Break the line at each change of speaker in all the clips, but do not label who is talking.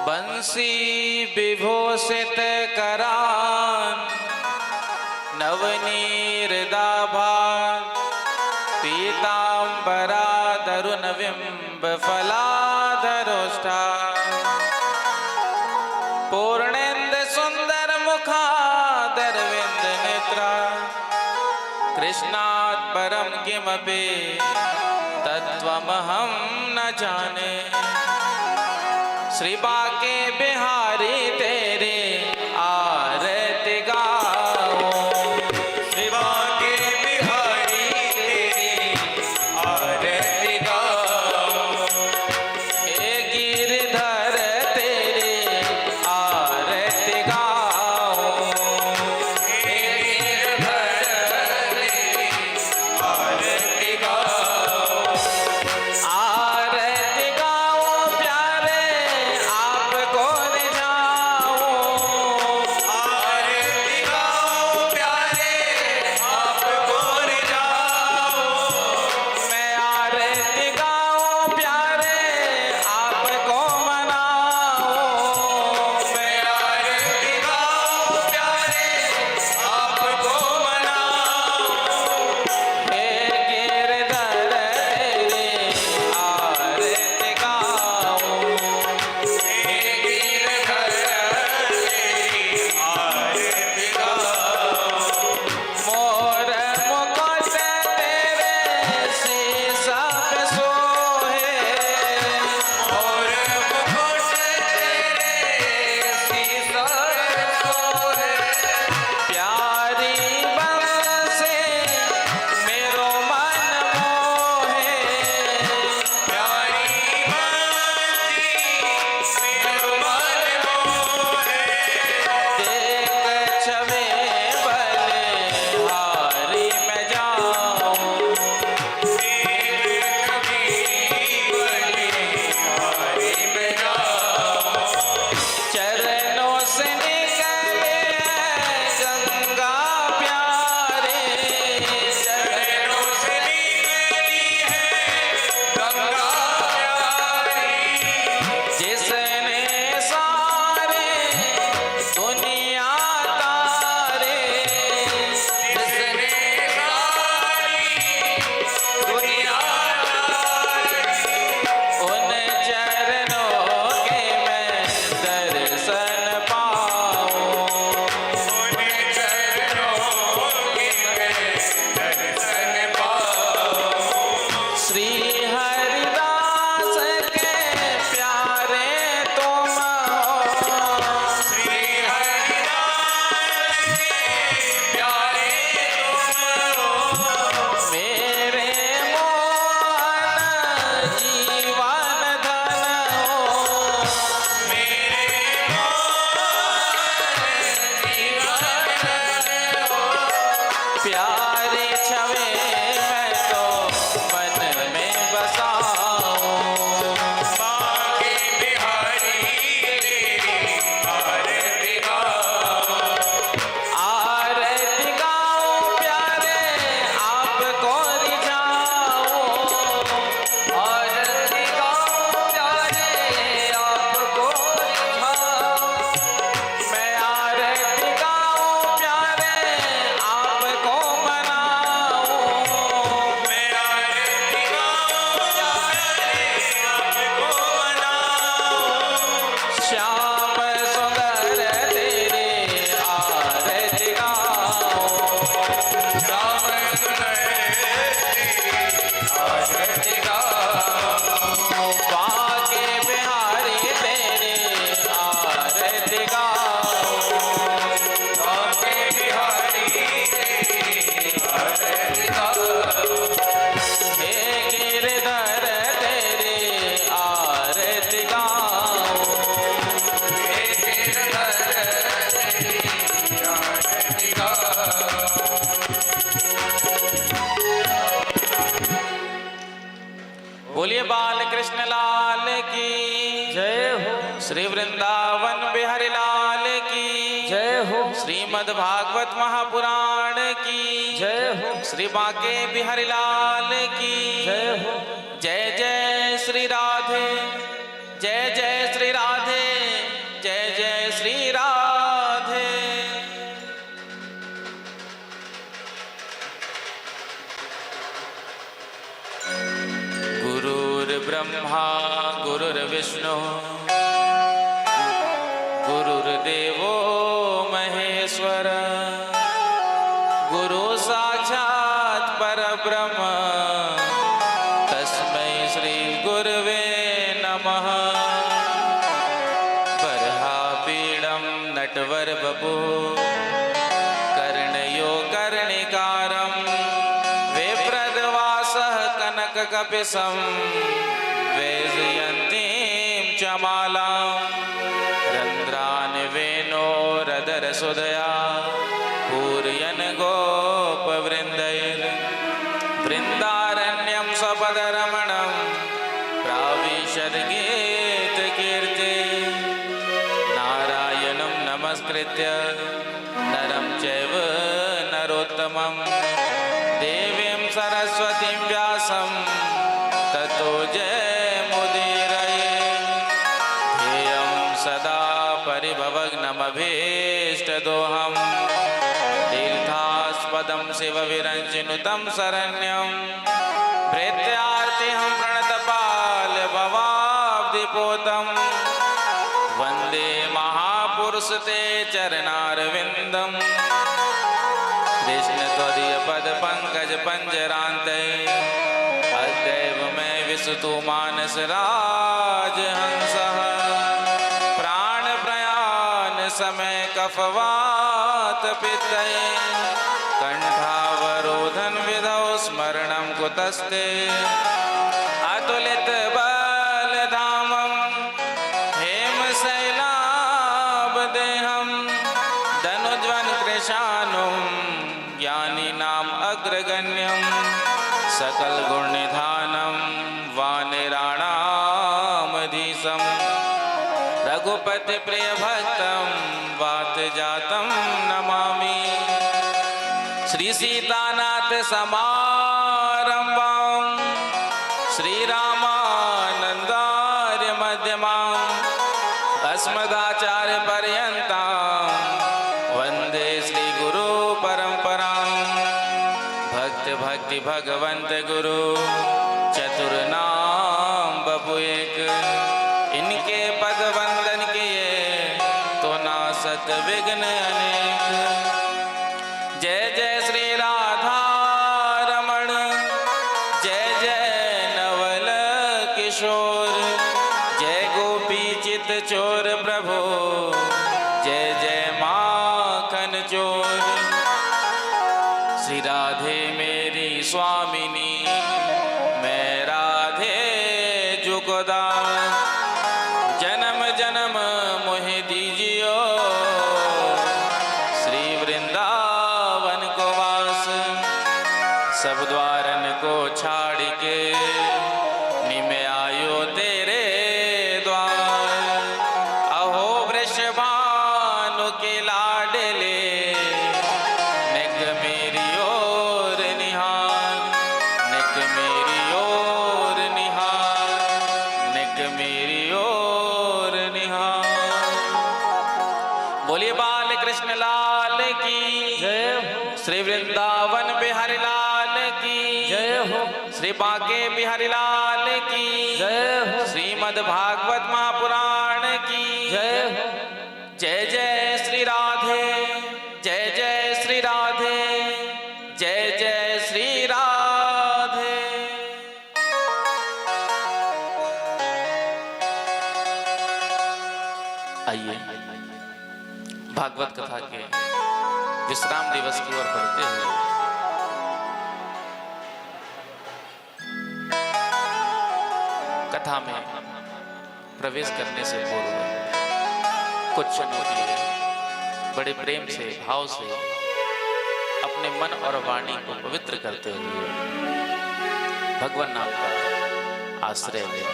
बंसी विभूषित करान नवनीरदाभा पीतांबरा दरुण बिंब फलाधरोष्ठा पूर्णेन्द्र सुंदर मुखादरविंद नेत्रा कृष्णात् परम किमपि तत्त्वमहं न जाने। श्री बाके बिहारी तेरे आरती गाओ,
श्री बाके बिहारी तेरे आरती गाओ।
हे गिरधर तेरे आरती गाओ,
हे गिरधर तेरे आरती गाओ।
आरती गाओ प्यारे आपको रिझाओ,
आरती गाओ प्यारे आपको रिझाओ।
मैं आरती गाओ प्यारे आपको मनाओ,
मैं आरती गाओ प्यारे आपको मनाओ।
हे गिरधर तेरे आरती गाओ,
हे गिरधर तेरी आरती गाओ।
मोर मुकुट तेरे शीश पे सोहे,
और मुकुट तेरे शीशा सोहे।
प्यारी बंसी मेरो मन मोहे,
प्यारी बंसी मेरो मन मोहे।
देख छवे बलिहारी में जाऊं,
तेरे कभी बलिहारी में जाओ।
चरणों से निकले गंगा प्यारे,
चरणों से निकली है गंगा प्यारी।
जिसने सारे दुनिया तारे,
जिसने सारी दुनिया तारी।
उन चरणों के मैं दर्शन पाऊं,
उन चरणों के मैं दर्शन पाऊं।
श्री हरिदास के प्यारे तुम हो,
श्री हरिदास के प्यारे तुम हो।
मेरे मोहन जीवन धन हो,
मेरे मोहन जीवन हो।
प्यारी छवे मैं तो मन में बसाऊं,
बाके बिहारी तेरी आरती गाओ।
आरती गाओ प्यारे आपको रिझाओ,
आरती गाओ प्यारे आपको रिझाओ।
मैं आरती गाओ प्यारे आपको मनाओ,
मैं आरती गाओ प्यारे आपको मनाओ।
श्याम सुंदर तेरे आरती गाओ,
श्याम सुंदर तेरी आरती गाओ।
बाके बिहारी तेरे आरती गाओ,
बाके बिहारी तेरी आरती गाओ।
हे गिरधर तेरे आरती गाओ,
हे गिरधर तेरी आरती गाओ।
बोलिए बाल कृष्ण लाल की जय हो, श्री वृंदावन बिहारी लाल की जय हो, श्रीमद् भागवत महापुराण की जय हो, श्री बाके बिहारी लाल की जय हो। जय जय श्री राधे, जय जय श्री राधे। गुरुर्विष्णु गुरुर्देवो महेश्वर गुरु साक्षात् परब्रह्म तस्मै श्री गुरवे नमः। बर्हापीडं नटवरवपु कर्णयो कर्णिकारं विप्रदवासः कनककपिशं वैजयन्तीं च मालां रन्ध्रान्वेणोरधरसुधया पूरयन् गोपवृन्दैर्वृन्दारण्यं स्वपदरमणं प्राविशद्गीतकीर्ति नारायणं नमस्कृत्य नरं चैव नरोत्तमं देवीं सरस्वतीं व्यासं ततो जयमुदीरये। ध्येयं सदा परिभवग्नमभीष्टदोहं तीर्थास्पदं शिवविरञ्जिनुतं शरण्यं प्रेत्यार्तिहं प्रणतपालभवाब्धिपोतं वन्दे महापुरुषते चरणारविन्दम्। कृष्णत्वदीयपदपङ्कजपञ्जरान्ते अद्यैव मे विसुतु मानसराजहंसः प्राणप्रयाण समय कफवातपित्तये कण्ठावरोधन विधौ स्मरणं कुतस्ते अतुलितबलधामं हेमशैलाभदेहं धनुज्वनकृशानुं ज्ञानिनाम् अग्रगण्यं सकलगुणनिधानं वानराणामधीशं रघुपतिप्रियभक्तं वातजातं नमामि। श्रीसीतानाथ समारम्भां श्रीरामानन्दार्य मध्यमाम् अस्मदाचार्यपर्यन्तां वन्दे श्रीगुरु परम्परां। भक्त भक्ति भगवंत गुरु चतुर्नाम बपु एक इनके पद वंदन किए तो नासत विघ्न अनेक। जय जय श्री राधा रमण जय जय नवल किशोर जय गोपी चित चोर प्रभु जय जय माखन चोर। श्री राधे मेरी स्वामिनी मैं राधे जुगदास जन्म जन्म मोहि दीजियो श्री वृंदावन को वास। सब द्वारन को छाड़ के निमे आयो तेरे द्वार। अहो वृषभानु के लाडले नेक मेरी ओर निहार नेक मेरी ओर निहार नेक मेरी ओर निहार। बोलिए बाल कृष्ण लाल की
जय हो
श्री वृंदावन बिहारी लाल की
जय हो
श्री बांके बिहारी लाल की
जय हो
श्रीमद् भागवत महापुराण की
जय हो
जय जय श्री राधे जय जय श्री राधे जय जय श्री राधे। आइए भागवत कथा के विश्राम दिवस की ओर बढ़ते हुए कथा में प्रवेश करने से पूर्व कुछ क्षणों के लिए बड़े प्रेम से भाव से अपने मन और वाणी को पवित्र करते हुए भगवान नाम का आश्रय लें।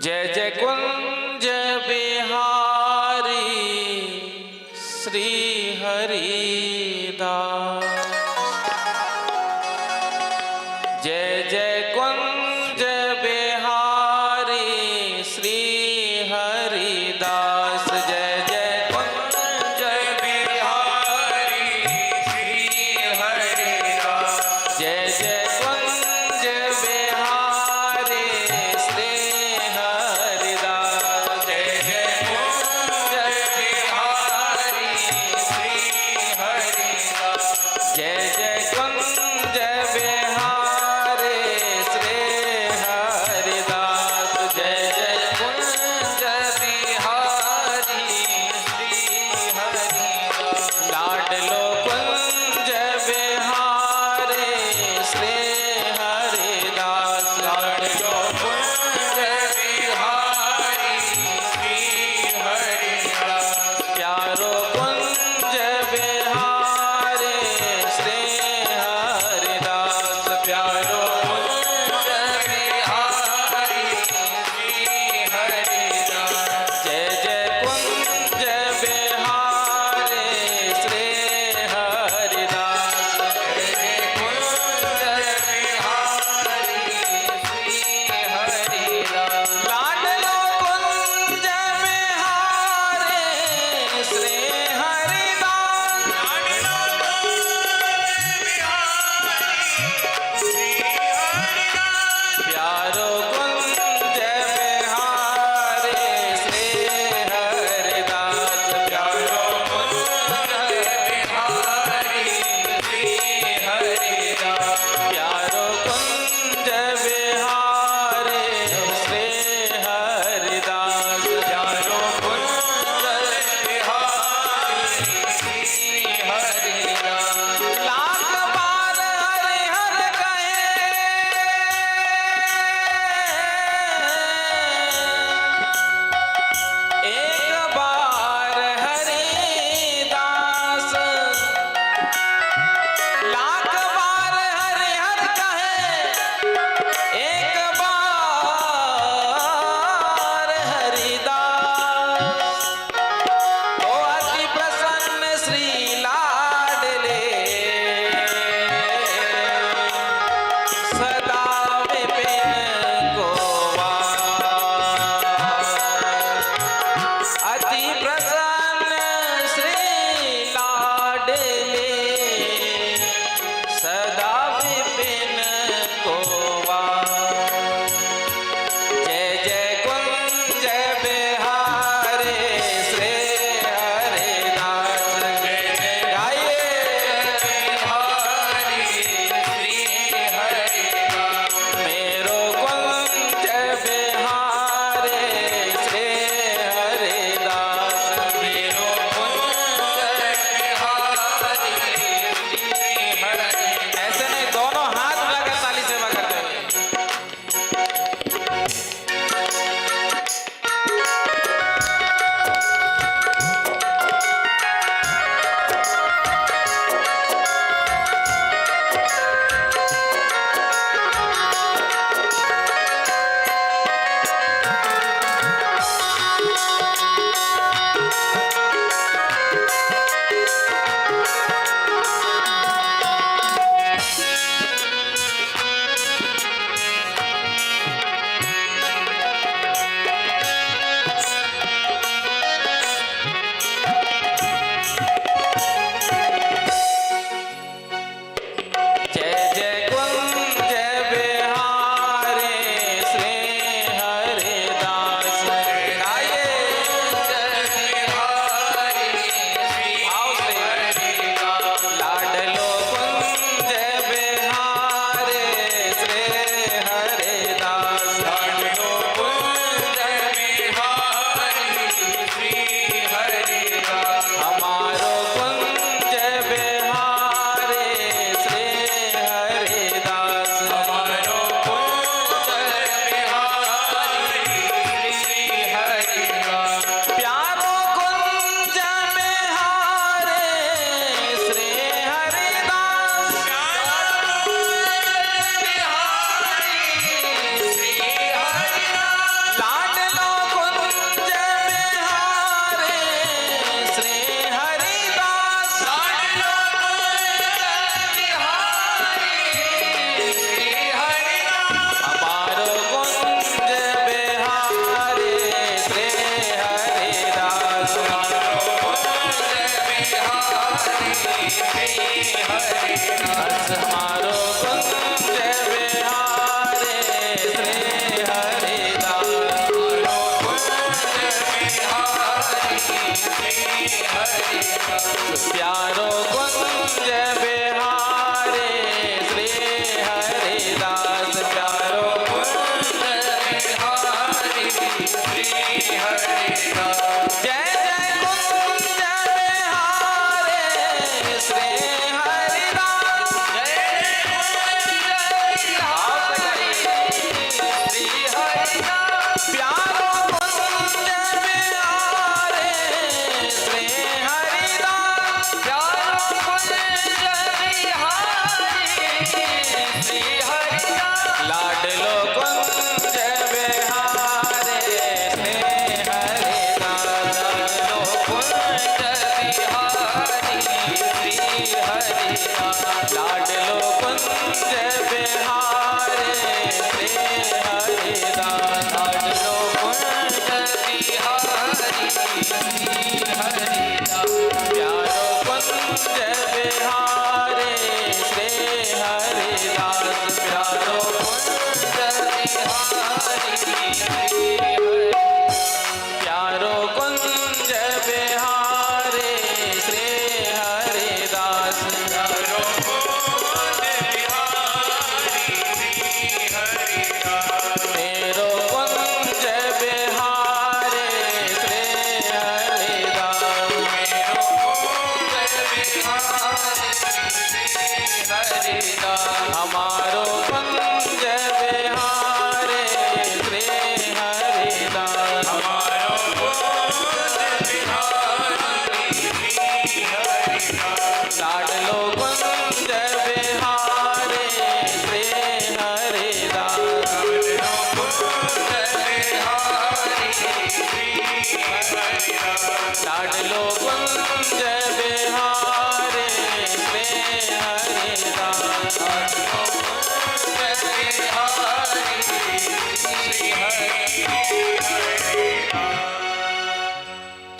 जय जय कुंज बिहारी श्री हरिदास जय जय कुंज बिहारी श्री हरिदास जय जय कुंज
बिहारी श्री हरिदास
जय जय कुंज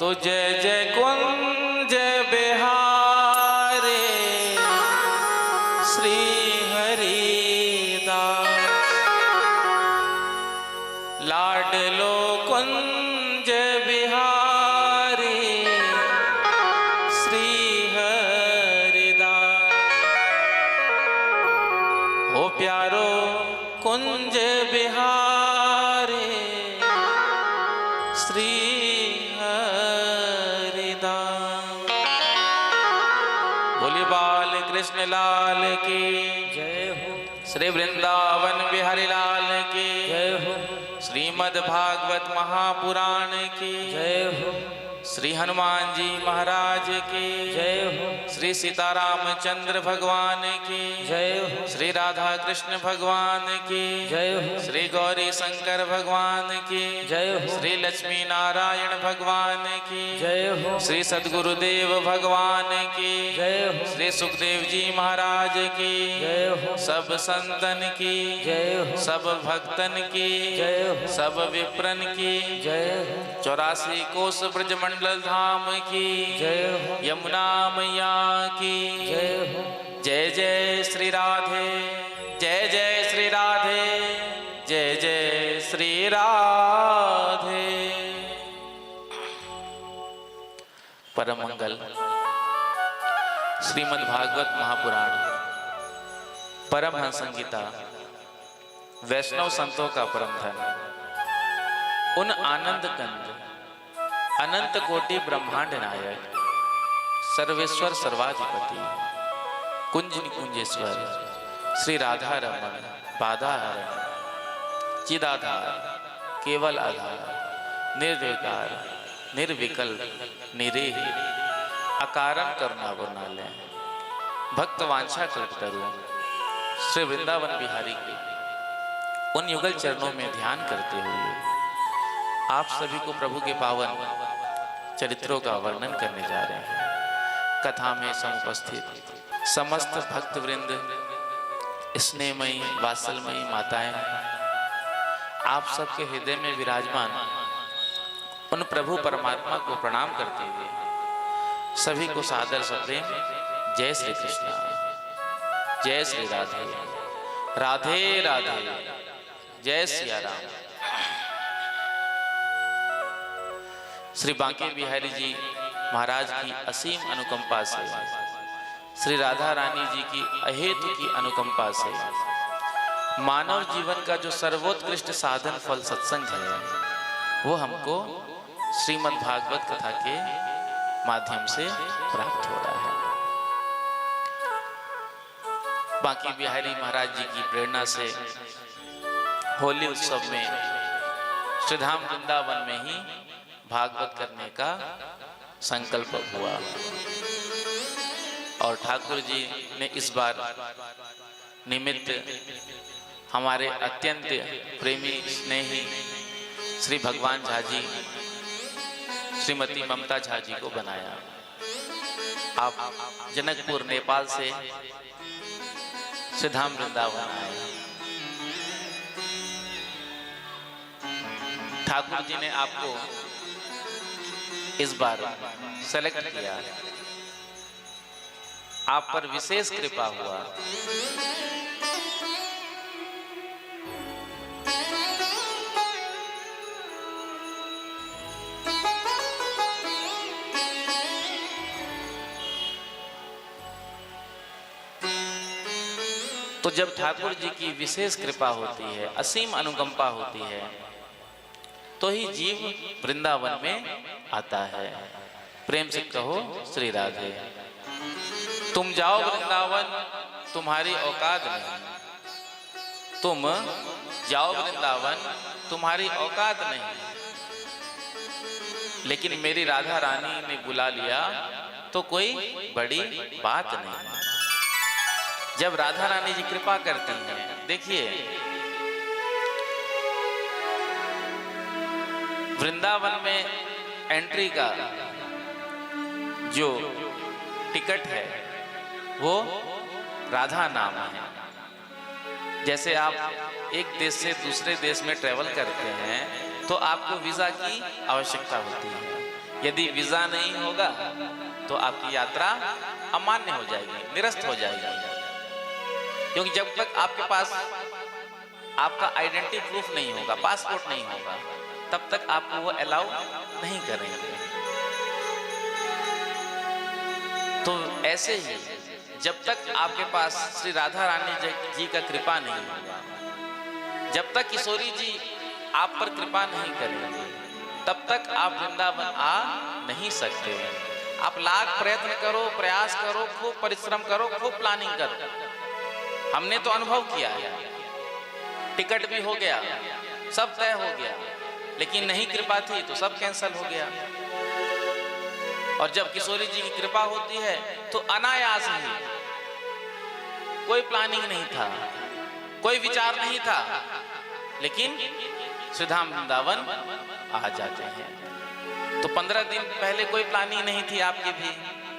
तो जय जय कुंज बिहारे श्री हरिदास, लाडलो कुंज बिहारी श्री हरिदास। हो प्यारो कुंज बिहारी श्री हरिदास। बोलिए बाल कृष्ण लाल की
जय हो,
श्री वृंदावन बिहारी लाल की
जय हो,
श्रीमद् भागवत महापुराण की
जय हो,
श्री हनुमान जी महाराज की
जय हो,
श्री सीतारामचंद्र भगवान की
जय हो,
श्री राधा कृष्ण भगवान की
जय हो,
श्री गौरी शंकर भगवान की
जय हो,
श्री लक्ष्मी नारायण भगवान की
जय हो,
श्री सद्गुरुदेव भगवान की
जय हो,
श्री सुखदेव जी महाराज की
जय हो,
सब संतन की
जय हो,
सब भक्तन की
जय हो,
सब विप्रन की
जय हो,
84 कोस ब्रजमंडल धाम की
जय हो,
यमुना मैया की
जय हो,
जय जय श्री राधे, जय जय श्री राधे, जय जय श्री राधे। परम मंगल श्रीमद् भागवत महापुराण, परमहंस संगीता, वैष्णव संतों का परम धन, उन आनंद कंद अनंत कोटि ब्रह्मांड नायक सर्वेश्वर सर्वाधिपति कुंज निकुंजेश्वर श्री राधा रमण बाधाहरण चिदाधार केवल आधार निर्विकार निर्विकल्प निरेह अकारण करुणा वर्णालय भक्त वांछा कल्पतरु श्री वृंदावन बिहारी के उन युगल चरणों में ध्यान करते हुए आप सभी को प्रभु के पावन चरित्रों का वर्णन करने जा रहे हैं। कथा में समुपस्थित समस्त भक्त वृंद, स्नेहमयी वात्सलमयी माताएं, आप सबके हृदय में विराजमान उन प्रभु परमात्मा को प्रणाम करते हुए सभी को सादर सप्रेम जय श्री कृष्ण, जय श्री राधे, राधे राधे, जय सिया राम। श्री बांके बिहारी जी महाराज की असीम अनुकंपा से, श्री राधा रानी जी की अहेतु की अनुकंपा से मानव जीवन का जो सर्वोत्कृष्ट साधन फल सत्संग है वो हमको श्रीमद् भागवत कथा के माध्यम से प्राप्त हो रहा है। बांके बिहारी महाराज जी की प्रेरणा से होली उत्सव में श्रीधाम वृंदावन में ही भागवत करने का संकल्प हुआ और ठाकुर जी ने इस बार निमित्त हमारे अत्यंत प्रेमी स्नेही श्री भगवान झा जी, श्रीमती ममता झा जी को बनाया। आप जनकपुर नेपाल से श्रीधाम वृंदावन आए। ठाकुर जी ने आपको इस बार सेलेक्ट किया, आप पर विशेष कृपा हुआ। तो जब ठाकुर जी की विशेष कृपा होती है, असीम अनुकंपा होती है, तो ही जीव वृंदावन में आता है। प्रेम से कहो श्री राधे। तुम जाओ वृंदावन, तुम्हारी औकात नहीं। तुम जाओ वृंदावन, तुम्हारी औकात नहीं, लेकिन मेरी राधा रानी ने बुला लिया तो कोई बड़ी बात नहीं। जब राधा रानी जी कृपा करती हैं, देखिए वृंदावन में एंट्री का जो टिकट है वो राधा नाम है। जैसे आप एक देश से दूसरे देश में ट्रेवल करते हैं तो आपको वीजा की आवश्यकता होती है। यदि वीजा नहीं होगा तो आपकी यात्रा अमान्य हो जाएगी, निरस्त हो जाएगी। क्योंकि जब तक आपके पास आपका आइडेंटिटी प्रूफ नहीं होगा, पासपोर्ट नहीं होगा, तब तक आपको वो अलाउ नहीं करेंगे। तो ऐसे ही जब तक आपके पास श्री राधा रानी जी का कृपा नहीं होगा, जब तक किशोरी जी आप पर कृपा नहीं करेंगे, तब तक आप वृंदावन आ नहीं सकते। आप लाख प्रयत्न करो, प्रयास करो, खूब परिश्रम करो, खूब प्लानिंग करो। हमने तो अनुभव किया है, टिकट भी हो गया, सब तय हो गया, लेकिन नहीं कृपा थी तो सब कैंसिल हो गया। और जब किशोरी जी की कृपा होती है तो अनायास ही, कोई प्लानिंग नहीं था, कोई विचार नहीं था, लेकिन श्रीधाम वृंदावन आ जाते हैं। तो 15 दिन पहले कोई प्लानिंग नहीं थी आपकी भी,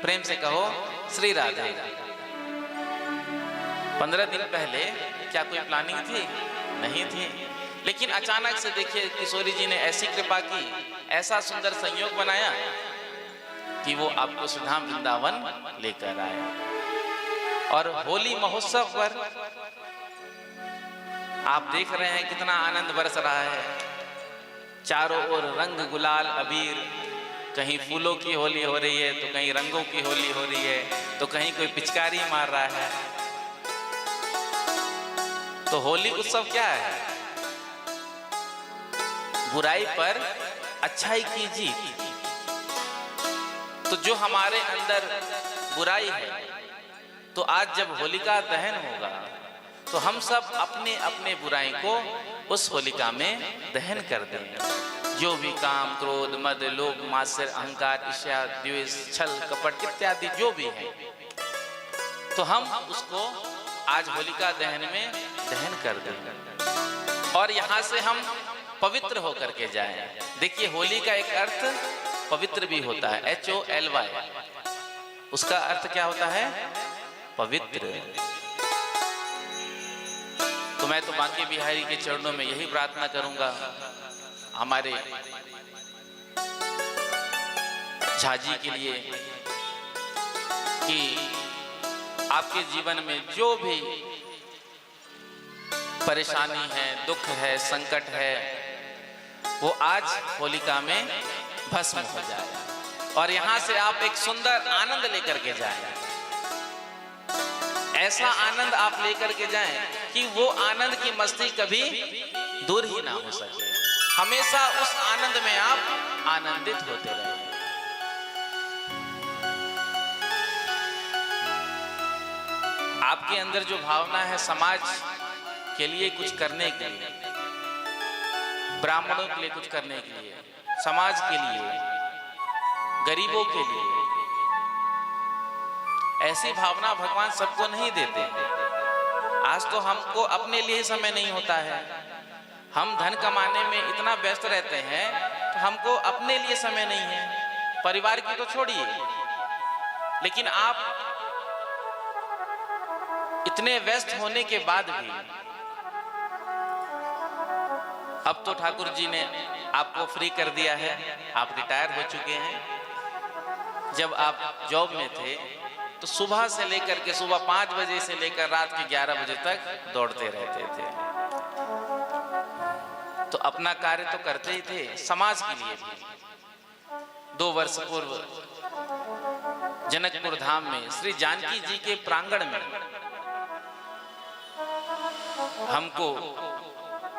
प्रेम से कहो श्री राधे। 15 दिन पहले क्या कोई प्लानिंग थी? नहीं थी। लेकिन अचानक से देखिए किशोरी जी ने ऐसी कृपा की, ऐसा सुंदर संयोग बनाया कि वो आपको श्रीधाम वृंदावन लेकर आए। और होली महोत्सव पर आप देख रहे हैं कितना आनंद बरस रहा है। चारों ओर रंग गुलाल अबीर, कहीं फूलों की होली हो रही है तो कहीं रंगों की होली हो रही है, तो कहीं कोई पिचकारी मार रहा है। तो होली उत्सव क्या है? बुराई पर अच्छाई की जीत। तो जो हमारे अंदर बुराई है, तो आज जब होलिका दहन होगा तो हम सब अपने अपने बुराई को उस होलिका में दहन कर दें। जो भी काम, क्रोध, मद, लोभ, मात्सर्य, अहंकार, ईर्ष्या, द्वेष, छल, कपट इत्यादि जो भी है, तो हम उसको आज होलिका दहन में दहन कर दें और यहाँ से हम पवित्र होकर के जाएं। देखिए होली का एक अर्थ पवित्र भी होता है, HOLY। उसका अर्थ क्या होता है? पवित्र। तो मैं तो बांके बिहारी के चरणों में यही प्रार्थना करूंगा, हमारे झाजी के लिए, कि आपके जीवन में जो भी परेशानी है, दुख है, संकट है, वो आज होलिका में भस्म हो जाए और यहाँ से आप एक सुंदर आनंद लेकर के जाएं। ऐसा आनंद आप लेकर के जाएं कि वो आनंद की मस्ती कभी दूर ही ना हो सके। हमेशा उस आनंद में आप आनंदित होते रहें। आपके अंदर जो भावना है समाज के लिए कुछ करने के लिए, ब्राह्मणों के लिए कुछ करने के लिए, समाज के लिए, गरीबों के लिए, ऐसी भावना भगवान सबको नहीं देते। आज तो हमको अपने लिए समय नहीं होता है, हम धन कमाने में इतना व्यस्त रहते हैं तो हमको अपने लिए समय नहीं है। परिवार की तो छोड़िए, लेकिन आप इतने व्यस्त होने के बाद भी, अब तो ठाकुर जी ने आपको फ्री कर दिया है, आप रिटायर हो चुके हैं। जब आप जॉब में थे तो सुबह से लेकर के, सुबह 5 बजे से लेकर रात के 11 बजे तक दौड़ते रहते थे। तो अपना कार्य तो करते ही थे, समाज के लिए भी। 2 वर्ष पूर्व जनकपुर धाम में श्री जानकी जी के प्रांगण में हमको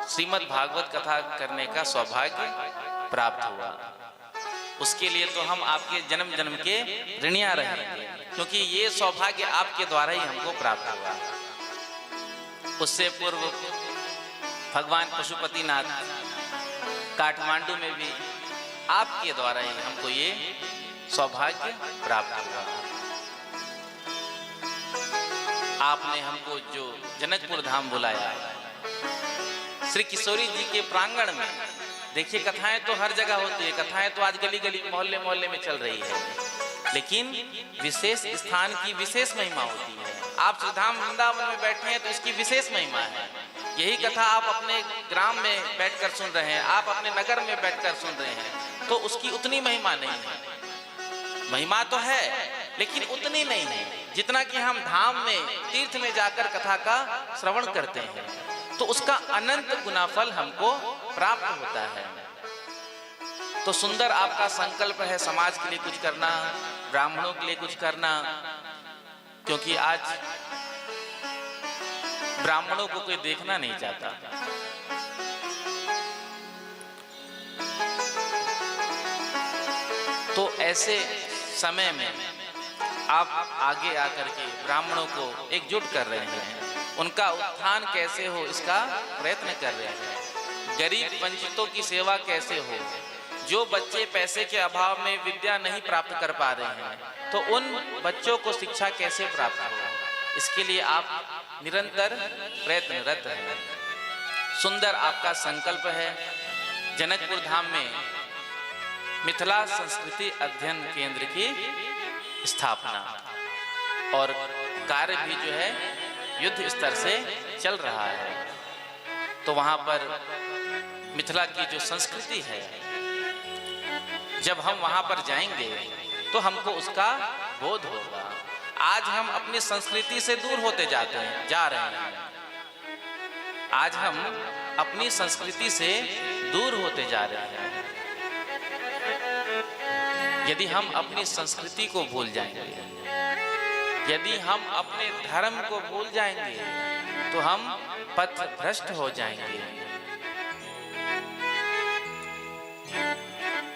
श्रीमद् भागवत कथा करने का सौभाग्य प्राप्त हुआ। उसके लिए तो हम आपके जन्म जन्म के ऋणिया रहेंगे, क्योंकि ये सौभाग्य आपके द्वारा ही हमको प्राप्त हुआ। उससे पूर्व भगवान पशुपतिनाथ काठमांडू में भी आपके द्वारा ही हमको ये सौभाग्य प्राप्त हुआ। आपने हमको जो जनकपुर धाम बुलाया, श्री किशोरी जी के प्रांगण में, देखिए कथाएं तो हर जगह होती है, कथाएं तो आज गली गली, मोहल्ले मोहल्ले में चल रही है, लेकिन विशेष स्थान की विशेष महिमा होती है। आप श्रीधाम वृंदावन में बैठे हैं तो इसकी विशेष महिमा है। यही कथा आप अपने ग्राम में बैठकर सुन रहे हैं, आप अपने नगर में बैठकर सुन रहे हैं, तो उसकी उतनी महिमा नहीं है। महिमा तो है लेकिन उतनी नहीं है जितना कि हम धाम में तीर्थ में जाकर कथा का श्रवण करते हैं, तो उसका अनंत गुनाफल हमको प्राप्त होता है। तो सुंदर आपका संकल्प है समाज के लिए कुछ करना, ब्राह्मणों के लिए कुछ करना, क्योंकि आज ब्राह्मणों को कोई देखना नहीं चाहता। तो ऐसे समय में आप आगे आकर के ब्राह्मणों को एकजुट कर रहे हैं, उनका उत्थान कैसे हो इसका प्रयत्न कर रहे हैं। गरीब वंचितों की सेवा कैसे हो, जो बच्चे पैसे के अभाव में विद्या नहीं प्राप्त कर पा रहे हैं, तो उन बच्चों को शिक्षा कैसे प्राप्त हो, इसके लिए आप निरंतर प्रयत्नरत हैं। सुंदर आपका संकल्प है। जनकपुर धाम में मिथिला संस्कृति अध्ययन केंद्र की स्थापना और कार्य भी जो है युद्ध स्तर से चल रहा है। तो वहां पर मिथिला की जो संस्कृति है, जब हम वहां पर जाएंगे तो हमको उसका बोध होगा। आज हम अपनी संस्कृति से दूर होते जा रहे हैं। आज हम अपनी संस्कृति से दूर होते जा रहे हैं। यदि हम अपनी संस्कृति को भूल जाएंगे, यदि हम अपने धर्म को भूल जाएंगे, तो हम पथ भ्रष्ट हो जाएंगे।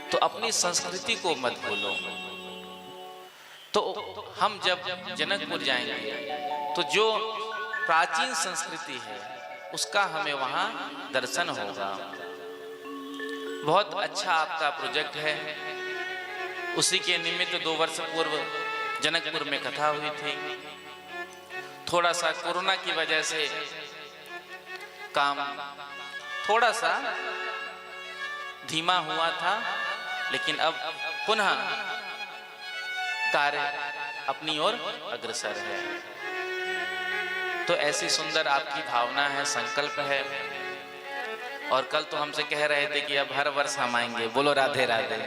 तो अपनी संस्कृति को मत भूलो। तो हम जब जनकपुर जाएंगे तो जो प्राचीन संस्कृति है उसका हमें वहां दर्शन होगा। बहुत अच्छा आपका प्रोजेक्ट है। उसी के निमित्त 2 वर्ष पूर्व जनकपुर में कथा हुई थी। थोड़ा सा कोरोना की वजह से काम थोड़ा सा धीमा हुआ था, लेकिन अब पुनः कार्य अपनी ओर अग्रसर है। तो ऐसी सुंदर आपकी भावना है, संकल्प है। और कल तो हमसे कह रहे थे कि अब हर वर्ष हम आएंगे। बोलो राधे राधे।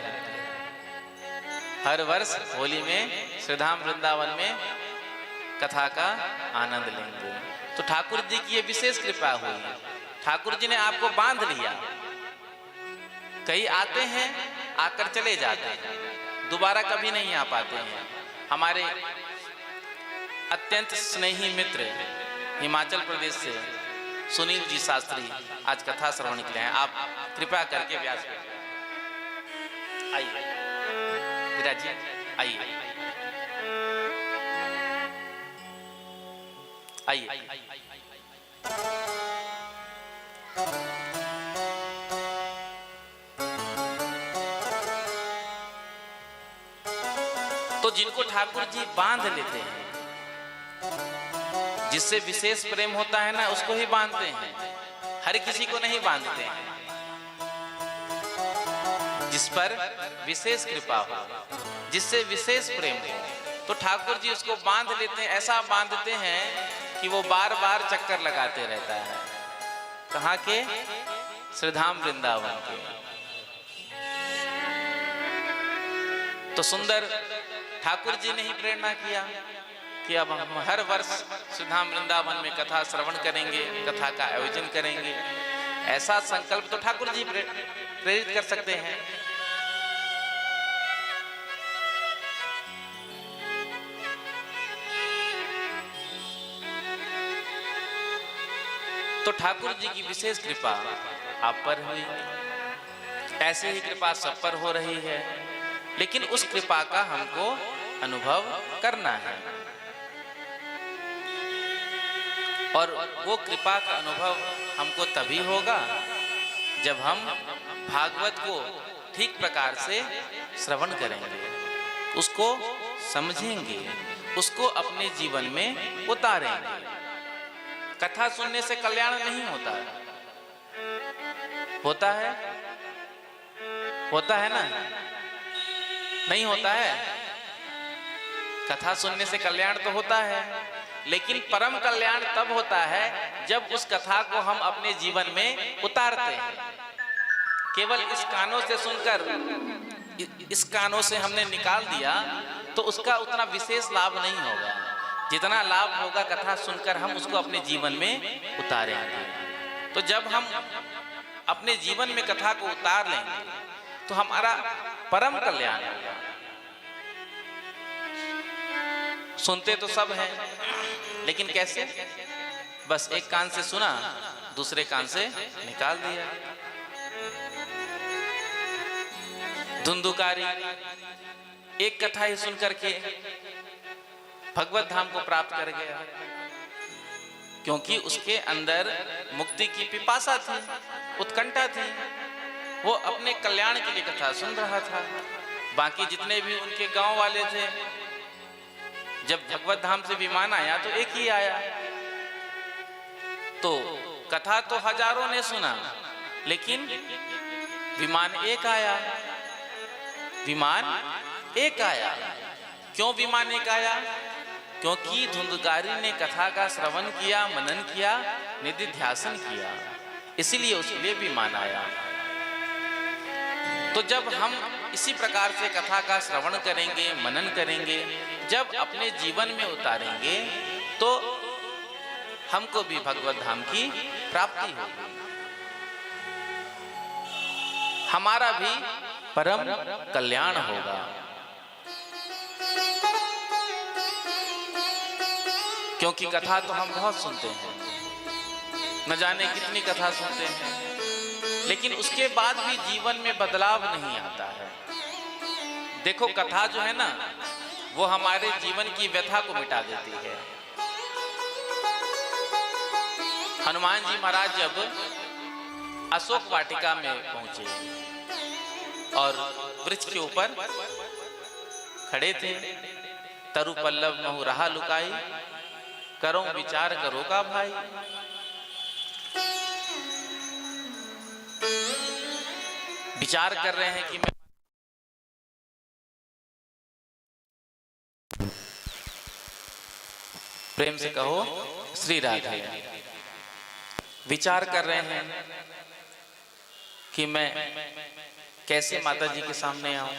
हर वर्ष होली में श्रीधाम वृंदावन में कथा का आनंद लेंगे। तो ठाकुर जी की ये विशेष कृपा हुई। ठाकुर जी ने आपको बांध लिया। कई आते हैं, आकर चले जाते हैं, दोबारा कभी नहीं आ पाते हैं। हमारे अत्यंत स्नेही मित्र हिमाचल प्रदेश से सुनील जी शास्त्री आज कथा श्रवण के लिए हैं। आप कृपया करके व्यास आइए। विराज जी आइए, आइए। तो जिनको ठाकुर जी बांध लेते हैं, जिससे विशेष प्रेम होता है ना, उसको ही बांधते हैं। हर किसी को नहीं बांधते हैं। जिस पर विशेष कृपा हो, जिससे विशेष प्रेम हो, तो ठाकुर जी उसको बांध लेते हैं। ऐसा बांधते हैं कि वो बार बार चक्कर लगाते रहता है। कहाँ के? श्रीधाम वृंदावन के। तो सुंदर ठाकुर जी ने ही प्रेरणा किया कि अब हम हर वर्ष श्रीधाम वृंदावन में कथा श्रवण करेंगे, कथा का आयोजन करेंगे। ऐसा संकल्प तो ठाकुर जी प्रेरित कर सकते हैं। तो ठाकुर जी की विशेष कृपा आप पर हुई। ऐसे ही कृपा सब पर हो रही है, लेकिन उस कृपा का हमको अनुभव करना है। और वो कृपा का अनुभव हमको तभी होगा जब हम भागवत को ठीक प्रकार से श्रवण करेंगे, उसको समझेंगे, उसको अपने जीवन में उतारेंगे। कथा सुनने से कल्याण नहीं होता है। होता है? होता है ना? नहीं होता है। कथा सुनने से कल्याण तो होता है, लेकिन परम कल्याण तब होता है जब उस कथा को हम अपने जीवन में उतारते हैं। केवल इस कानों से सुनकर, इस कानों से हमने निकाल दिया तो उसका उतना विशेष लाभ नहीं होगा जितना लाभ होगा कथा सुनकर हम उसको अपने जीवन में उतारेंगे। तो जब हम अपने जीवन में कथा को उतार लेंगे तो हमारा परम कल्याण होगा। सुनते तो सब हैं, लेकिन कैसे? बस एक कान से सुना, दूसरे कान से निकाल दिया। धुंधुकारी एक कथा ही सुनकर के भगवत धाम को प्राप्त कर गया, क्योंकि उसके अंदर मुक्ति की पिपासा थी, उत्कंठा थी। वो अपने कल्याण के लिए कथा सुन रहा था। बाकी जितने भी उनके गांव वाले थे, जब भगवत धाम से विमान आया तो एक ही आया। तो कथा तो हजारों ने सुना, लेकिन विमान एक आया। विमान एक आया। क्यों विमान एक आया? क्योंकि धुंधकारी ने कथा का श्रवण किया, मनन किया, निधिध्यासन किया, इसीलिए उसके लिए विमान आया। तो जब हम इसी प्रकार से कथा का श्रवण करेंगे, मनन करेंगे, जब अपने जीवन में उतारेंगे तो हमको भी भगवत धाम की प्राप्ति होगी, हमारा भी परम कल्याण होगा। क्योंकि कथा तो हम बहुत सुनते हैं, न जाने कितनी कथा सुनते हैं, लेकिन उसके बाद भी जीवन में बदलाव नहीं आता है। देखो, कथा जो है ना, वो हमारे जीवन की व्यथा को मिटा देती है। हनुमान जी महाराज जब अशोक वाटिका में पहुंचे और वृक्ष के ऊपर खड़े थे, तरु पल्लव महु रहा लुकाई, करो विचार करो का भाई। विचार कर रहे हैं कि मैं प्रेम से कहो श्री राधे। विचार कर रहे हैं कि मैं कैसे माता जी के सामने आऊं।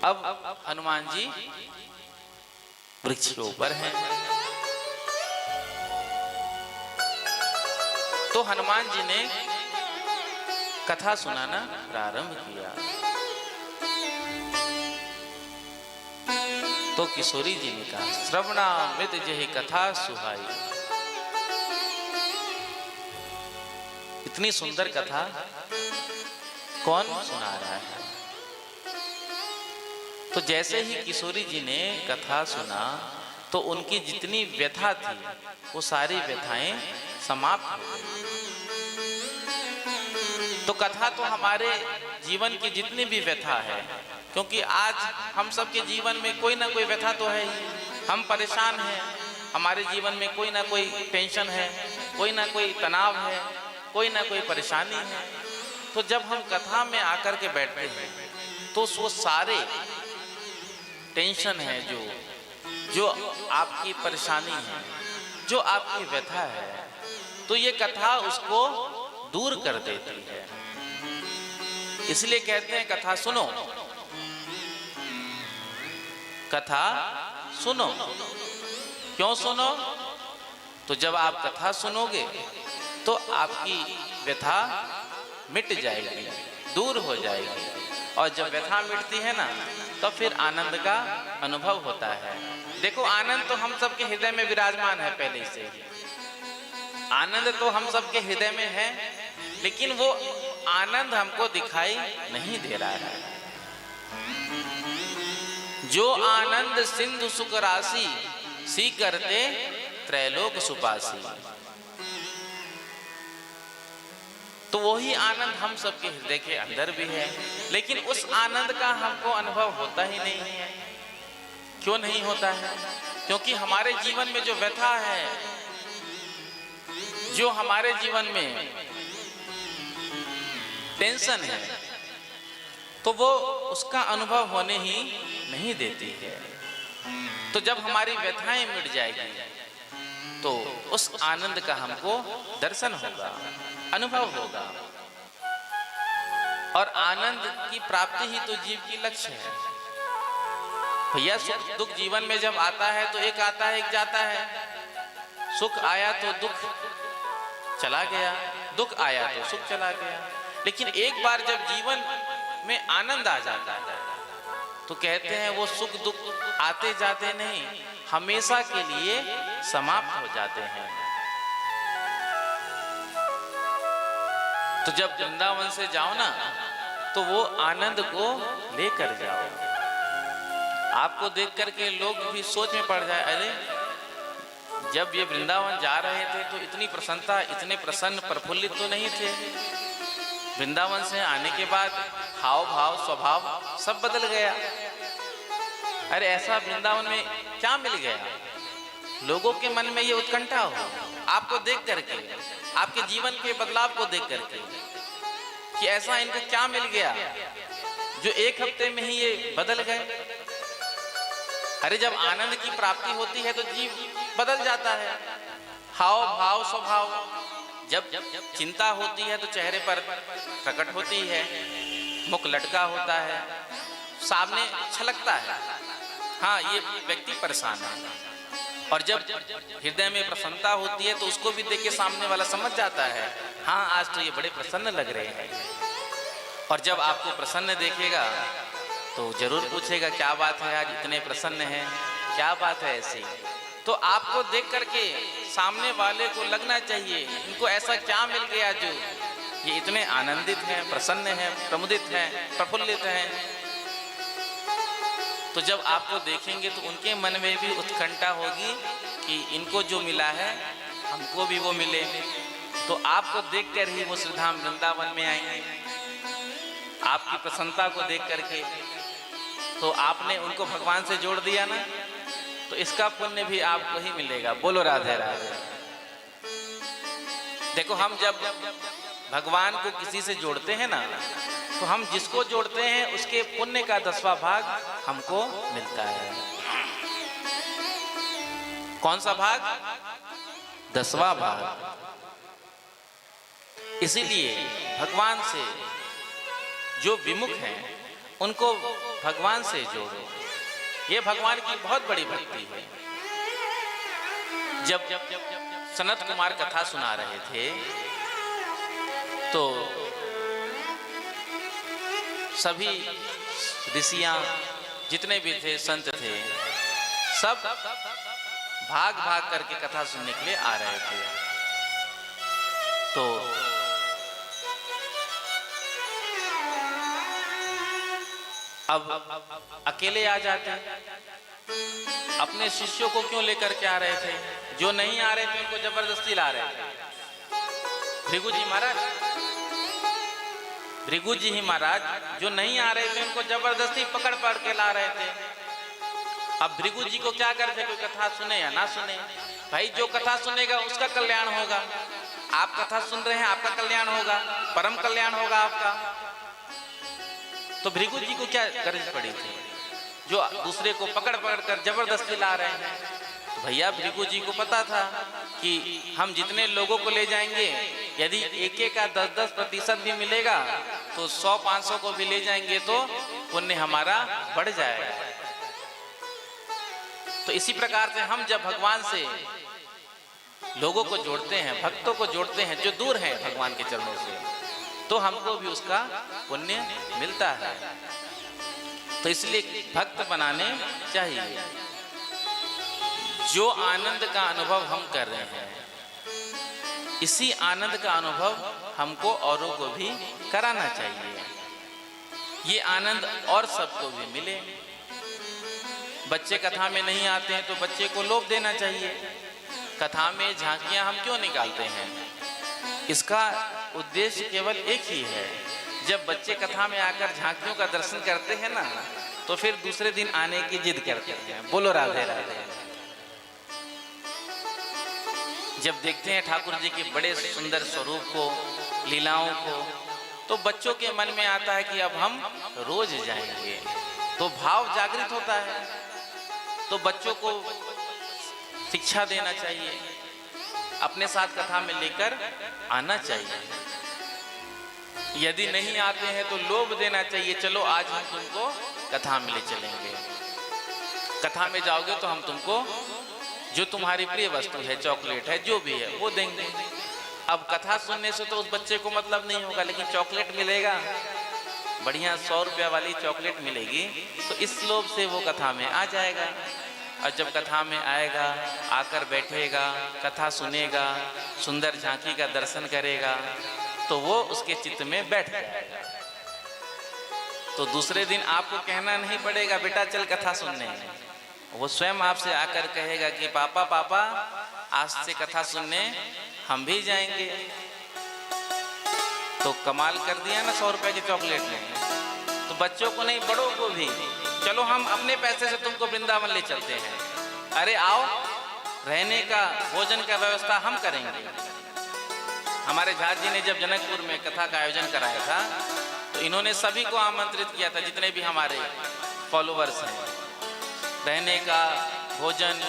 अब हनुमान जी वृक्ष के ऊपर हैं, तो हनुमान जी ने कथा सुनाना प्रारंभ किया। तो किशोरी जी ने कहा, श्रवणामृत जहि कथा सुहाई। इतनी सुंदर कथा कौन सुना रहा है? तो जैसे ही किशोरी जी ने कथा सुना तो उनकी जितनी व्यथा थी वो सारी व्यथाएं समाप्त हो गई। तो कथा तो हमारे जीवन की जितनी भी व्यथा है, क्योंकि आज हम सबके जीवन में कोई ना कोई व्यथा तो है ही। हम परेशान हैं, हमारे जीवन में कोई ना कोई टेंशन है, कोई ना कोई तनाव है, कोई ना कोई परेशानी है। तो जब हम कथा में आकर के बैठते हैं तो वो सारे टेंशन है, जो आपकी परेशानी है, जो आपकी व्यथा है, तो ये कथा उसको दूर कर देती है। इसलिए कहते हैं कथा सुनो, कथा सुनो। क्यों सुनो? तो जब आप कथा सुनोगे तो आपकी व्यथा मिट जाएगी, दूर हो जाएगी, और जब व्यथा मिटती है ना तो फिर आनंद का अनुभव होता है। देखो, आनंद तो हम सबके हृदय में विराजमान है पहले से ही। आनंद तो हम सबके हृदय में है, लेकिन वो आनंद हमको दिखाई नहीं दे रहा है। जो आनंद सिंधु सुख राशि, सी करते त्रैलोक सुपासी। तो वही आनंद हम सबके हृदय के अंदर भी है, लेकिन उस आनंद का हमको अनुभव होता ही नहीं है। क्यों नहीं होता है? क्योंकि हमारे जीवन में जो व्यथा है, जो हमारे जीवन में टेंशन है, तो वो उसका अनुभव होने ही नहीं देती है। तो जब हमारी व्यथाएं मिट जाएगी तो उस आनंद का हमको दर्शन होगा, अनुभव होगा। और आनंद की प्राप्ति ही तो जीव की लक्ष्य है। भैया सुख दुख जीवन में जब आता है तो एक आता है एक जाता है। सुख आया तो दुख चला गया, दुख आया तो सुख चला गया। लेकिन एक बार जब जीवन में आनंद आ जाता है तो कहते हैं वो सुख दुख आते जाते नहीं, हमेशा के लिए समाप्त हो जाते हैं। तो जब वृंदावन से जाओ ना तो वो आनंद को लेकर जाओ। आपको देख करके लोग भी सोच में पड़ जाए, अरे जब ये वृंदावन जा रहे थे तो इतनी प्रसन्नता, इतने प्रसन्न प्रफुल्लित तो नहीं थे। वृंदावन से आने के बाद हाव भाव स्वभाव सब बदल गया। अरे ऐसा वृंदावन में क्या मिल गया? लोगों के मन में ये उत्कंठा हो आपको देख करके, आपके जीवन के बदलाव को देख करके कि ऐसा इनका क्या मिल गया जो एक हफ्ते में ही ये बदल गए। अरे जब आनंद की प्राप्ति होती है तो जीव बदल जाता है, हाव भाव स्वभाव। जब चिंता होती है तो चेहरे पर प्रकट होती है, मुख लटका होता है, सामने छलकता है, हाँ ये व्यक्ति परेशान है। और जब हृदय में प्रसन्नता होती है तो उसको भी देख के सामने वाला समझ जाता है, हाँ आज तो ये बड़े प्रसन्न लग रहे हैं। और जब आपको प्रसन्न देखेगा तो जरूर पूछेगा क्या बात है आज इतने प्रसन्न हैं, क्या बात है ऐसी। तो आपको देख करके सामने वाले को लगना चाहिए इनको ऐसा क्या मिल गया जो ये इतने आनंदित हैं, प्रसन्न हैं, प्रमुदित हैं, प्रफुल्लित हैं। तो जब आपको देखेंगे तो उनके मन में भी उत्कंठा होगी कि इनको जो मिला है हमको भी वो मिले। तो आपको देखकर ही वो श्रीधाम वृंदावन में आएंगे, आपकी प्रसन्नता को देख करके। तो आपने उनको भगवान से जोड़ दिया ना, तो इसका पुण्य भी आपको ही मिलेगा। बोलो राधे राधे। देखो हम जब भगवान को किसी से जोड़ते हैं ना तो हम जिसको जोड़ते हैं उसके पुण्य का 10वां भाग हमको मिलता है। कौन सा भाग? 10वां भाग। इसीलिए भगवान से जो विमुख हैं उनको भगवान से जोड़ो। ये भगवान की बहुत बड़ी भक्ति है। जब सनत कुमार कथा सुना रहे थे तो सभी ऋषियां जितने भी थे, संत थे, सब भाग भाग करके कथा सुनने के लिए आ रहे थे। तो अब अकेले आ जाते, अपने शिष्यों को क्यों लेकर के आ रहे थे? जो नहीं आ रहे थे उनको जबरदस्ती ला रहे थे। भृगु जी महाराज, भृगु जी ही महाराज जो नहीं आ रहे थे उनको जबरदस्ती पकड़ पकड़ के ला रहे थे। अब भृगु जी को क्या करते, कोई कथा सुने या ना सुने, भाई जो कथा सुनेगा उसका कल्याण होगा। आप कथा सुन रहे हैं, आपका कल्याण होगा, परम कल्याण होगा आपका। तो भृगु जी को क्या गरज पड़ी थी जो दूसरे को पकड़ पकड़ कर जबरदस्ती ला रहे हैं? तो भैया भृगु जी को पता था कि हम जितने लोगों को ले जाएंगे, यदि एक एक का 10-10% भी मिलेगा तो 100-500 को भी ले जाएंगे तो पुण्य हमारा बढ़ जाएगा। तो इसी प्रकार से हम जब भगवान से लोगों को जोड़ते हैं, भक्तों को जोड़ते हैं जो दूर हैं भगवान के चरणों से, तो हमको भी उसका पुण्य मिलता है। तो इसलिए भक्त बनाने चाहिए। जो आनंद का अनुभव हम कर रहे हैं, इसी आनंद का अनुभव हमको औरों को भी कराना चाहिए। ये आनंद और सबको भी मिले। बच्चे कथा में नहीं आते हैं तो बच्चे को लोभ देना चाहिए। कथा में झांकियां हम क्यों निकालते हैं? इसका उद्देश्य केवल एक ही है। जब बच्चे कथा में आकर झांकियों का दर्शन करते हैं ना, तो फिर दूसरे दिन आने की जिद करते हैं। बोलो राधे राधे। जब देखते हैं ठाकुर जी के बड़े सुंदर स्वरूप को, लीलाओं को, तो बच्चों के मन में आता है कि अब हम रोज जाएंगे। तो भाव जागृत होता है। तो बच्चों को शिक्षा देना चाहिए, अपने साथ कथा में लेकर आना चाहिए। यदि नहीं आते हैं तो लोभ देना चाहिए, चलो आज हम तुमको कथा में ले चलेंगे, कथा में जाओगे तो हम तुमको जो तुम्हारी प्रिय वस्तु है, चॉकलेट है, जो भी है वो देंगे। अब कथा सुनने से तो उस बच्चे को मतलब नहीं होगा, लेकिन चॉकलेट मिलेगा, बढ़िया 100 रुपया वाली चॉकलेट मिलेगी, तो इस लोभ से वो कथा में आ जाएगा। और जब कथा में आएगा, आकर बैठेगा, कथा सुनेगा, सुंदर झांकी का दर्शन करेगा, तो वो उसके चित्त में बैठ जाएगा। तो दूसरे दिन आपको कहना नहीं पड़ेगा बेटा चल कथा सुनने, वो स्वयं आपसे आकर कहेगा कि पापा पापा आज से कथा सुनने हम भी जाएंगे। तो कमाल कर दिया ना 100 रुपए की चॉकलेट ने। तो बच्चों को नहीं, बड़ों को भी, चलो हम अपने पैसे से तुमको वृंदावन ले चलते हैं, अरे आओ, रहने का भोजन का व्यवस्था हम करेंगे। हमारे झा जी ने जब जनकपुर में कथा का आयोजन कराया था तो इन्होंने सभी को आमंत्रित किया था, जितने भी हमारे फॉलोअर्स हैं, रहने का भोजन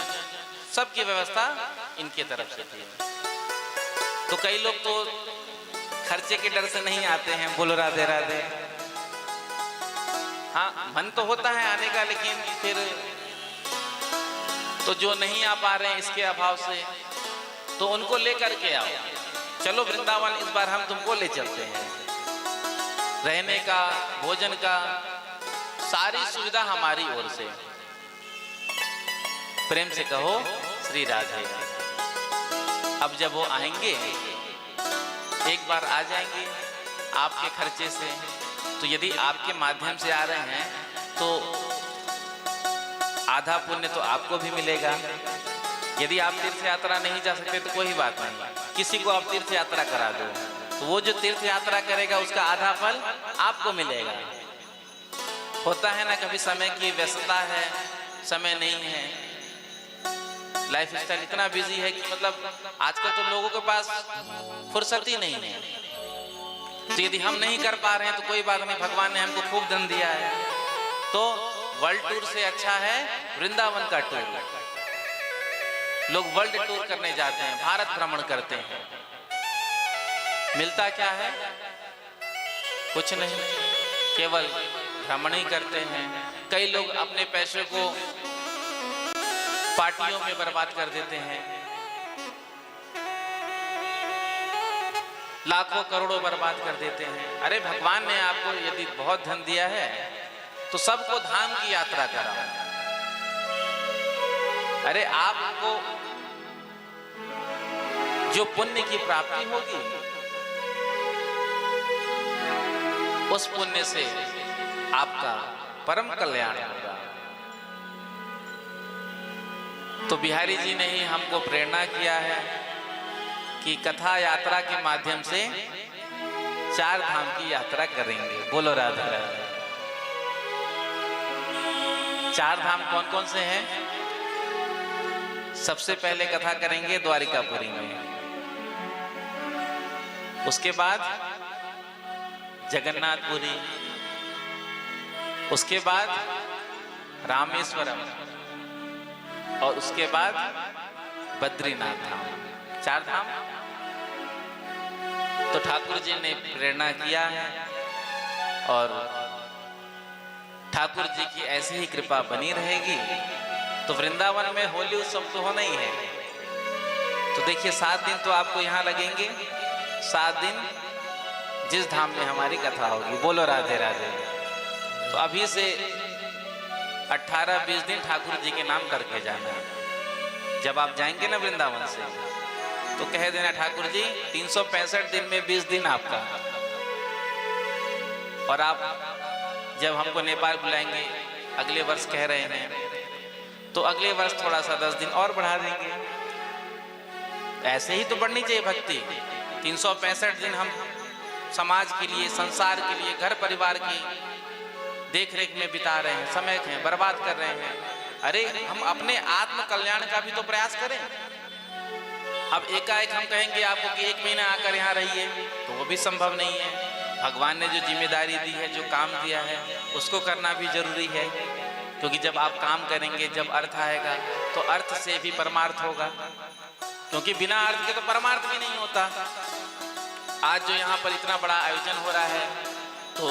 सबकी व्यवस्था इनके तरफ से थी। तो कई लोग तो खर्चे के डर से नहीं आते हैं, बोलो राधे राधे। हाँ मन तो होता है आने का, लेकिन फिर तो जो नहीं आ पा रहे हैं इसके अभाव से, तो उनको लेकर के आओ, चलो वृंदावन इस बार हम तुमको ले चलते हैं, रहने का भोजन का सारी सुविधा हमारी ओर से। प्रेम से कहो श्री राधे। अब जब वो आएंगे, एक बार आ जाएंगे आपके खर्चे से, तो यदि आपके माध्यम से आ रहे हैं तो आधा पुण्य तो आपको भी मिलेगा। यदि आप तीर्थ यात्रा नहीं जा सकते तो कोई बात नहीं, किसी को आप तीर्थ यात्रा करा दो, तो वो जो तीर्थ यात्रा करेगा उसका आधा फल आपको मिलेगा। होता है ना, कभी समय की व्यस्तता है, समय नहीं है, लाइफ स्टाइल इतना बिजी है कि मतलब आजकल तो लोगों के पास फुर्सत ही नहीं है। तो यदि हम नहीं कर पा रहे हैं तो कोई बात नहीं, भगवान ने हमको खूब धन दिया है। तो वर्ल्ड टूर से अच्छा है वृंदावन का टूर। लोग वर्ल्ड टूर करने जाते हैं, भारत भ्रमण करते हैं, मिलता क्या है? कुछ नहीं, केवल भ्रमण ही करते हैं। कई लोग अपने पैसे को पार्टियों में बर्बाद कर देते हैं, लाखों करोड़ों बर्बाद कर देते हैं। अरे भगवान ने आपको यदि बहुत धन दिया है तो सबको धाम की यात्रा कराओ। अरे आपको जो पुण्य की प्राप्ति होगी उस पुण्य से आपका परम कल्याण होगा। तो बिहारी जी ने ही हमको प्रेरणा किया है कि कथा यात्रा के माध्यम से 4 धाम की यात्रा करेंगे। बोलो राधे राधे। 4 धाम कौन कौन से हैं? सबसे पहले कथा करेंगे द्वारिकापुरी में, उसके बाद जगन्नाथपुरी, उसके बाद रामेश्वरम, और उसके बाद बद्रीनाथ धाम। 4 धाम। तो ठाकुर जी ने प्रेरणा किया है और ठाकुर जी की ऐसे ही कृपा बनी रहेगी तो वृंदावन में होली उत्सव तो होना ही है। तो देखिए 7 दिन तो आपको यहाँ लगेंगे, 7 दिन जिस धाम में हमारी कथा होगी। बोलो राधे राधे। तो अभी से 18-20 दिन ठाकुर जी के नाम करके जाना। जब आप जाएंगे ना वृंदावन से तो कह देना ठाकुर जी 365 दिन में 20 दिन आपका। और आप जब हमको नेपाल बुलाएंगे, अगले वर्ष कह रहे हैं, तो अगले वर्ष थोड़ा सा 10 दिन और बढ़ा देंगे। ऐसे ही तो बढ़नी चाहिए भक्ति। 365 दिन हम समाज के लिए, संसार के लिए, घर परिवार की देख रेख में बिता रहे हैं, समय हैं बर्बाद कर रहे हैं। अरे हम अपने आत्म कल्याण का भी तो प्रयास करें। अब एकाएक हम कहेंगे आपको कि 1 महीना आकर यहाँ रहिए, तो वो भी संभव नहीं है। भगवान ने जो जिम्मेदारी दी है, जो काम दिया है, उसको करना भी जरूरी है। क्योंकि जब आप काम करेंगे, जब अर्थ आएगा तो अर्थ से भी परमार्थ होगा, क्योंकि बिना अर्थ के तो परमार्थ भी नहीं होता। आज जो यहाँ पर इतना बड़ा आयोजन हो रहा है तो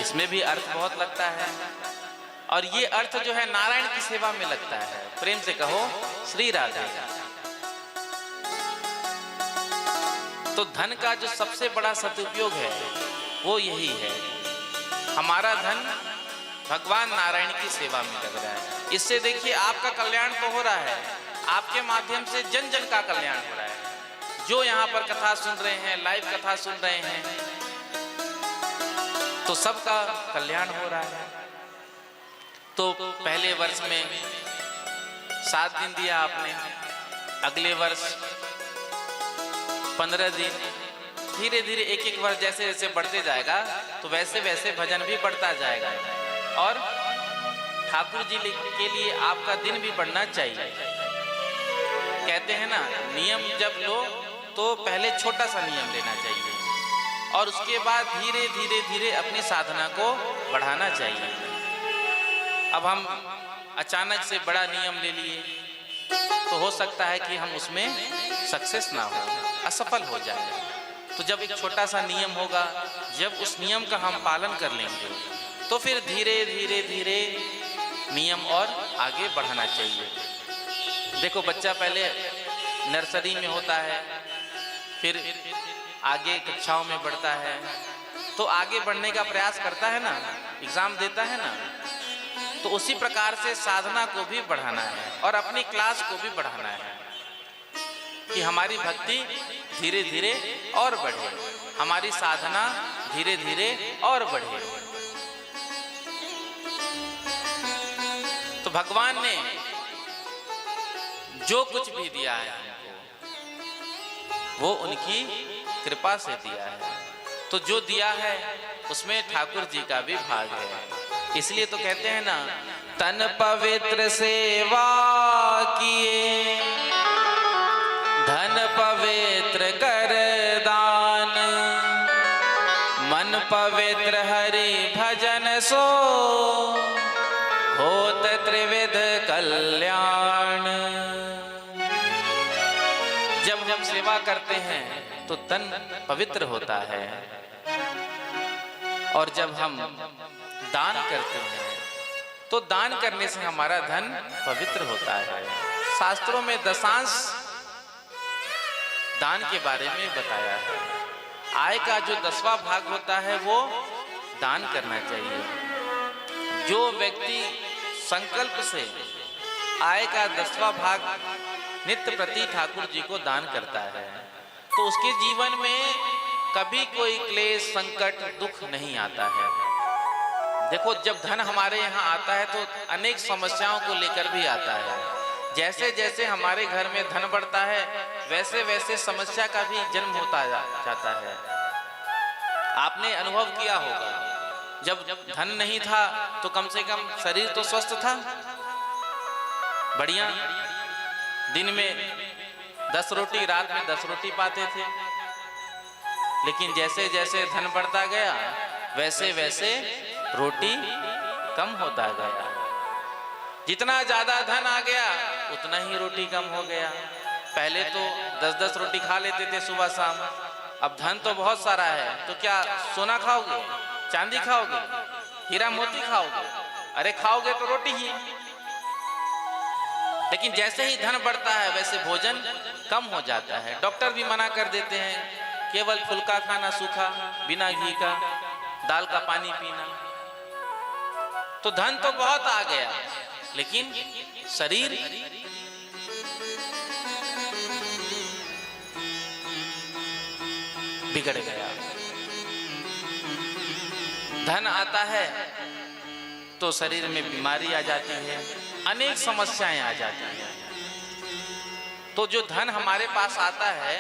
इसमें भी अर्थ बहुत लगता है, और ये अर्थ जो है नारायण की सेवा में लगता है। प्रेम से कहो श्री राधे। तो धन का जो सबसे बड़ा सदुपयोग है वो यही है, हमारा धन भगवान नारायण की सेवा में लग रहा है। इससे देखिए आपका कल्याण तो हो रहा है, आपके माध्यम से जन जन का कल्याण हो रहा है। जो यहाँ पर कथा सुन रहे हैं, लाइव कथा सुन रहे हैं, तो सबका कल्याण हो रहा है। तो पहले वर्ष में 7 दिन दिया आपने, अगले वर्ष 15 दिन, धीरे धीरे एक एक वर्ष जैसे जैसे बढ़ते जाएगा तो वैसे वैसे भजन भी बढ़ता जाएगा, और ठाकुर जी के लिए आपका दिन भी बढ़ना चाहिए। कहते हैं ना, नियम जब लो तो पहले छोटा सा नियम लेना चाहिए और उसके बाद धीरे धीरे धीरे अपनी साधना को बढ़ाना चाहिए। अब हम अचानक से बड़ा नियम ले लिए तो हो सकता है कि हम उसमें सक्सेस ना हो, असफल हो जाए। तो जब एक छोटा सा नियम होगा, जब उस नियम का हम पालन कर लेंगे तो फिर धीरे धीरे धीरे नियम और आगे बढ़ाना चाहिए। देखो बच्चा पहले नर्सरी में होता है, फिर आगे कक्षाओं में बढ़ता है, तो आगे बढ़ने का प्रयास करता है ना, एग्जाम देता है ना, तो उसी प्रकार से साधना को भी बढ़ाना है और अपनी क्लास को भी बढ़ाना है कि हमारी भक्ति धीरे धीरे और बढ़े, हमारी साधना धीरे धीरे और बढ़े। तो भगवान ने जो कुछ भी दिया है हमको, वो उनकी कृपा से दिया है। तो जो दिया है उसमें ठाकुर जी का भी भाग है। इसलिए तो कहते हैं ना, तन पवित्र सेवा किए, धन पवित्र कर दान, मन पवित्र हरि भजन सो, होत त्रिविध कल्याण। जब हम सेवा करते हैं तो तन पवित्र होता है, और जब हम दान करते हैं तो दान करने से हमारा धन पवित्र होता है। शास्त्रों में दशांश दान के बारे में बताया है। आय का जो 10वां भाग होता है वो दान करना चाहिए। जो व्यक्ति संकल्प से आय का 10वां भाग नित्य प्रति ठाकुर जी को दान करता है तो उसके जीवन में कभी कोई क्लेश, संकट, दुख नहीं आता है। देखो जब धन हमारे यहाँ आता है तो अनेक समस्याओं को लेकर भी आता है। जैसे जैसे हमारे घर में धन बढ़ता है वैसे वैसे समस्या का भी जन्म होता जाता है। आपने अनुभव किया होगा, जब धन नहीं था तो कम से कम शरीर तो स्वस्थ था, बढ़िया, दिन में 10 रोटी, रात में 10 रोटी पाते थे। लेकिन जैसे जैसे धन बढ़ता गया वैसे वैसे रोटी कम होता गया। जितना ज्यादा धन आ गया उतना ही रोटी कम हो गया। पहले तो 10-10 रोटी खा लेते थे सुबह शाम, अब धन तो बहुत सारा है तो क्या सोना खाओगे, चांदी खाओगे, हीरा मोती खाओगे? अरे खाओगे तो रोटी ही। लेकिन जैसे ही धन बढ़ता है वैसे भोजन कम हो जाता है। डॉक्टर भी मना कर देते हैं केवल फुल्का खाना, सूखा, बिना घी का, दाल का पानी पीना। तो धन तो बहुत आ गया लेकिन शरीर बिगड़ गया। धन आता है तो शरीर में बीमारी आ जाती है, अनेक समस्याएं आ जाती हैं। तो जो धन हमारे पास आता है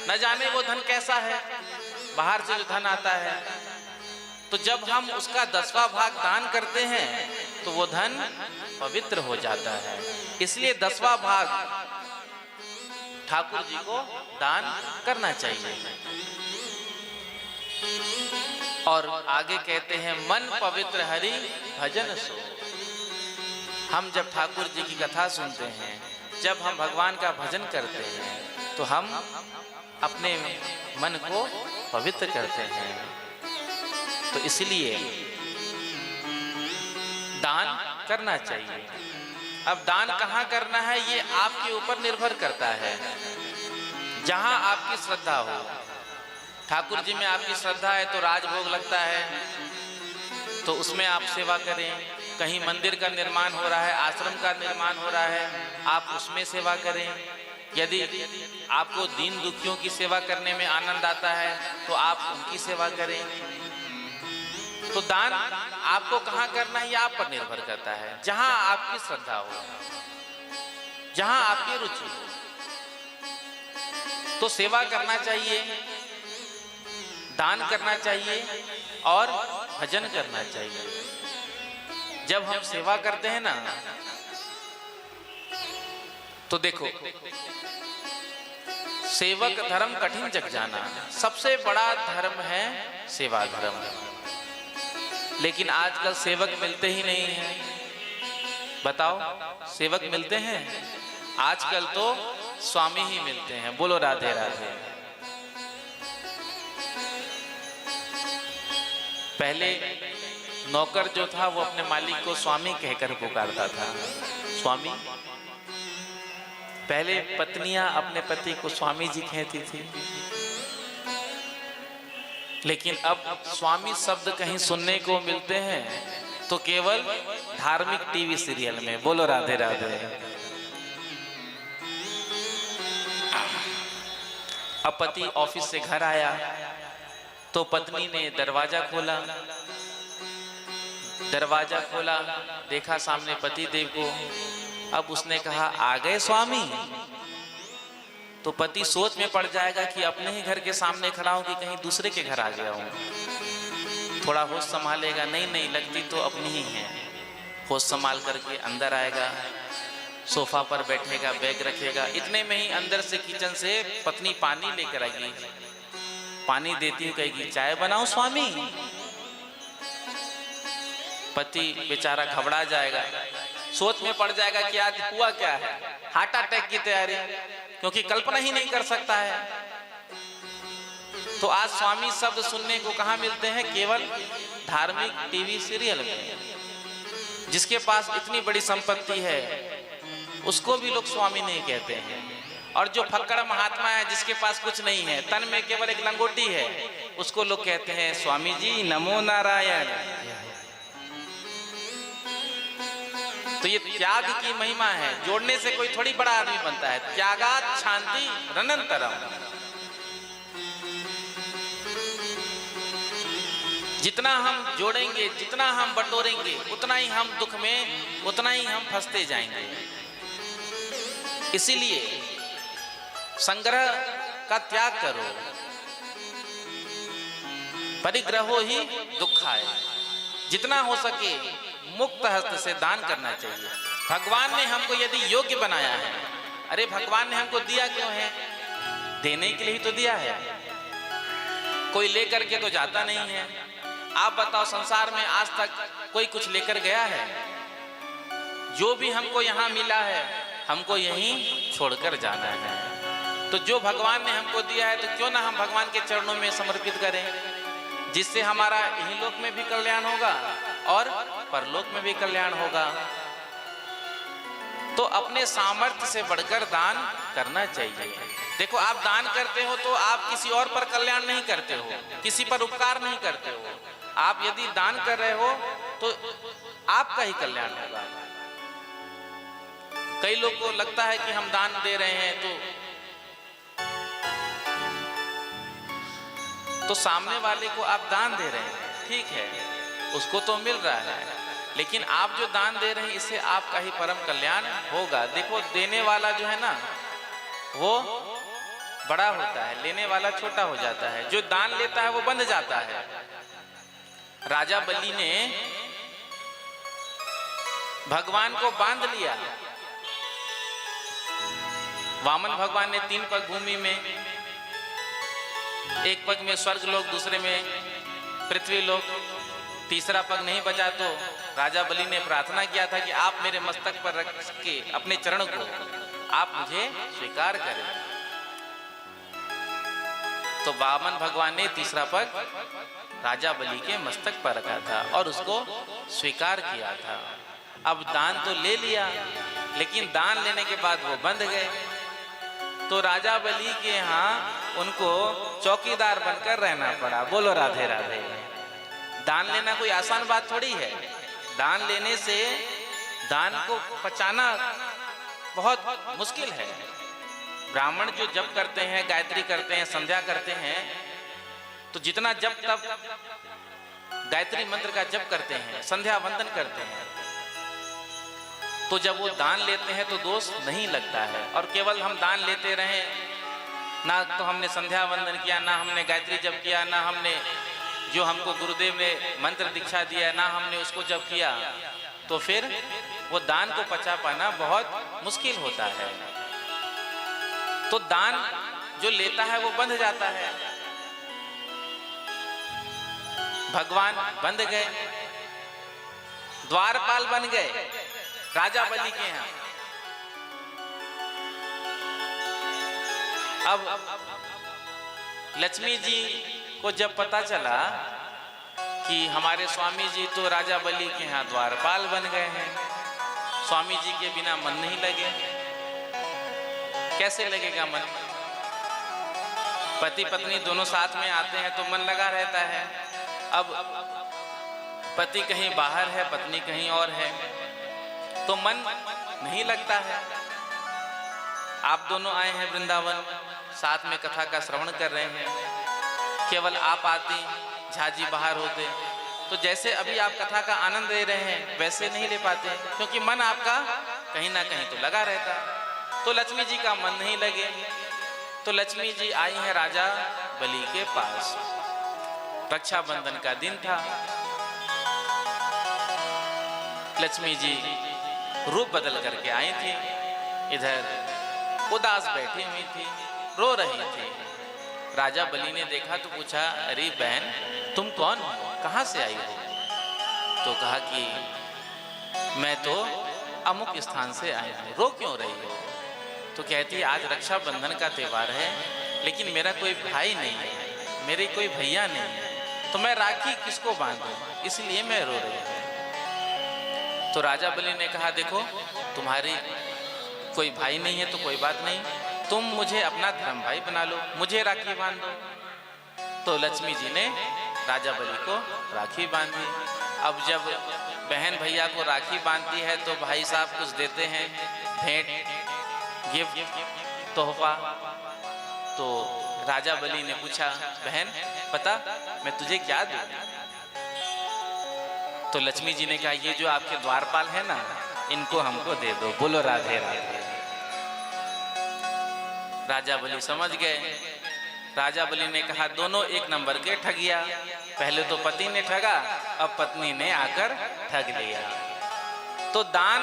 न जाने वो धन कैसा है, बाहर से जो धन आता है, तो जब हम उसका 10वां भाग दान करते हैं तो वो धन पवित्र हो जाता है। इसलिए 10वां भाग ठाकुर जी को दान करना चाहिए। और आगे कहते हैं मन पवित्र हरि भजन सो। हम जब ठाकुर जी की कथा सुनते हैं, जब हम भगवान का भजन करते हैं, तो हम अपने मन को पवित्र करते हैं। तो इसलिए दान करना चाहिए। अब दान कहाँ करना है ये आपके ऊपर निर्भर करता है, जहां आपकी श्रद्धा हो। ठाकुर जी में आपकी श्रद्धा है तो राजभोग लगता है, तो उसमें आप सेवा करें। कहीं मंदिर का निर्माण हो रहा है, आश्रम का निर्माण हो रहा है, आप उसमें सेवा करें। यदि आपको दीन दुखियों की सेवा करने में आनंद आता है तो आप उनकी सेवा करें। तो दान आपको कहाँ करना है ये आप पर निर्भर करता है, जहां आपकी श्रद्धा हो, जहां आपकी रुचि हो। तो सेवा करना चाहिए, दान करना चाहिए और भजन करना चाहिए। जब हम सेवा करते हैं ना, तो देखो, सेवक धर्म कठिन जग जाना, सबसे बड़ा धर्म है सेवा धर्म। लेकिन आजकल सेवक मिलते ही नहीं हैं। बताओ, सेवक मिलते हैं? आजकल तो स्वामी ही मिलते हैं। बोलो राधे राधे। पहले नौकर जो था वो अपने मालिक को स्वामी कहकर पुकारता था, स्वामी। पहले पत्नियां अपने पति को स्वामी जी कहती थी, लेकिन अब स्वामी शब्द कहीं सुनने को मिलते हैं तो केवल धार्मिक टीवी सीरियल में। बोलो राधे राधे। अब पति ऑफिस से घर आया तो पत्नी ने दरवाजा खोला, देखा सामने पति देव को। अब उसने कहा, आ गए स्वामी? तो पति सोच में पड़ जाएगा कि अपने ही घर के सामने खड़ा हूं कि कहीं दूसरे के घर आ गया हूं। थोड़ा होश संभालेगा, नहीं लगती तो अपनी ही है। होश संभाल करके अंदर आएगा, सोफा पर बैठेगा, बैग रखेगा। इतने में ही अंदर से किचन से पत्नी पानी लेकर आएगी। पानी देती हुई कहेगी, चाय बनाऊं स्वामी? पति बेचारा घबरा जाएगा, सोच में पड़ जाएगा कि आज हुआ क्या है, हार्ट अटैक की तैयारी, क्योंकि कल्पना ही नहीं कर सकता है। तो आज स्वामी शब्द सुनने को कहाँ मिलते हैं? केवल धार्मिक टीवी सीरियल में। जिसके पास इतनी बड़ी संपत्ति है उसको भी लोग स्वामी नहीं कहते हैं, और जो फक्कड़ महात्मा है जिसके पास कुछ नहीं है, तन में केवल एक लंगोटी है, उसको लोग कहते हैं स्वामी जी नमो नारायण। तो ये त्याग की महिमा है। जोड़ने से कोई थोड़ी बड़ा आदमी बनता है। त्यागात शांति रनंतरम। जितना हम जोड़ेंगे, जितना हम बटोरेंगे, उतना ही हम दुख में, उतना ही हम फंसते जाएंगे। इसीलिए संग्रह का त्याग करो, परिग्रहो ही दुखाय। जितना हो सके मुक्त हस्त से दान करना चाहिए। भगवान ने हमको यदि योग्य बनाया है, अरे भगवान ने हमको दिया क्यों है? देने के लिए ही तो दिया है। कोई लेकर के तो जाता नहीं है। आप बताओ, संसार में आज तक कोई कुछ लेकर गया है? जो भी हमको यहाँ मिला है हमको यहीं छोड़कर जाना है। तो जो भगवान ने हमको दिया है तो क्यों ना हम भगवान के चरणों में समर्पित करें, जिससे हमारा यही लोक में भी कल्याण होगा और परलोक में भी कल्याण होगा। तो अपने सामर्थ्य से बढ़कर दान करना चाहिए। देखो, आप दान करते हो तो आप किसी और पर कल्याण नहीं करते हो, किसी पर उपकार नहीं करते हो। आप यदि दान कर रहे हो तो आपका ही कल्याण होगा। कई लोग को लगता है कि हम दान दे रहे हैं तो सामने वाले को आप दान दे रहे हैं, ठीक है, उसको तो मिल रहा है, लेकिन आप जो दान दे रहे हैं इससे आपका ही परम कल्याण होगा। देखो, देने वाला जो है ना वो बड़ा होता है, लेने वाला छोटा हो जाता है। जो दान लेता है वो बंध जाता है। राजा बलि ने भगवान को बांध लिया। वामन भगवान ने 3 पग भूमि में, एक पग में स्वर्ग लोक, दूसरे में पृथ्वी लोक तीसरा पग नहीं बचा तो राजा बलि ने प्रार्थना किया था कि आप मेरे मस्तक पर रख के अपने चरण को आप मुझे स्वीकार करें। तो वामन भगवान ने तीसरा पग राजा बलि के मस्तक पर रखा था और उसको स्वीकार किया था। अब दान तो ले लिया, लेकिन दान लेने के बाद वो बंध गए। तो राजा बलि के यहाँ उनको चौकीदार बनकर रहना पड़ा। बोलो राधे राधे। दान लेना कोई आसान बात थोड़ी है। दान लेने से दान को पचाना बहुत मुश्किल है। ब्राह्मण जो जप करते हैं, गायत्री करते हैं, संध्या करते हैं, तो जितना जप तप गायत्री मंत्र का जप करते हैं, संध्या वंदन करते हैं, तो जब वो दान लेते हैं तो दोष नहीं लगता है। और केवल हम दान लेते रहें, ना तो हमने संध्या वंदन किया, ना हमने गायत्री जप किया, ना हमने जो हमको गुरुदेव ने मंत्र दीक्षा दिया, ना हमने उसको जप किया, तो फिर वो दान को पचा पाना बहुत मुश्किल होता है। तो दान जो लेता है वो बंध जाता है। भगवान बंध गए, द्वारपाल बन गए राजा बलि के यहाँ। अब लक्ष्मी जी को जब पता चला कि हमारे स्वामी जी तो राजा बलि के यहाँ द्वारपाल बन गए हैं, स्वामी जी के बिना मन नहीं लगे। कैसे लगेगा मन? पति पत्नी दोनों साथ में आते हैं तो मन लगा रहता है। अब पति कहीं बाहर है, पत्नी कहीं और है, तो मन नहीं लगता है। आप दोनों आए हैं वृंदावन, साथ में कथा का श्रवण कर रहे हैं। केवल आप आती, झाजी बाहर होते, तो जैसे अभी आप कथा का आनंद ले रहे हैं वैसे नहीं ले पाते, क्योंकि मन आपका कहीं ना कहीं तो लगा रहता है। तो लक्ष्मी जी का मन नहीं लगे, तो लक्ष्मी जी आई हैं राजा बलि के पास। रक्षाबंधन का दिन था। लक्ष्मी जी रूप बदल करके आई थी, इधर उदास बैठी हुई थी, रो रही थी। राजा बलि ने देखा तो पूछा, अरे बहन तुम कौन हो, कहाँ से आई हो? तो कहा कि मैं तो अमुक स्थान से आई हूँ। रो क्यों रही हो? तो कहती, आज रक्षाबंधन का त्यौहार है, लेकिन मेरा कोई भाई नहीं है, मेरे कोई भैया नहीं है, तो मैं राखी किसको बांधूं, इसलिए मैं रो रही हूँ। तो राजा बलि ने कहा, देखो तुम्हारी कोई भाई नहीं है तो कोई बात नहीं, तुम मुझे अपना धर्म भाई बना लो, मुझे राखी बांध दो। तो लक्ष्मी जी ने राजा बलि को राखी बांधी। अब जब बहन भैया को राखी बांधती है तो भाई साहब कुछ देते हैं, भेंट, गिफ्ट, तोहफा। तो राजा बलि ने पूछा, बहन पता मैं तुझे क्या दूं? तो लक्ष्मी जी ने कहा, ये जो आपके द्वारपाल है ना, इनको हमको दे दो। बोलो राधे राधे। राजा बलि समझ गए। राजा बलि ने कहा, दोनों एक नंबर के ठगिया। पहले तो पति ने ठगा, अब पत्नी ने आकर ठग लिया। तो दान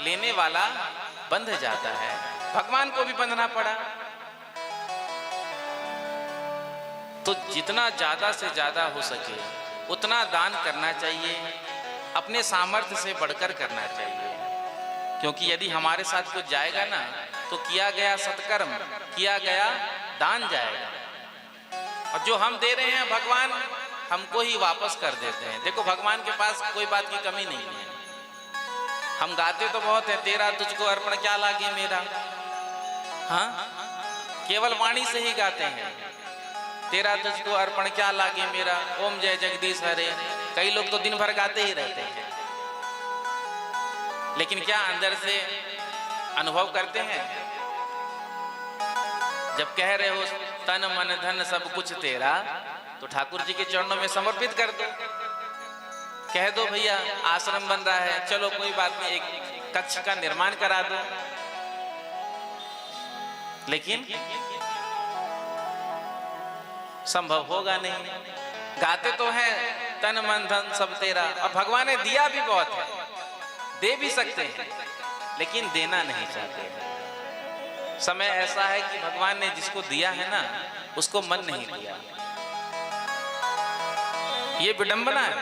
लेने वाला बंध जाता है, भगवान को भी बंधना पड़ा। तो जितना ज्यादा से ज्यादा हो सके उतना दान करना चाहिए, अपने सामर्थ्य से बढ़कर करना चाहिए। क्योंकि यदि हमारे साथ कुछ जाएगा ना, तो किया गया सत्कर्म, किया गया दान जाएगा, और जो हम दे रहे हैं भगवान हमको ही वापस कर देते हैं। देखो भगवान के पास कोई बात की कमी नहीं है। हम गाते तो बहुत है, तेरा तुझको अर्पण क्या लागे मेरा, हाँ, केवल वाणी से ही गाते हैं, तेरा तुझको अर्पण क्या लागे मेरा, ओम जय जगदीश हरे। कई लोग तो दिन भर गाते ही रहते हैं, लेकिन क्या अंदर से अनुभव करते हैं? जब कह रहे हो तन मन धन सब कुछ तेरा, तो ठाकुर जी के चरणों में समर्पित कर दो। कह दो भैया आश्रम बन रहा है, चलो कोई बात नहीं, एक कक्ष का निर्माण करा दो। लेकिन संभव होगा नहीं। गाते तो हैं तन मन धन सब तेरा, और भगवान ने दिया भी बहुत है, दे भी सकते हैं, लेकिन देना नहीं चाहते। समय ऐसा है कि भगवान ने जिसको दिया है ना, उसको मन नहीं दिया। ये विडंबना है।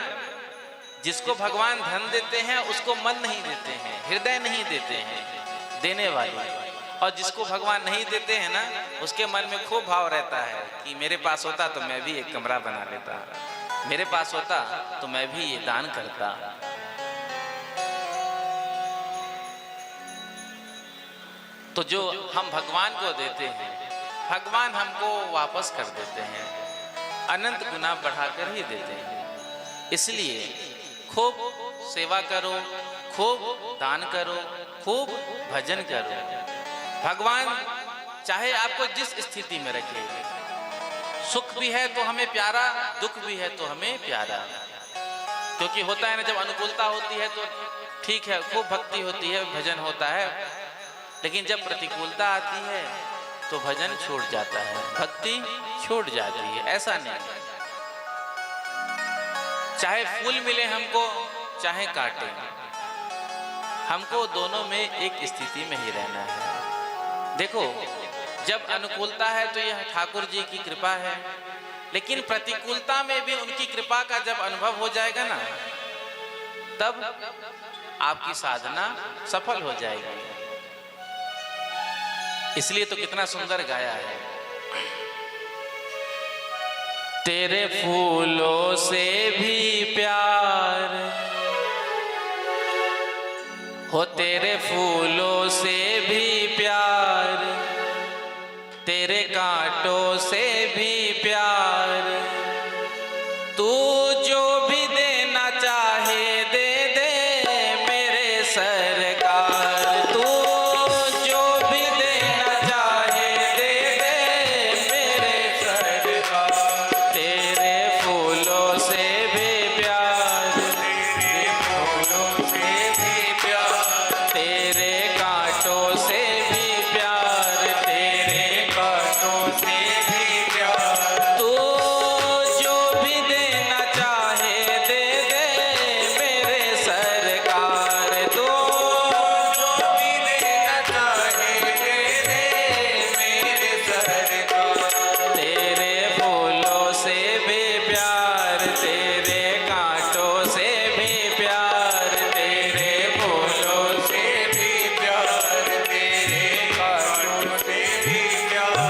जिसको भगवान धन देते हैं उसको मन नहीं देते हैं, हृदय नहीं देते हैं देने वाले, और जिसको भगवान नहीं देते हैं ना, उसके मन में खूब भाव रहता है कि मेरे पास होता तो मैं भी एक कमरा बना लेता, मेरे पास होता तो मैं भी ये दान करता। तो जो हम भगवान को देते हैं, भगवान हमको वापस कर देते हैं, अनंत गुना बढ़ाकर ही देते हैं। इसलिए खूब सेवा करो, खूब दान करो, खूब भजन करो। भगवान चाहे आपको जिस स्थिति में रखे, सुख भी है तो हमें प्यारा, दुख भी है तो हमें प्यारा। क्योंकि होता है ना, जब अनुकूलता होती है तो ठीक है, खूब भक्ति होती है, भजन होता है, लेकिन जब प्रतिकूलता आती है तो भजन छूट जाता है, भक्ति छूट जाती है। ऐसा नहीं, चाहे फूल मिले हमको, चाहे काटे, हमको दोनों में एक स्थिति में ही रहना है। देखो, जब अनुकूलता है तो यह ठाकुर जी की कृपा है, लेकिन प्रतिकूलता में भी उनकी कृपा का जब अनुभव हो जाएगा ना, तब आपकी साधना सफल हो जाएगी। इसलिए तो कितना सुंदर गाया है, तेरे फूलों से भी प्यार हो, तेरे फूलों से भी प्यार, तेरे कांटों से भी प्यार, तू जो भी देना चाहे दे दे मेरे सरकार, तू जो भी देना चाहे दे दे मेरे सरकार। तेरे फूलों से भी प्यार,
तेरे फूलों से भी प्यार,
तेरे कांटों से भी प्यार, तेरे
कांटों से भी प्यार,
तू जो भी देना चाहे दे दे मेरे सरकार, तू
जो भी देना चाहे दे दे मेरे सरकार।
तेरे फूलों से भी प्यार, तेरे कांटों से भी प्यार, तेरे फूलों
से भी प्यार, तेरे कांटों से भी प्यार।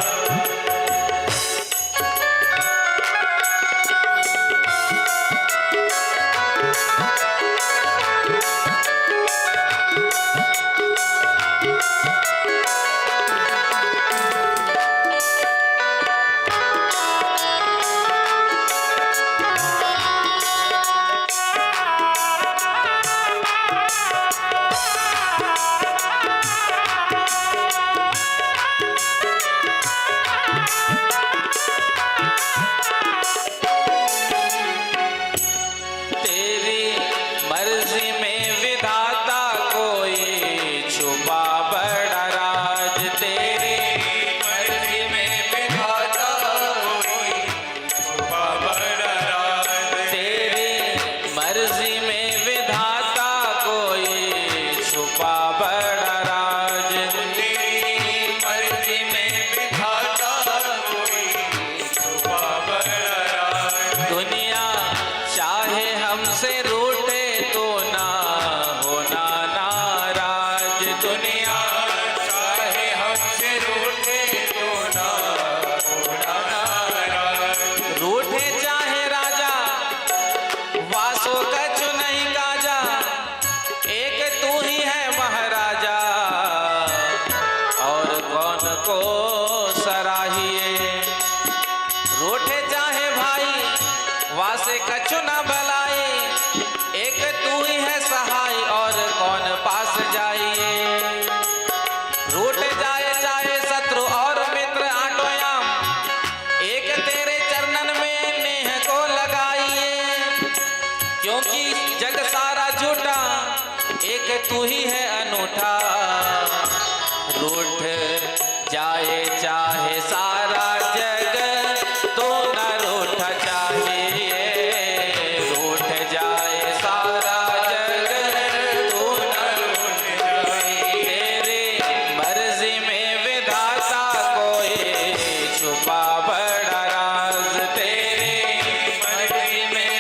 तेरी मर्जी में विधाता कोई छुपा बड़ा राज, तेरी
मर्जी में विधाता कोई छुपा बड़ा राज,
तेरी मर्जी में विधाता कोई छुपा बड़ा राज,
तेरी मर्जी में विधाता कोई छुपा बड़ा राज।
दुनिया चाहे हमसे रूठे तो ना होना नाराज, दुनिया
चाहे हमसे रूठे तो ना होना नाराज।
रूठे चाहे राजा, वासो कछु नहीं काजा, एक तू ही है महाराजा, और कौन को सराहिए। रूठे चाहे भाई, वासे कछु न भलाई, एक तू ही है सहाय, और कौन पास जाइए। रूठ जाए चाहे शत्रु और मित्र आटोयाम, एक तेरे चरणन में नेह को लगाइए। क्योंकि जग सारा झूठा, एक तू ही है अनूठा। रूठ जाए चाहे सारा जग, तो न रूठा चाहिए। रूठ जाए सारा जग, तो न रूठ जाए। तेरी मर्जी में विधाता कोई छुपा बड़ा राज, तेरी
मर्जी में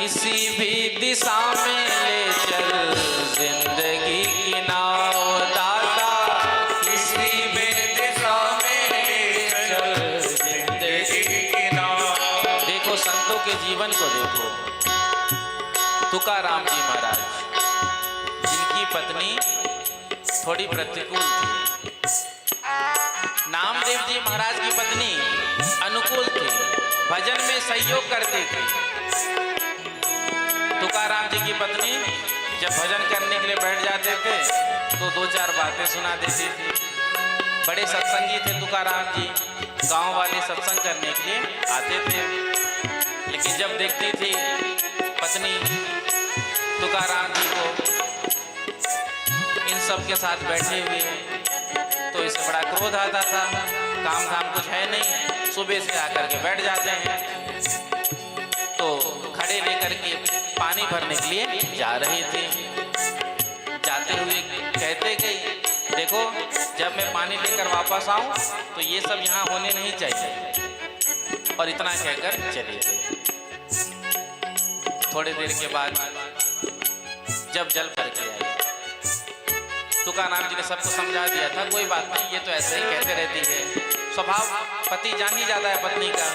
किसी भी दिशा में ले चल जिंदगी की नाव दाता,
किसी भी दिशा में ले चल जिंदगी की नाव।
देखो संतों के जीवन को देखो। तुकाराम जी महाराज, जिनकी पत्नी थोड़ी प्रतिकूल थी, नामदेव जी महाराज की पत्नी अनुकूल थी, भजन में सहयोग करती थी। तुकाराम जी की पत्नी जब भजन करने के लिए बैठ जाते थे तो दो चार बातें सुना देती थी। बड़े सत्संगी थे तुकाराम जी, गांव वाले सत्संग करने के लिए आते थे, लेकिन जब देखती थी पत्नी तुकाराम जी को इन सब के साथ बैठे हुए तो इसे बड़ा क्रोध आता था। काम धाम कुछ है नहीं, सुबह से आकर के बैठ जाते हैं, तो खड़े लेकर के पानी भरने के लिए जा रहे थे। जाते हुए कहते गई, देखो जब मैं पानी लेकर वापस आऊं तो ये सब यहाँ होने नहीं चाहिए, और इतना कहकर चले गए। थोड़ी देर के बाद जब जल भर के आई, तुकाराम जी ने सबको समझा दिया था, कोई बात नहीं, ये तो ऐसे ही कहते रहती है, स्वभाव पति जान ही जाता है पत्नी का,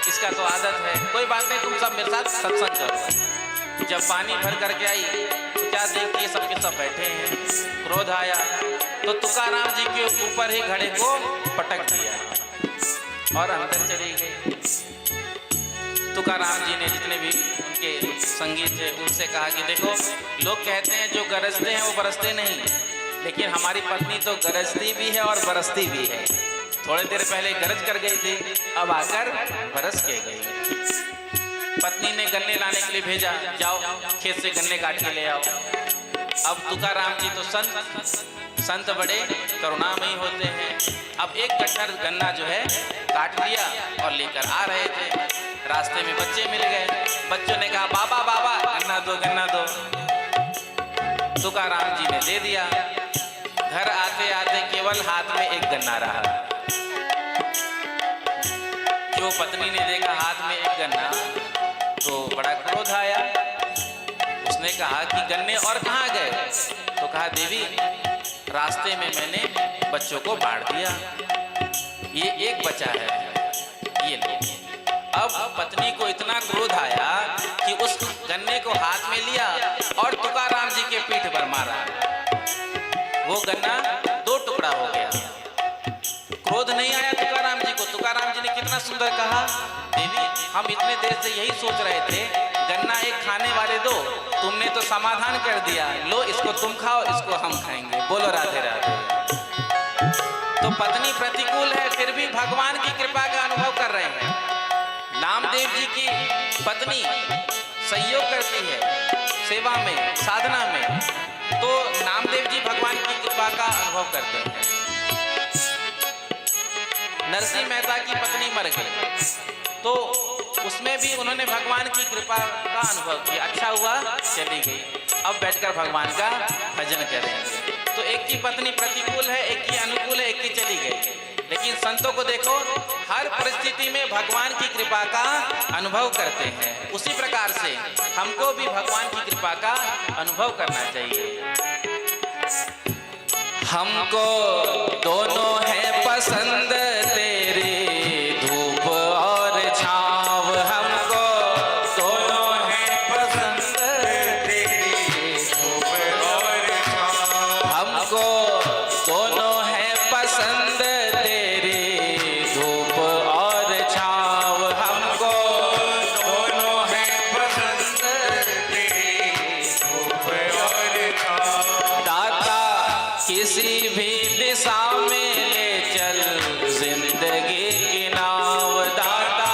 इसका तो आदत है, कोई बात नहीं, तुम सब मेरे साथ सत्संग करो। जब पानी भर करके आई तो क्या देखती है, सबके सब बैठे हैं। क्रोध आया तो तुकाराम जी के ऊपर ही घड़े को पटक दिया और अंदर चली गई। तुकाराम जी ने जितने भी उनके संगी थे उनसे कहा कि देखो, लोग कहते हैं जो गरजते हैं वो बरसते नहीं, लेकिन हमारी पत्नी तो गरजती भी है और बरसती भी है। थोड़ी देर पहले गरज कर गई थी, अब आकर बरस के गई। पत्नी ने गन्ने लाने के लिए भेजा, जाओ खेत से गन्ने काट के ले आओ। अब तुकाराम जी तो संत बड़े करुणामयी होते हैं। अब एक गट्ठर गन्ना जो है काट लिया और लेकर आ रहे थे, रास्ते में बच्चे मिल गए। बच्चों ने कहा, बाबा बाबा गन्ना दो, गन्ना दो। तुकाराम जी ने दे दिया। घर आते आते केवल हाथ में एक गन्ना रहा। जो पत्नी ने देखा हाथ में एक गन्ना तो बड़ा क्रोध आया। उसने कहा कि गन्ने और कहाँ गए? तो कहा, देवी रास्ते में मैंने बच्चों को बांट दिया, ये एक बचा है, ये लो। अब पत्नी को इतना क्रोध आया कि उस गन्ने को हाथ में लिया और तुकाराम जी के पीठ पर मारा। वो गन्ना दो टुकड़ा हो गया। क्रोध नहीं आया तुकाराम जी को। तुकाराम जी ने कितना सुंदर कहा, देवी हम इतने देर से यही सोच रहे थे, गन्ना एक खाने वाले दो, तुमने तो समाधान कर दिया, लो इसको तुम खाओ, इसको हम खाएंगे। बोलो राधे राधे। तो पत्नी प्रतिकूल है, फिर भी भगवान की कृपा का अनुभव कर रहे हैं। नामदेव जी की पत्नी सहयोग करती है सेवा में, साधना में, तो नामदेव जी भगवान की कृपा का अनुभव करते हैं। नरसिंह मेहता की पत्नी मर गई तो उसमें भी उन्होंने भगवान की कृपा का अनुभव किया, अच्छा हुआ चली गई, अब बैठकर भगवान का भजन करेंगे। तो एक की पत्नी प्रतिकूल है, एक की अनुकूल है, एक की चली गई, लेकिन संतों को देखो हर परिस्थिति में भगवान की कृपा का अनुभव करते हैं। उसी प्रकार से हमको भी भगवान की कृपा का अनुभव करना चाहिए। हमको दोनों है पसंद तेरे धूप और छाँव, हमको दोनों है पसंद
तेरी धूप और छाँव।
हमको दोनों है पसंद तेरे धूप और छाँव, हमको
दोनों है पसंद तेरी धूप और छाँव।
दाता किसी भी दिशा में ले चल जिंदगी की नाव, दाता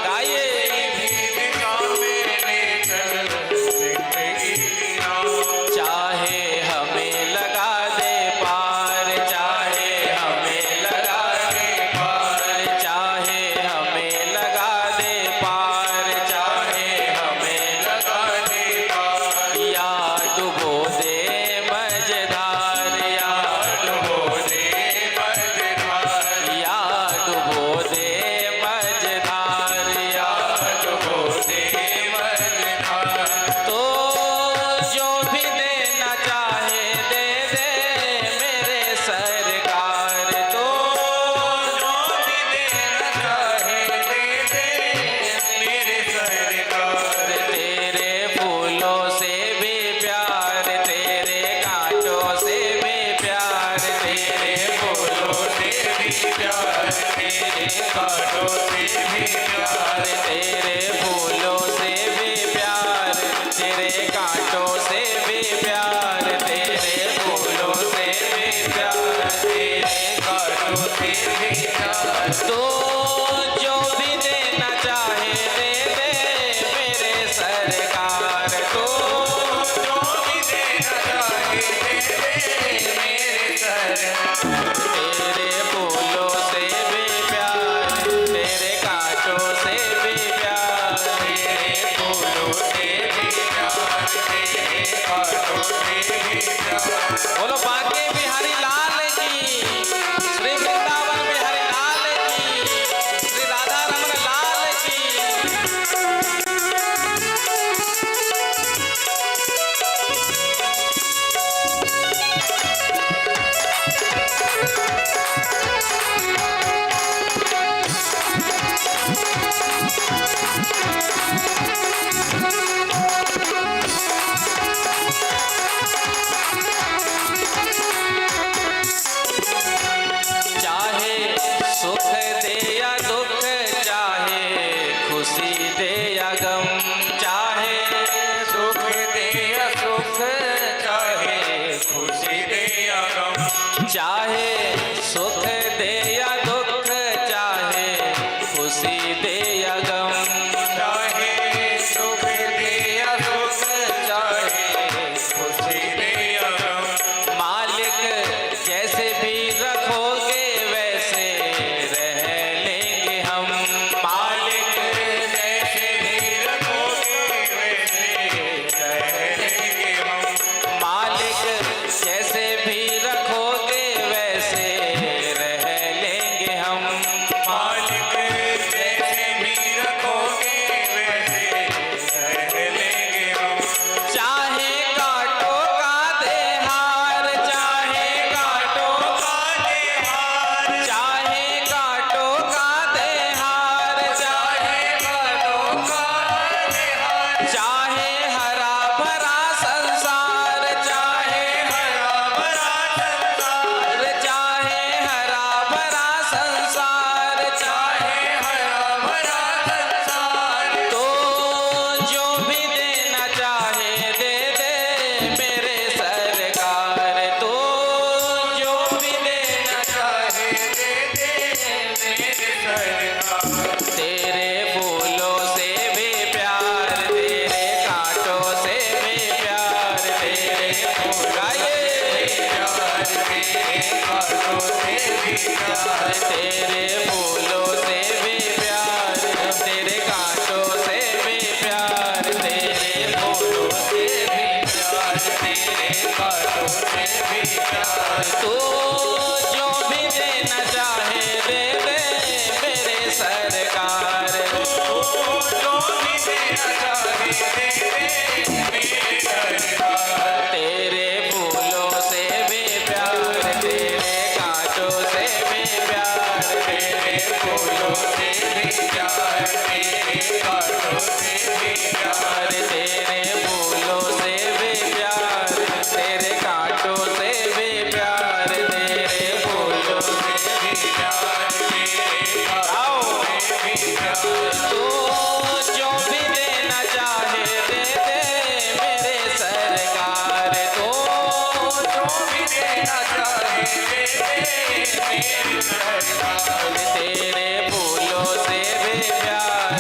गाये
दिशा में ले चल जिंदगी की नाव।
चाहे हमें लगा दे पार, चाहे हमें लगा दे पार, चाहे हमें लगा दे पार, चाहे हमें
लगा दे पार।
या डुबो दे मझधार, या
डुबो दे
सरकार तो
जो भी देना चाहे दे मेरे सरकार।
तेरे फूलों से भी प्यार, तेरे कांटों से भी प्यार,
तेरे फूलों से भी प्यार, तेरे कांटों से भी प्यार।
बोलो बांके बिहारी लाल की, श्री वृंदावन बिहारी लाल की, श्री राधा रमन लाल की। चाहे सुख दे या दुख, चाहे खुशी दे या गम, चाहे
सुख दे या सुख, चाहे खुशी दे या गम,
चाहे सुख दे या दुख, चाहे खुशी दे या गम,
चाहे सुख दे या सुख, चाहे खुशी दे या गम।
मालिक जैसे भी रखोगे वैसे रह लेंगे हम,
मालिक जैसे भी रखोगे वैसे रह लेंगे हम।
मालिक जैसे भी रखोगे वैसे रह लेंगे हम,
मालिक जैसे भी रखोगे वैसे रह लेंगे हम।
चाहे कांटों का दे हार, चाहे कांटों का,
काले हार,
चाहे कांटों का दे हार,
चाहे कांटों का दे हार,
चाहे हरा भरा संसार, चाहे
हरा भरा संसार,
चाहे हरा भरा संसार,
चाहे हरा भरा संसार।
तो जो भी देना चाहे दे दे मेरे सरकार, तो जो भी देना
चाहे दे दे मेरे सरकार।
तेरे फूलों से भी प्यार, तेरे कांटों से भी प्यार, तेरे गाइए
प्यार तेरे कांटों से भी प्यार,
तेरे फूलों से भी प्यार, तेरे कांटों से भी प्यार, तेरे फूलों से भी
प्यार तेरे कांटों से भी प्यार।
तू जो भी देना चाहे दे दे मेरे सरकार,
जो भी देना चाहे दे दे मेरे सरकार।
तेरे फूलों से भी प्यार, तेरे कांटों से भी प्यार,
तेरे फूलों से भी प्यार, तेरे कांटों से भी प्यार।
तेरे फूलों से भी प्यार, तेरे कांटों से भी प्यार, तेरे फूलों से
भी प्यार, तेरे
आओ
कांटों से भी प्यार।
तू जो भी देना चाहे दे दे मेरे सरकार, तो
जो भी देना चाहे दे दे मेरे सरकार।
तेरे फूलों से भी प्यार,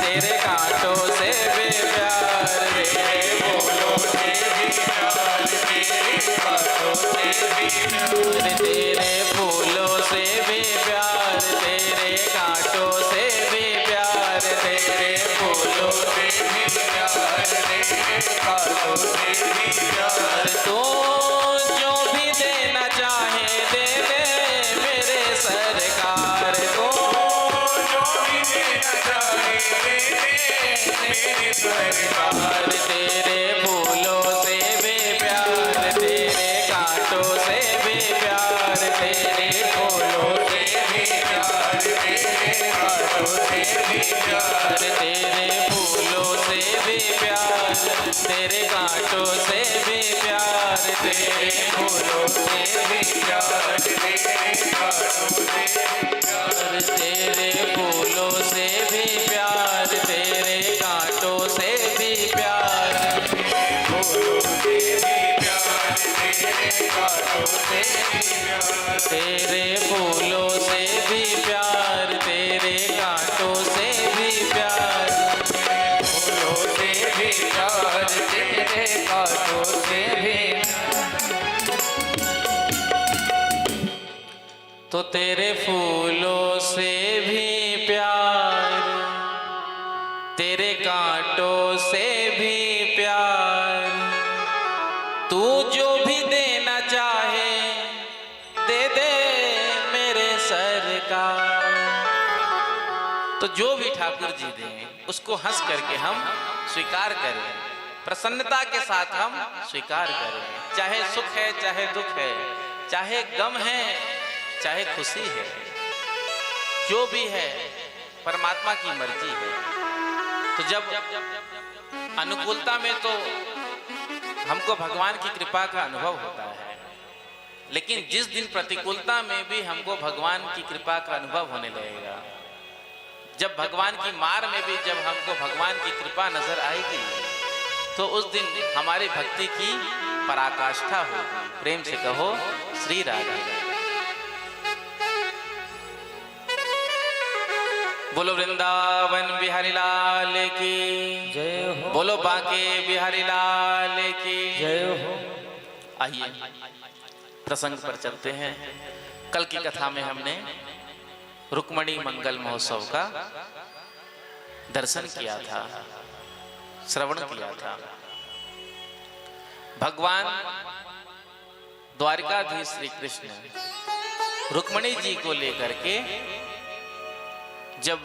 तेरे कांटों से भी प्यार,
तेरे फूलों से भी प्यार, तेरे कांटों से भी प्यार।
तेरे फूलों से भी प्यार, तेरे कांटों से भी प्यार, तेरे फूलों
से भी प्यार, तेरे कांटों से भी प्यार।
तो जो भी देना चाहे दे दे मेरे सरकार, तो
जो भी देना चाहे दे दे मेरे सरकार।
तेरे फूलों से भी प्यार, तेरे कांटों से भी प्यार, तेरे फूलों
से भी प्यार, तेरे कांटों से भी प्यार।
तेरे फूलों से भी प्यार, तेरे कांटों से भी प्यार, तेरे
फूलों से भी प्यार, तेरे कांटों से भी प्यार।
तेरे फूलों से भी प्यार, तेरे कांटों से भी प्यार,
फूलों से भी प्यार, तेरे कांटों से भी प्यार।
तेरे फूलों से भी प्यार, तेरे कांटों से भी प्यार,
फूलों से भी
तो तेरे फूलों से भी प्यार, तेरे कांटों से भी प्यार, तू जो भी देना चाहे दे दे मेरे सरकार। तो जो भी ठाकुर जी दें उसको हंस करके हम स्वीकार करें, प्रसन्नता के साथ हम स्वीकार करें। चाहे सुख है, चाहे दुख है, चाहे गम है, चाहे खुशी है, जो भी है परमात्मा की मर्जी है। तो जब अनुकूलता में तो हमको भगवान की कृपा का अनुभव होता है, लेकिन जिस दिन प्रतिकूलता में भी हमको भगवान की कृपा का अनुभव होने लगेगा, जब भगवान की मार में भी जब हमको भगवान की कृपा नजर आएगी, तो उस दिन हमारी भक्ति की पराकाष्ठा होगी। प्रेम से कहो श्री राधे। बोलो वृंदावन बिहारी लाल की
जय हो,
बोलो बांके बिहारी लाल की
जय हो।
आइए प्रसंग पर चलते हैं। कल की कथा में हमने रुक्मणी मंगल महोत्सव का दर्शन किया था, श्रवण किया था। भगवान द्वारिकाधीश श्री कृष्ण रुक्मणी जी को लेकर के जब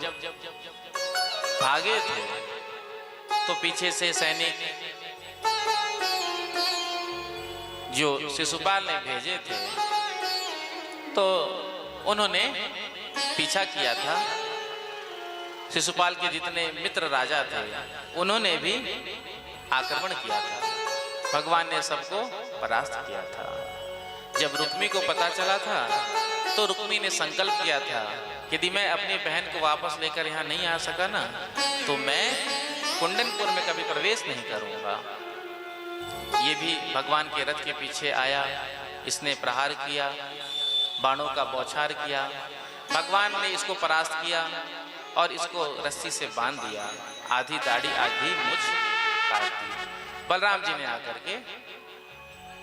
भागे थे, तो पीछे से सैनिक जो शिशुपाल ने भेजे थे, तो उन्होंने पीछा किया था। शिशुपाल के जितने मित्र राजा थे उन्होंने भी आक्रमण किया था। भगवान ने सबको परास्त किया था। जब रुक्मी को पता चला था, तो रुक्मी ने संकल्प किया था कि यदि मैं अपनी बहन को वापस लेकर यहाँ नहीं आ सका ना, तो मैं कुंडनपुर में कभी प्रवेश नहीं करूँगा। ये भी भगवान के रथ के पीछे आया, इसने प्रहार किया, बाणों का बौछार किया। भगवान ने इसको परास्त किया और इसको रस्सी से बांध दिया। आधी दाढ़ी आधी मुझ काट दी। बलराम जी ने आकर के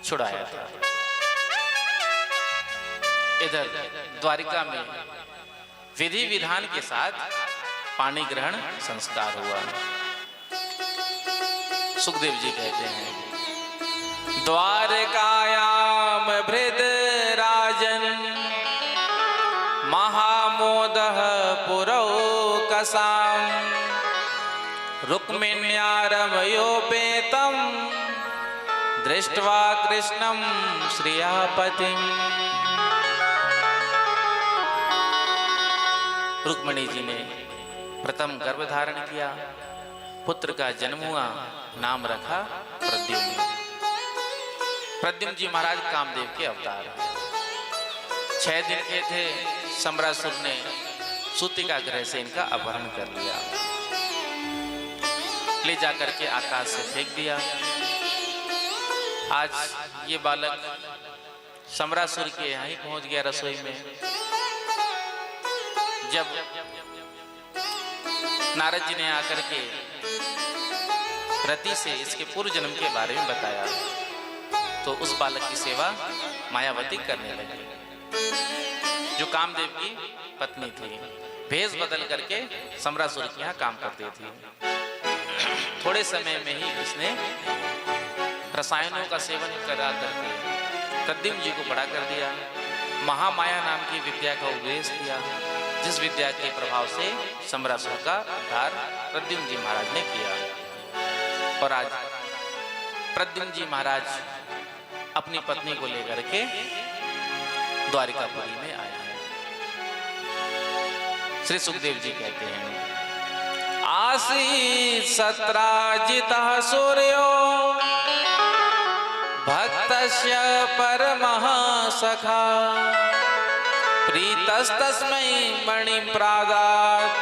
छुड़ाया था। इधर द्वारिका में विधि विधान के साथ पानी ग्रहण संस्कार हुआ। सुखदेव जी कहते हैं, द्वारकायाम भृद राजन महामोदः पुरौकसां रुक्मिण्यारमयोपेतं दृष्ट्वा कृष्णं श्रियापतिम्। रुक्मिणी जी ने प्रथम गर्भ धारण किया, पुत्र का जन्म हुआ, नाम रखा प्रद्युम्न। प्रद्युम्न जी महाराज कामदेव के अवतार हैं। 6 दिन के थे, सम्रासुर ने सूतिका ग्रह से इनका अपहरण कर लिया, ले जाकर के आकाश से फेंक दिया। आज ये बालक सम्रासुर के यहाँ ही पहुंच गया रसोई में। जब नारद जी ने आकर के रति से इसके पूर्व जन्म के बारे में बताया, तो उस बालक की सेवा मायावती करने लगी, जो कामदेव की पत्नी थी। भेष बदल करके सम्रासुर के यहाँ काम करती थी। थोड़े समय में ही इसने रसायनों का सेवन करा करके प्रद्युम्न जी को बड़ा कर दिया। महामाया नाम की विद्या का उपदेश किया, जिस विद्या के प्रभाव से सम्रासुर का उद्धार प्रद्युम्न जी महाराज ने किया। और आज प्रद्युम्न जी महाराज अपनी पत्नी को लेकर के द्वारिकापुरी में आए हैं। श्री सुखदेव जी कहते हैं, आसी सत्राजितः सूर्यो भक्तस्य परमः सखा प्रीतस्तस्मै मणिप्रादात्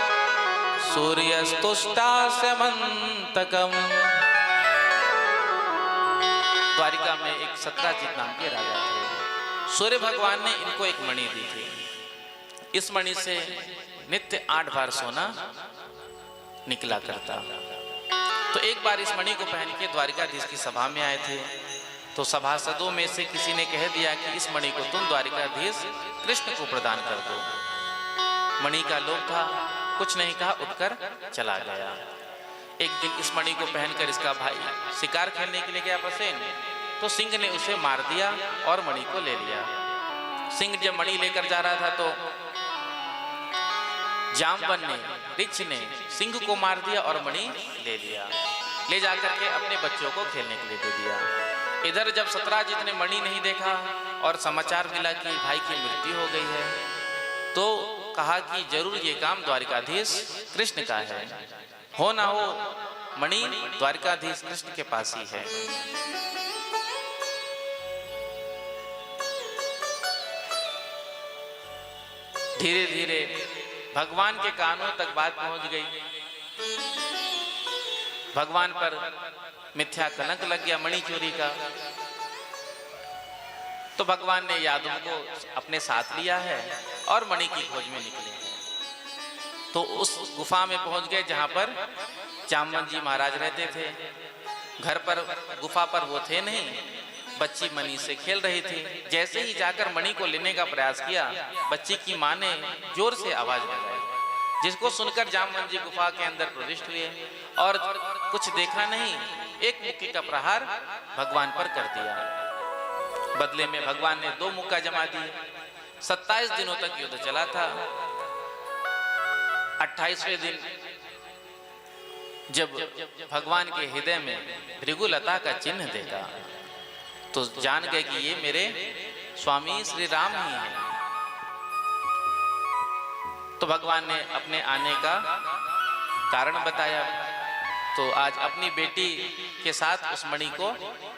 सूर्यस्तुष्टास्य मंतकम्। द्वारिका में एक सत्राजित नाम के राजा थे। सूर्य भगवान ने इनको एक मणि दी थी। इस मणि से नित्य 8 बार सोना निकला करता। तो एक बार इस मणि को पहन के द्वारिकाधीश की सभा में आए थे, तो सभासदों में से किसी ने कह दिया कि इस मणि को तुम द्वारिकाधीश कृष्ण को प्रदान कर दो। मणि का लोभ था, कुछ नहीं कहा, उठकर चला गया। एक दिन इस मणि को पहनकर इसका भाई शिकार खेलने के लिए गया पसेन, तो सिंह ने उसे मार दिया और मणि को ले लिया। सिंह जब मणि लेकर जा रहा था तो जामवन ने, ऋक्ष ने सिंह को मार दिया और मणि ले लिया। ले जाकर के अपने बच्चों को खेलने के लिए दे दिया। इधर जब सत्राजित ने मणि नहीं देखा और समाचार मिला कि भाई की मृत्यु हो गई है, तो कहा कि जरूर ये काम द्वारिकाधीश कृष्ण का है, हो ना हो मणि द्वारिकाधीश कृष्ण के पास ही है। धीरे धीरे भगवान के कानों तक बात पहुंच गई। भगवान पर मिथ्या कलंक लग गया मणि चोरी का। तो भगवान ने यादव को अपने साथ लिया है और मणि की खोज में निकले हैं। तो उस गुफा में पहुंच गए जहां पर जामवन जी महाराज रहते थे। घर पर, गुफा पर वो थे नहीं, बच्ची मणि से खेल रही थी। जैसे ही जाकर मणि को लेने का प्रयास किया, बच्ची की मां ने जोर से आवाज लगाई, जिसको सुनकर जामवन जी गुफा के अंदर प्रविष्ट हुए और कुछ देखा नहीं, एक मुक्के का प्रहार भगवान पर कर दिया। बदले में भगवान ने 2 मुक्का जमा दिए। 27 दिनों तक युद्ध चला था। 28वें दिन जब भगवान के हृदय में भृगुलता का चिन्ह देखा, तो जान गए कि ये मेरे स्वामी श्री राम ही हैं। तो भगवान ने अपने आने का कारण बताया। तो आज अपनी बेटी के साथ उस मणि को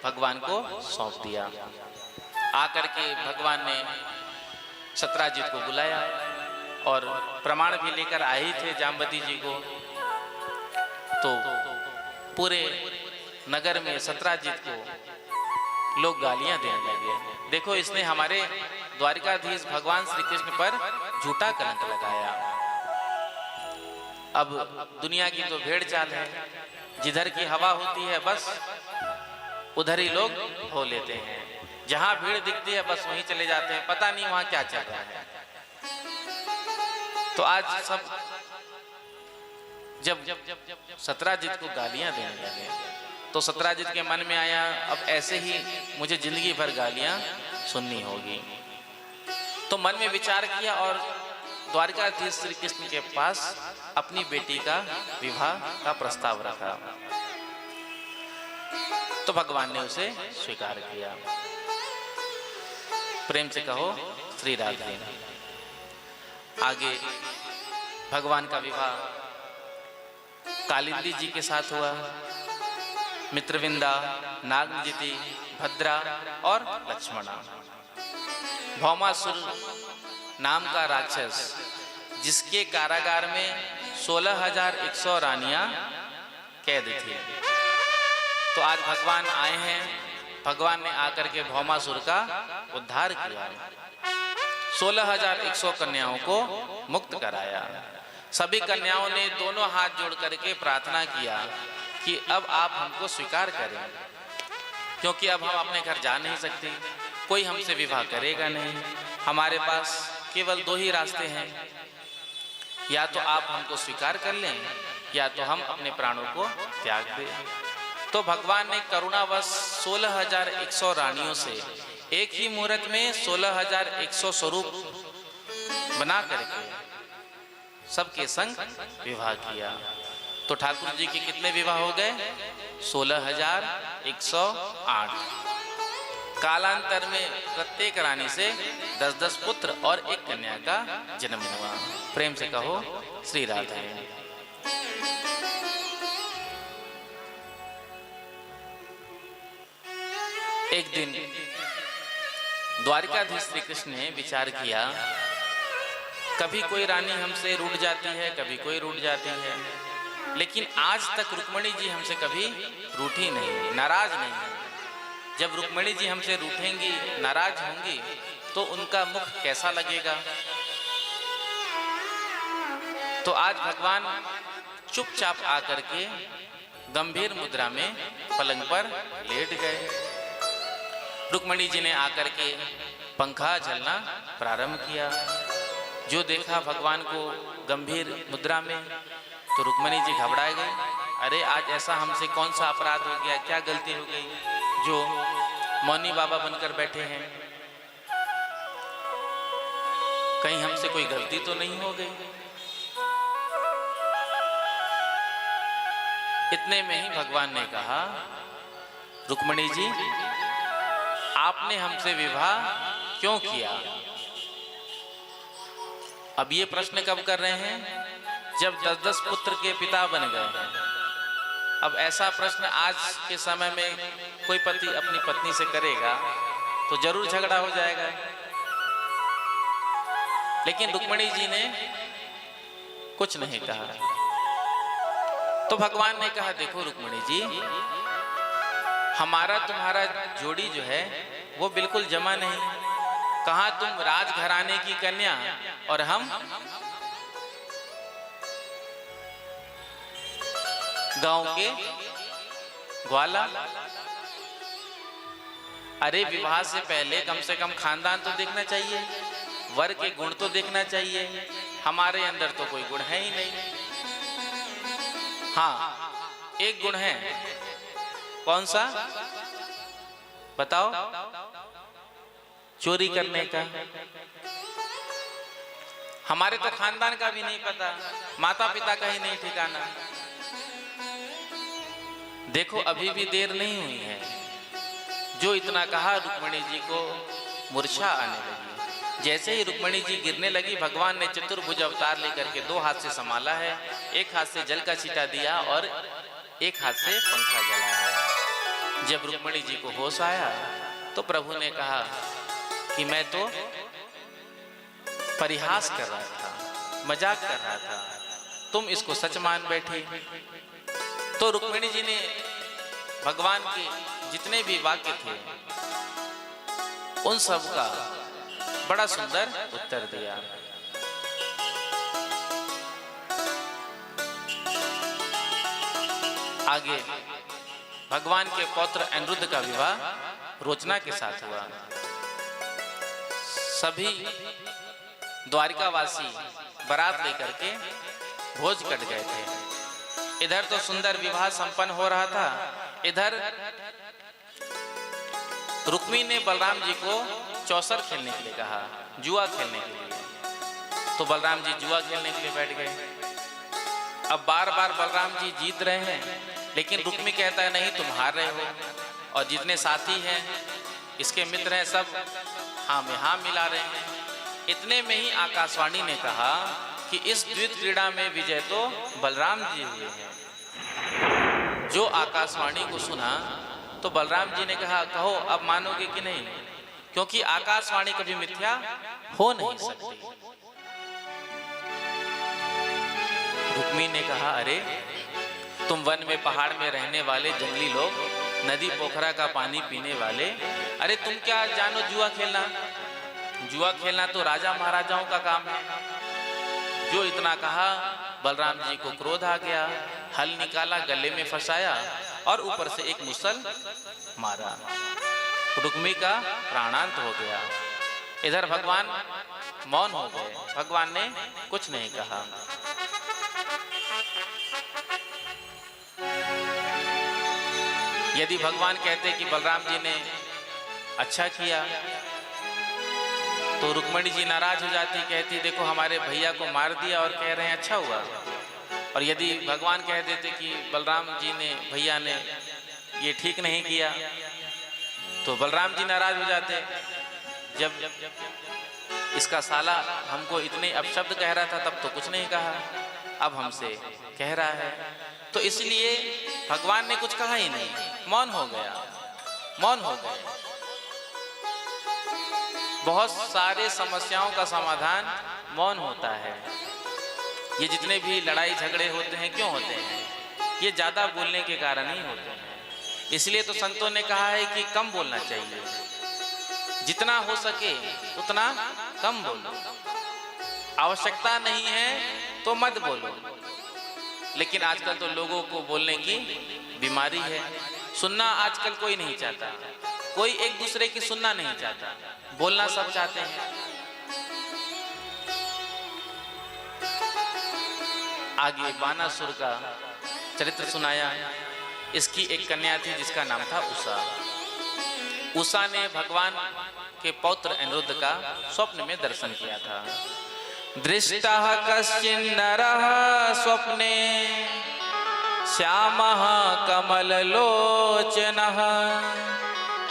भगवान को सौंप दिया। आकर के भगवान ने सत्राजित को बुलाया और प्रमाण भी लेकर आए ही थे जामवती जी को। तो पूरे नगर में सत्राजित को लोग गालियां देने लगे, देखो इसने हमारे द्वारिकाधीश भगवान श्री कृष्ण पर झूठा कलंक लगाया। अब दुनिया की तो भेड़ चाल है, जिधर की हवा होती है बस उधर ही लोग हो लेते हैं। जहां भीड़ दिखती है बस वहीं चले जाते हैं, पता नहीं वहां क्या चल रहा है। तो आज सब जब सत्राजित को गालियां देने लगे, तो सत्राजित के मन में आया अब ऐसे ही मुझे जिंदगी भर गालियां सुननी होगी। तो मन में विचार किया और द्वारिकाधीश श्री कृष्ण के पास अपनी बेटी का विवाह का प्रस्ताव रखा। तो भगवान ने उसे स्वीकार किया। प्रेम से कहो श्री राधे। आगे भगवान का विवाह कालिंदी जी के साथ हुआ। मित्रविंदा, नागजिति, भद्रा और लक्ष्मणा। भौमासुर नाम का राक्षस, जिसके कारागार में 16,100 रानियां कैद थी, तो आज भगवान आए हैं। भगवान ने आकर के भौमासुर का उद्धार किया, 16,100 कन्याओं को मुक्त कराया। सभी कन्याओं ने दोनों हाथ जोड़ करके प्रार्थना किया कि अब आप हमको स्वीकार करें, क्योंकि अब हम अपने घर जा नहीं सकते, कोई हमसे विवाह करेगा नहीं। हमारे पास केवल 2 ही रास्ते हैं, या तो आप हमको स्वीकार कर लें या तो हम अपने प्राणों को त्याग दें। तो भगवान ने करुणावश 16,100 रानियों से एक ही मुहूर्त में 16,100 स्वरूप बना करके सबके संग विवाह किया। तो ठाकुर जी के कितने विवाह हो गए? 16,108। कालांतर में प्रत्येक रानी से 10-10 पुत्र और एक कन्या का जन्म हुआ। प्रेम से कहो श्री राधे। एक दिन द्वारिकाधीश श्री कृष्ण ने विचार किया, कभी कोई रानी हमसे रूठ जाती है, कभी कोई रूठ जाती है, लेकिन आज तक रुक्मिणी जी हमसे कभी रूठी नहीं, नाराज नहीं है। जब रुक्मिणी जी हमसे रूठेंगी, नाराज होंगी, तो उनका मुख कैसा लगेगा। तो आज भगवान चुपचाप आकर के गंभीर मुद्रा में पलंग पर लेट गए रुक्मिणी जी ने आकर के पंखा चलना प्रारंभ किया। जो देखा भगवान को गंभीर मुद्रा में, तो रुक्मिणी जी घबरा गई। अरे आज ऐसा हमसे कौन सा अपराध हो गया, क्या गलती हो गई जो मौनी बाबा बनकर बैठे हैं? कहीं हमसे कोई गलती तो नहीं हो गई? इतने में ही भगवान ने कहा, रुक्मिणी जी आपने हमसे विवाह क्यों किया? अब ये प्रश्न कब कर रहे हैं? जब 10-10 पुत्र के पिता बन गए हैं। अब ऐसा प्रश्न आज के समय में कोई पति अपनी पत्नी से करेगा तो जरूर झगड़ा हो जाएगा। लेकिन रुक्मिणी जी ने कुछ नहीं कहा। तो भगवान ने कहा, देखो रुक्मिणी जी, हमारा तुम्हारा जोड़ी जो है वो बिल्कुल जमा नहीं। कहाँ तुम राजघराने की कन्या और हम गांव के ग्वाला। अरे विवाह से पहले कम से कम खानदान तो देखना चाहिए, वर के गुण तो देखना चाहिए। हमारे अंदर तो कोई गुण है ही नहीं। हाँ, एक गुण है। कौन सा? बताओ। चोरी करने का। हमारे तो खानदान का भी नहीं पता, माता पिता का ही नहीं ठिकाना। देखो अभी भी देर नहीं हुई है। जो इतना कहा, रुक्मिणी जी को मूर्छा आने लगी। जैसे ही रुक्मिणी जी गिरने लगी, भगवान ने चतुर्भुज अवतार लेकर के 2 हाथ से संभाला है। एक हाथ से जल का छींटा दिया और एक हाथ से पंखा जला है। जब रुक्मिणी जी को होश आया तो प्रभु ने कहा कि मैं तो परिहास कर रहा था, मजाक कर रहा था, तुम इसको सच मान बैठी। तो रुक्मिणी जी ने भगवान के जितने भी वाक्य थे उन सब का बड़ा सुंदर उत्तर दिया। आगे भगवान के पौत्र अनिरुद्ध का विवाह रोचना के साथ हुआ। सभी द्वारिकावासी बारात लेकर के भोज कट गए थे। इधर तो सुंदर विवाह संपन्न हो रहा था, इधर रुक्मिणी ने बलराम जी को चौसर खेलने के लिए कहा, जुआ खेलने के लिए। तो बलराम जी जुआ खेलने के लिए बैठ गए। अब बार बार बलराम जी जीत रहे हैं, लेकिन रुक्मिणी कहता है नहीं, तुम हार रहे हो। और जितने साथी हैं, इसके मित्र हैं, सब हाँ में हाँ मिला रहे हैं। इतने में ही आकाशवाणी ने कहा कि इस द्वित क्रीड़ा में विजय तो बलराम जी हुए हैं। जो आकाशवाणी को सुना तो बलराम जी ने कहा, कहो अब मानोगे कि नहीं, क्योंकि आकाशवाणी कभी मिथ्या हो नहीं सकती। रुक्मिणी ने कहा, अरे तुम वन में पहाड़ में रहने वाले जंगली लोग, नदी पोखरा का पानी पीने वाले, अरे तुम क्या जानो जुआ खेलना? जुआ खेलना तो राजा महाराजाओं का काम है। जो इतना कहा, बलराम जी को क्रोध आ गया, हल निकाला, गले में फंसाया और ऊपर से एक मुसल मारा। रुक्मिणी का प्राणांत हो गया। इधर भगवान मौन हो गए, भगवान ने कुछ नहीं कहा। यदि भगवान कहते कि बलराम जी ने अच्छा किया तो रुक्मिणी जी नाराज हो जाती, कहती देखो हमारे भैया को मार दिया और कह रहे हैं अच्छा हुआ। और यदि भगवान कह देते कि बलराम जी ने, भैया ने ये ठीक नहीं किया, तो बलराम जी नाराज हो जाते। जब इसका साला हमको इतने अपशब्द कह रहा था तब तो कुछ नहीं कहा, अब हमसे कह रहा है। तो इसलिए भगवान ने कुछ कहा ही नहीं, मौन हो गया, मौन हो गए। बहुत सारे समस्याओं का समाधान मौन होता है। ये जितने भी लड़ाई झगड़े होते हैं क्यों होते हैं? ये ज्यादा बोलने के कारण ही होते हैं। इसलिए तो संतों ने कहा है कि कम बोलना चाहिए, जितना हो सके उतना कम बोलो। आवश्यकता नहीं है तो मत बोलो। लेकिन आजकल तो लोगों को बोलने की बीमारी है, सुनना आजकल कोई नहीं चाहता। कोई एक दूसरे की सुनना नहीं चाहता, बोलना सब चाहते हैं। आगे बानासुर का चरित्र सुनाया। इसकी एक कन्या थी जिसका नाम था उषा। उषा ने भगवान के पौत्र अनिरुद्ध का स्वप्न में दर्शन किया था। दृष्टः कश्चिन्नरः स्वप्ने श्यामः कमललोचनः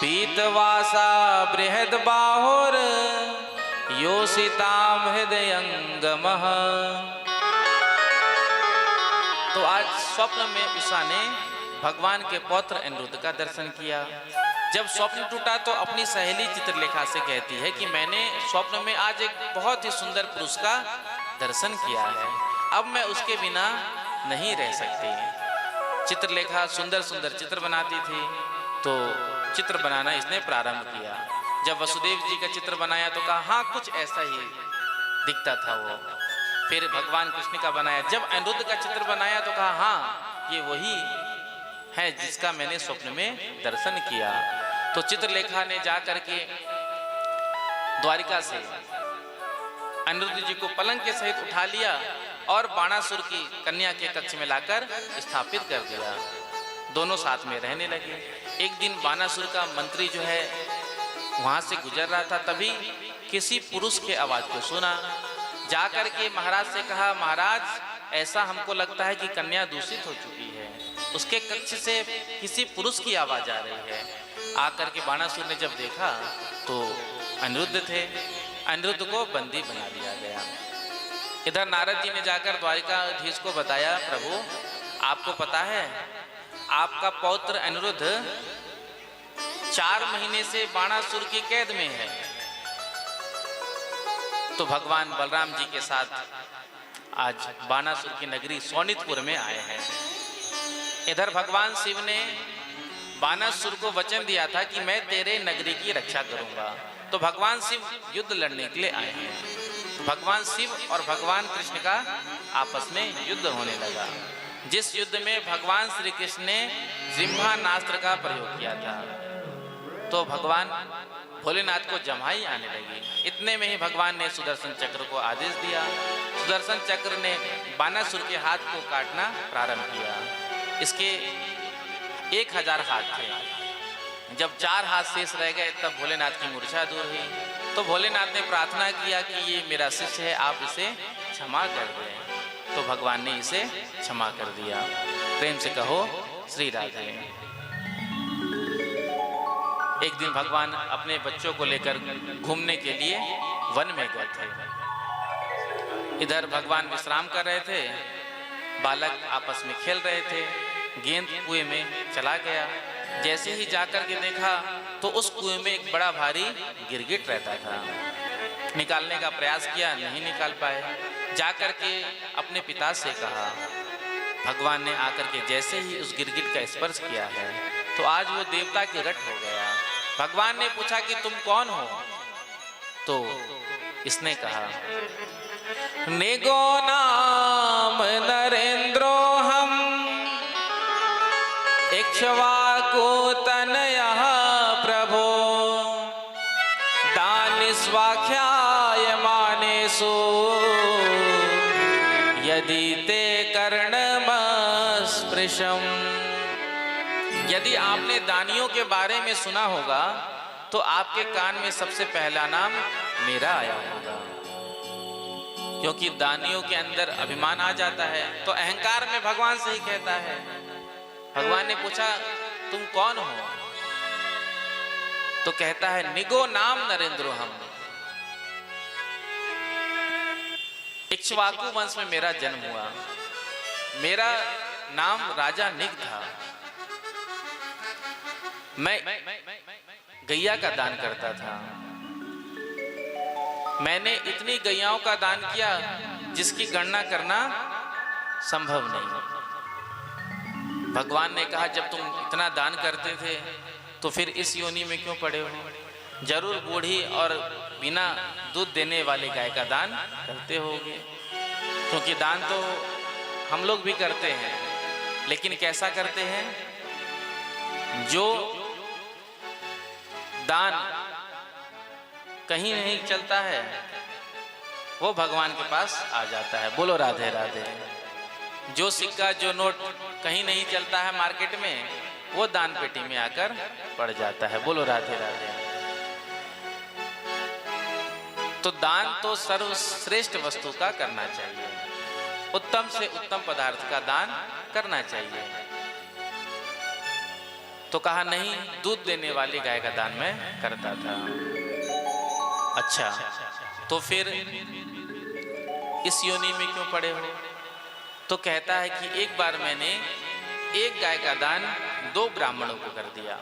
पीतवासा बृहद्बाहुर योषितां हृदयंगमः। तो आज स्वप्न में उषा ने भगवान के पौत्र अनिरुद्ध का दर्शन किया। जब स्वप्न टूटा तो अपनी सहेली चित्रलेखा से कहती है कि मैंने स्वप्न में आज एक बहुत ही सुंदर पुरुष का दर्शन किया है, अब मैं उसके बिना नहीं रह सकती। चित्रलेखा सुंदर सुंदर चित्र बनाती थी, तो चित्र बनाना इसने प्रारंभ किया। जब वसुदेव जी का चित्र बनाया तो कहा हाँ कुछ ऐसा ही दिखता था वो। फिर भगवान कृष्ण का बनाया। जब अनिरुद्ध का चित्र बनाया तो कहा हाँ ये वही है जिसका मैंने स्वप्न में दर्शन किया। तो चित्रलेखा ने जाकर के द्वारिका से अनिरुद्ध जी को पलंग के सहित उठा लिया और बाणासुर की कन्या के कक्ष में लाकर स्थापित कर दिया। दोनों साथ में रहने लगे। एक दिन बाणासुर का मंत्री जो है वहां से गुजर रहा था, तभी किसी पुरुष के आवाज को सुना। जाकर के महाराज से कहा महाराज ऐसा हमको लगता है कि कन्या दूषित हो चुकी है, उसके कक्ष से किसी पुरुष की आवाज आ रही है। आकर के बाणासुर ने जब देखा तो अनिरुद्ध थे। अनिरुद्ध को बंदी बना दिया गया। इधर नारद जी ने जाकर द्वारिकाधीश को बताया प्रभु आपको पता है आपका पौत्र अनिरुद्ध 4 महीने से बाणासुर की कैद में है। तो भगवान बलराम जी के साथ आज बाणासुर की नगरी सोनितपुर में आए हैं। इधर भगवान शिव ने बाणासुर को वचन दिया था कि मैं तेरे नगरी की रक्षा करूंगा। तो भगवान शिव युद्ध लड़ने के लिए आए हैं। तो भगवान शिव और भगवान कृष्ण का आपस में युद्ध होने लगा, जिस युद्ध में भगवान श्री कृष्ण ने जिह्वानास्त्र का प्रयोग किया था। तो भगवान भोलेनाथ को जमाई आने लगी। इतने में ही भगवान ने सुदर्शन चक्र को आदेश दिया। सुदर्शन चक्र ने बाणासुर के हाथ को काटना प्रारंभ किया। इसके 1000 हाथ थे। जब 4 हाथ शेष रह गए तब भोलेनाथ की मूर्छा दूर हुई। तो भोलेनाथ ने प्रार्थना किया कि ये मेरा शिष्य है, आप इसे क्षमा कर दें। तो भगवान ने इसे क्षमा कर दिया। प्रेम से कहो श्री राधे। एक दिन भगवान अपने बच्चों को लेकर घूमने के लिए वन में गए थे। इधर भगवान विश्राम कर रहे थे, बालक आपस में खेल रहे थे। गेंद कुएं में चला गया। जैसे ही जाकर के देखा तो उस कुएं में एक बड़ा भारी गिरगिट रहता था। निकालने का प्रयास किया, नहीं निकाल पाए। जाकर के अपने पिता से कहा। भगवान ने आकर के जैसे ही उस गिरगिट का स्पर्श किया है तो आज वो देवता की रट हो गया। भगवान ने पूछा कि तुम कौन हो? तो इसने कहा निगो नाम नरेंद्रो हम इक्ष्वाकु तनयः प्रभो दान स्वाख्याय मानेषु यदि ते कर्णमस्पृशम्। यदि आपने दानियों के बारे में सुना होगा तो आपके कान में सबसे पहला नाम मेरा आया होगा, क्योंकि दानियों के अंदर अभिमान आ जाता है तो अहंकार में भगवान से ही कहता है। भगवान ने पूछा तुम कौन हो? तो कहता है निगो नाम नरेंद्रो हम, इक्ष्वाकु वंश में मेरा जन्म हुआ। मेरा नाम राजा निग था। मैं गैया का दान करता था। मैंने इतनी गैयाओं का दान किया जिसकी गणना करना संभव नहीं। भगवान ने कहा जब तुम इतना दान करते थे तो फिर इस योनि में क्यों पड़े हो? जरूर बूढ़ी और बिना दूध देने वाले गाय का दान करते होगे, क्योंकि दान तो हम लोग भी करते हैं, लेकिन कैसा करते हैं? जो दान कहीं नहीं चलता है, वो भगवान के पास आ जाता है। बोलो राधे राधे। जो सिक्का जो नोट कहीं नहीं चलता है मार्केट में, वो दान पेटी में आकर पड़ जाता है। बोलो राधे राधे। तो दान तो सर्वश्रेष्ठ वस्तु का करना चाहिए, उत्तम से उत्तम पदार्थ का दान करना चाहिए। तो कहा नहीं, दूध देने वाली गाय का दान मैं करता था। अच्छा, तो फिर इस योनि में क्यों पड़े हो? तो कहता है कि एक बार मैंने एक गाय का दान 2 ब्राह्मणों को कर दिया।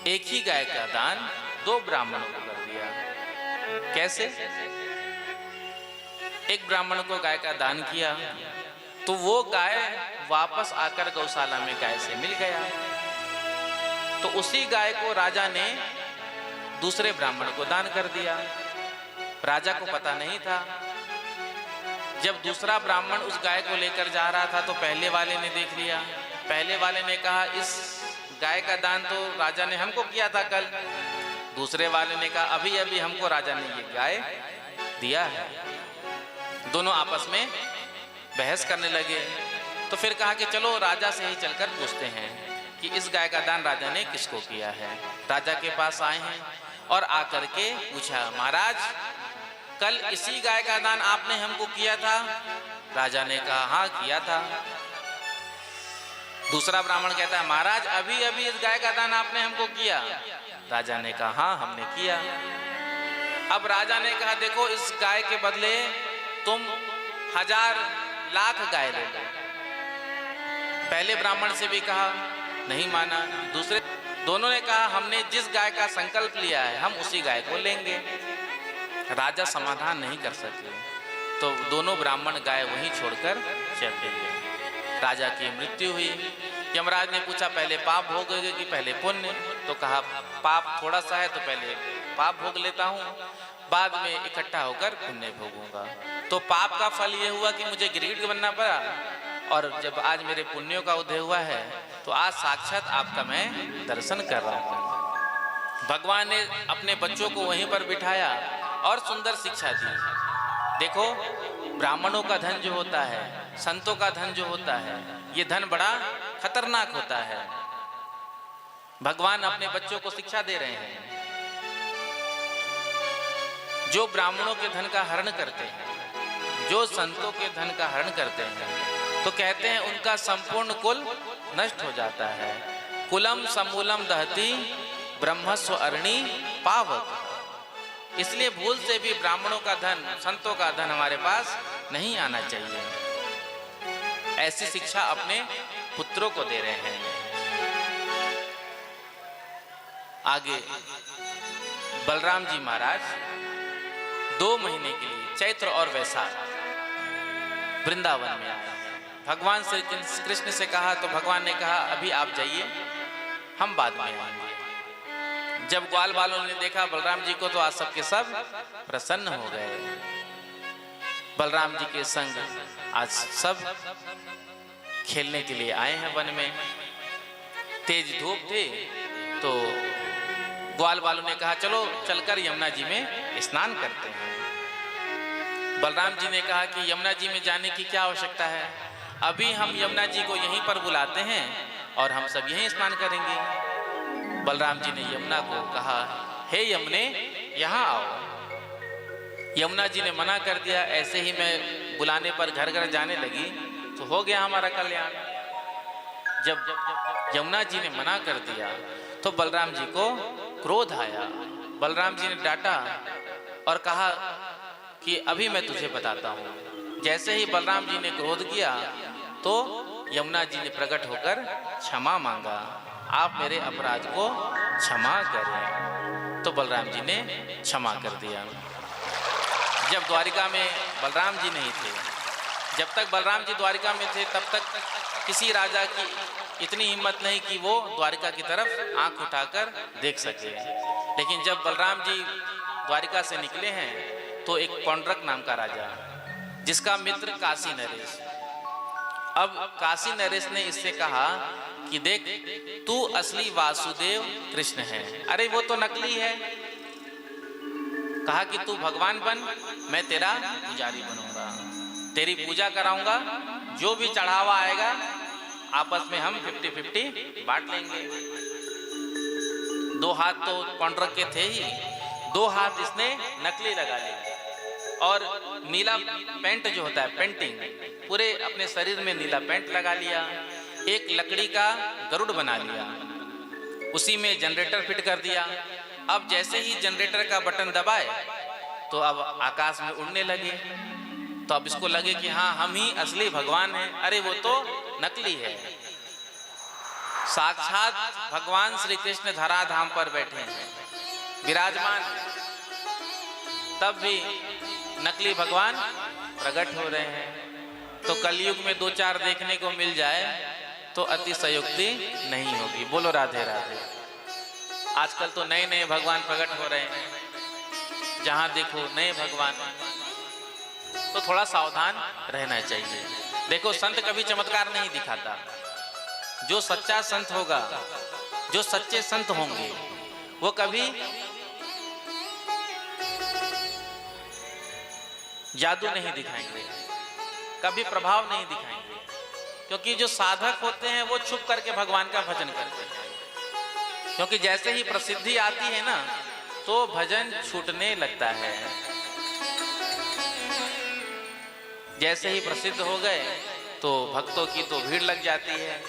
एक ही गाय का दान 2 ब्राह्मणों को कर दिया। कैसे? एक ब्राह्मण को गाय का दान किया तो वो गाय वापस आकर गौशाला में गाय से मिल गया। तो उसी गाय को राजा ने दूसरे ब्राह्मण को दान कर दिया। राजा को पता नहीं था। जब दूसरा ब्राह्मण उस गाय को लेकर जा रहा था तो पहले वाले ने देख लिया। पहले वाले ने कहा, इस गाय का दान तो राजा ने हमको किया था कल। दूसरे वाले ने कहा, अभी अभी हमको राजा ने ये गाय दिया है। दोनों आपस में बहस करने लगे। तो फिर कहा कि चलो राजा से ही चलकर पूछते हैं कि इस गाय का दान राजा ने किसको किया है। राजा के पास आए हैं और आकर के पूछा, महाराज कल इसी गाय का दान आपने हमको किया था? राजा ने कहा, हाँ किया था। दूसरा ब्राह्मण कहता है, महाराज अभी अभी इस गाय का दान आपने हमको किया? राजा ने कहा, हाँ हमने किया। अब राजा ने कहा, देखो इस गाय के बदले तुम 1000 लाख गाय ले लो। पहले ब्राह्मण से भी कहा, नहीं माना। दूसरे दोनों ने कहा, हमने जिस गाय का संकल्प लिया है हम उसी गाय को लेंगे। राजा समाधान नहीं कर सके तो दोनों ब्राह्मण गाय वहीं छोड़कर चले गए। राजा की मृत्यु हुई। यमराज ने पूछा, पहले पाप भोगोगे कि पहले पुण्य? तो कहा, पाप थोड़ा सा है तो पहले पाप भोग लेता हूँ, बाद में इकट्ठा होकर पुण्य भोगूंगा। तो पाप का फल ये हुआ कि मुझे गिरगिट बनना पड़ा, और जब आज मेरे पुण्यों का उदय हुआ है तो आज साक्षात आपका मैं दर्शन कर रहा हूँ। भगवान ने अपने बच्चों को वहीं पर बिठाया और सुंदर शिक्षा दी। देखो, ब्राह्मणों का धन जो होता है, संतों का धन जो होता है, ये धन बड़ा खतरनाक होता है। भगवान अपने बच्चों को शिक्षा दे रहे हैं। जो ब्राह्मणों के धन का हरण करते हैं, जो संतों के धन का हरण करते हैं, तो कहते हैं उनका संपूर्ण कुल नष्ट हो जाता है। कुलम समूलम दहती ब्रह्मस्व अरणी पावक। इसलिए भूल से भी ब्राह्मणों का धन, संतों का धन हमारे पास नहीं आना चाहिए। ऐसी शिक्षा अपने पुत्रों को दे रहे हैं। आगे बलराम जी महाराज 2 महीने के लिए चैत्र और वैशाख वृंदावन में आए। भगवान श्री कृष्ण से कहा तो भगवान ने कहा, अभी आप जाइए, हम बाद में आएंगे। जब ग्वाल बालों ने देखा बलराम जी को तो आज सबके सब प्रसन्न हो गए। बलराम जी के संग आज सब खेलने के लिए आए हैं वन में। तेज धूप थी तो ग्वाल बालों ने कहा, चलो चलकर यमुना जी में स्नान करते हैं। बलराम जी ने कहा कि यमुना जी में जाने की क्या आवश्यकता है, अभी हम यमुना जी को यहीं पर बुलाते हैं और हम सब यहीं स्नान करेंगे। बलराम जी ने यमुना को कहा, हे यमुने यहाँ आओ। यमुना जी ने मना कर दिया। ऐसे ही मैं बुलाने पर घर घर जाने लगी तो हो गया हमारा कल्याण। जब यमुना जी ने मना कर दिया तो बलराम जी को क्रोध आया। बलराम जी ने डांटा और कहा कि अभी मैं तुझे बताता हूँ। जैसे ही बलराम जी ने क्रोध किया तो यमुना जी ने प्रकट होकर क्षमा मांगा, आप मेरे अपराध को क्षमा करें। तो बलराम जी ने क्षमा कर दिया। जब द्वारिका में बलराम जी नहीं थे, जब तक बलराम जी द्वारिका में थे तब तक किसी राजा की इतनी हिम्मत नहीं कि वो द्वारिका की तरफ आंख उठाकर देख सके। लेकिन जब बलराम जी द्वारिका से निकले हैं तो एक पौंड्रक नाम का राजा, जिसका मित्र काशी नरेश, अब काशी नरेश ने इससे कहा कि देख, तू असली वासुदेव कृष्ण है। अरे वो तो नकली है। कहा कि तू भगवान बन, मैं तेरा पुजारी बनूंगा, तेरी पूजा कराऊंगा, जो भी चढ़ावा आएगा आपस में हम 50-50 बांट लेंगे। 2 हाथ तो कॉन्ट्रैक्ट के थे ही, 2 हाथ इसने नकली लगा लिए और नीला पेंट जो होता है, पेंटिंग, पूरे अपने शरीर में नीला पेंट लगा लिया। एक लकड़ी का गरुड़ बना लिया, उसी में जनरेटर फिट कर दिया। अब जैसे ही जनरेटर का बटन दबाए तो अब आकाश में उड़ने लगे। तो अब इसको लगे कि हाँ, हम ही असली भगवान हैं। अरे वो तो नकली है। साक्षात भगवान श्री कृष्ण धराधाम पर बैठे हैं, विराजमान, तब भी नकली भगवान प्रकट हो रहे हैं। तो कलयुग में 2-4 देखने को मिल जाए तो अतिशयोक्ति नहीं होगी। बोलो राधे राधे। आजकल तो नए नए भगवान प्रकट हो रहे हैं, जहां देखो नए भगवान, तो थोड़ा सावधान रहना चाहिए। देखो, संत कभी चमत्कार नहीं दिखाता। जो सच्चा संत होगा, जो सच्चे संत होंगे, वो कभी जादू नहीं दिखाएंगे, कभी प्रभाव नहीं दिखाएंगे, क्योंकि जो साधक होते हैं वो छुप करके भगवान का भजन करते हैं। क्योंकि जैसे ही प्रसिद्धि आती है ना, तो भजन छूटने लगता है। जैसे ही प्रसिद्ध हो गए तो भक्तों की तो भीड़ लग जाती है।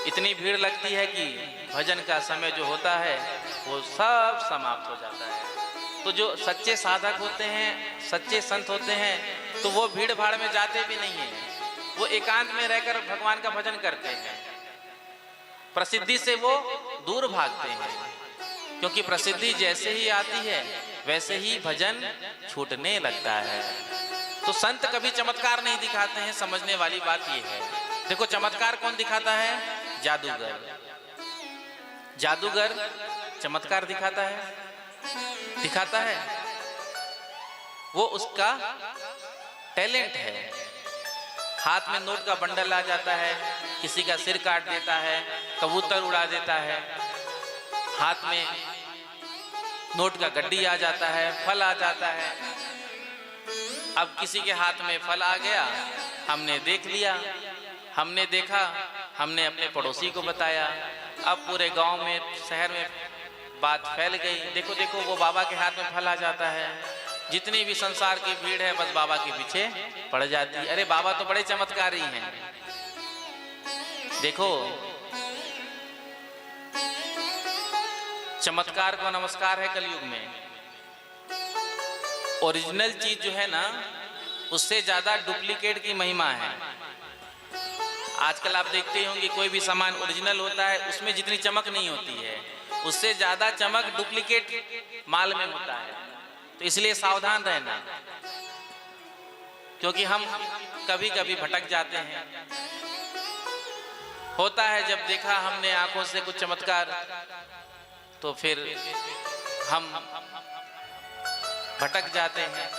इतनी भीड़ लगती है कि भजन का समय जो होता है वो सब समाप्त हो जाता है। तो जो सच्चे साधक होते हैं, सच्चे संत होते हैं, तो वो भीड़ भाड़ में जाते भी नहीं हैं। वो एकांत में रहकर भगवान का भजन करते हैं। प्रसिद्धि से वो दूर भागते हैं, क्योंकि प्रसिद्धि जैसे ही आती है वैसे ही भजन छूटने लगता है। तो संत कभी चमत्कार नहीं दिखाते हैं। समझने वाली बात ये है। देखो, चमत्कार कौन दिखाता है? जादूगर। जादूगर चमत्कार दिखाता है, वो उसका टैलेंट है। हाथ में नोट का बंडल आ जाता है, किसी का सिर काट देता है, कबूतर उड़ा देता है, हाथ में नोट का गड्डी आ जाता है, फल आ जाता है। अब किसी के हाथ में फल आ गया, हमने देख लिया, हमने देखा, हमने अपने पड़ोसी को बताया। अब पूरे गांव में, शहर में बात फैल गई। देखो देखो, वो बाबा के हाथ में फल आ जाता है। जितनी भी संसार की भीड़ है बस बाबा के पीछे पड़ जाती है। अरे बाबा तो बड़े चमत्कारी हैं। देखो, चमत्कार को नमस्कार है कलयुग में। ओरिजिनल चीज जो है ना, उससे ज्यादा डुप्लीकेट की महिमा है। आजकल आप देखते होंगे कोई भी सामान ओरिजिनल होता है, उसमें जितनी चमक नहीं होती है, उससे ज्यादा चमक डुप्लीकेट माल में होता है। तो इसलिए सावधान रहना, क्योंकि हम कभी कभी भटक जाते हैं। होता है जब देखा हमने आंखों से कुछ चमत्कार, तो फिर हम भटक जाते हैं।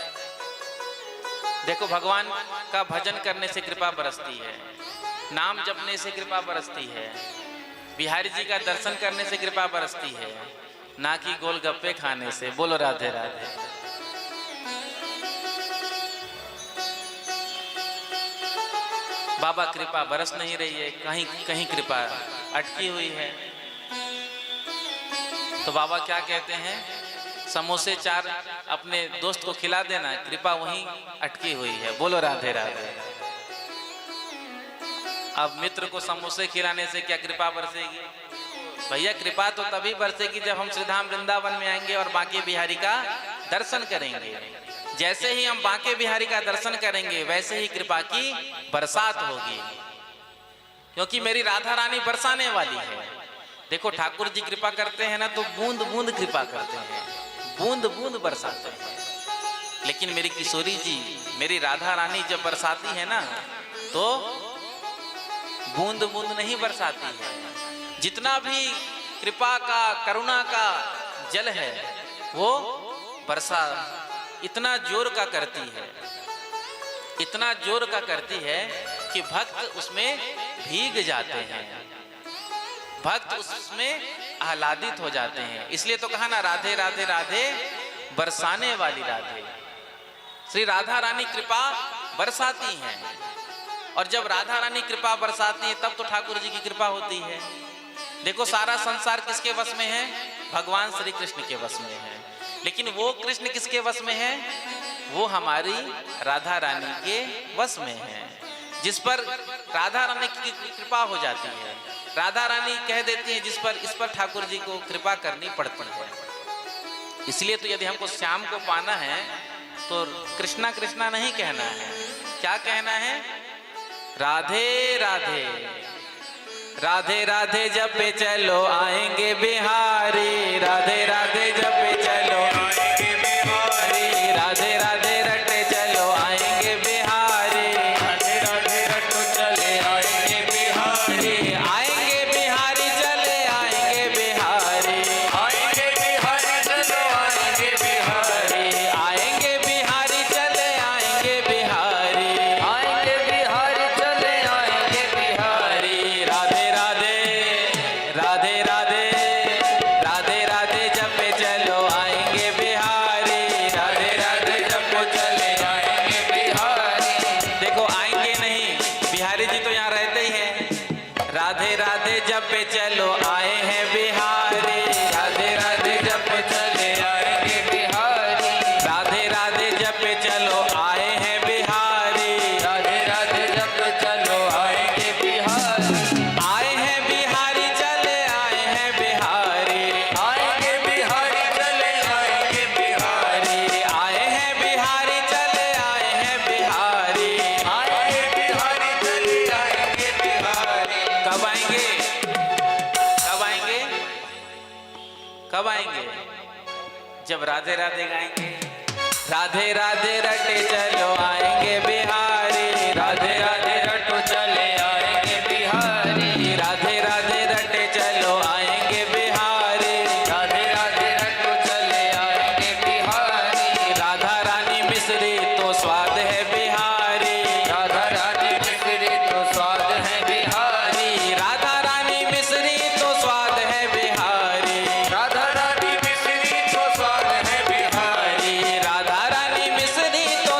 देखो, भगवान का भजन करने से कृपा बरसती है, नाम जपने से कृपा बरसती है, बिहारी जी का दर्शन करने से कृपा बरसती है, ना कि गोलगप्पे खाने से। बोलो राधे राधे। बाबा कृपा बरस नहीं रही है, कहीं कहीं कृपा अटकी हुई है। तो बाबा क्या कहते हैं? समोसे 4 अपने दोस्त को खिला देना, कृपा वहीं अटकी हुई है। बोलो राधे राधे। अब मित्र को समोसे खिलाने से क्या कृपा बरसेगी? भैया, कृपा तो तभी बरसेगी जब हम श्रीधाम वृंदावन में आएंगे और बांके बिहारी का दर्शन करेंगे। जैसे ही हम बांके बिहारी का दर्शन करेंगे वैसे ही कृपा की बरसात होगी, क्योंकि मेरी राधा रानी बरसाने वाली है। देखो, ठाकुर जी कृपा करते हैं ना, तो बूंद बूंद कृपा करते हैं, बूंद बूंद बरसाते हैं। लेकिन मेरी किशोरी जी, मेरी राधा रानी जब बरसाती है ना, तो बूंद बूंद नहीं बरसाती है। जितना भी कृपा का, करुणा का जल है, वो वर्षा इतना जोर का करती है, इतना जोर का करती है कि भक्त उसमें भीग जाते हैं, भक्त उसमें आह्लादित हो जाते हैं। इसलिए तो कहा ना, राधे राधे राधे बरसाने वाली राधे। श्री राधा रानी कृपा बरसाती हैं, और जब राधा रानी कृपा बरसाती है तब तो ठाकुर जी की कृपा होती है। देखो सारा संसार किसके वश में है? भगवान श्री कृष्ण के वश में है। लेकिन वो कृष्ण किसके वश में है? वो हमारी राधा रानी के वश में है, जिस पर राधा रानी की कृपा हो जाती है। राधा रानी कह देती है इस पर ठाकुर जी को कृपा करनी पड़ती है। इसलिए तो यदि हमको श्याम को पाना है तो कृष्णा कृष्णा नहीं कहना है, क्या कहना है? राधे राधे राधे राधे जपे चलो आएंगे बिहारी, राधे राधे जपे चलो आएंगे बिहारी, राधे राधे रटे चलो आएंगे बिहारी,
राधे राधे रटो चले आएंगे बिहारी,
आएंगे बिहारी चले आएंगे बिहारी,
आएंगे बिहारी चलो आएंगे बिहारी,
आएंगे बिहारी चले आएंगे बिहारी,
आएंगे बिहारी चले आएंगे बिहारी।
राधे राधे राधे राधे राधे राधे जपे चलो आएंगे बिहारी, राधे राधे जपो चले
आएंगे बिहारी।
देखो आएंगे नहीं, बिहारी जी तो यहाँ रहते ही हैं। राधे राधे जपे चलो आए हैं बिहारी, राधे राधे जपे चले
आएंगे बिहारी,
राधे राधे जपे चलो आए हैं बिहारी,
राधे राधे जप चलो आएंगे बिहारी,
आए हैं बिहारी चले आए हैं बिहारी,
आएंगे बिहारी चले आएंगे बिहारी,
आए हैं बिहारी चले आए हैं बिहारी।
आएंगे बिहारी चले आएंगे बिहारी।
कब आएंगे? कब आएंगे? कब आएंगे? जब राधे राधे गाएंगे। राधे राधे रटे चलो आएंगे बिहारी, राधे राधे
रटो चले आएंगे बिहारी,
राधे राधे रटे चलो आएंगे बिहारी,
राधे राधे रटो चले आएंगे बिहारी,
राधा रानी मिश्री तो स्वाद है बिहारी,
राधा रानी मिश्री तो स्वाद है बिहारी,
राधा रानी मिश्री तो स्वाद है बिहारी,
राधा रानी मिश्री तो स्वाद है बिहारी,
राधा रानी मिश्री तो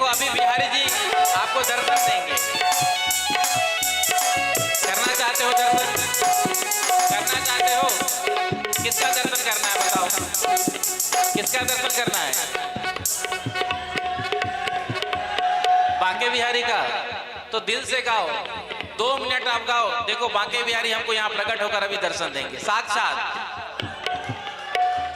किसका दर्शन करना है? बांके बिहारी का। तो दिल से गाओ, 2 मिनट आप गाओ। देखो बांके बिहारी हमको यहाँ प्रकट होकर अभी दर्शन देंगे साक्षात।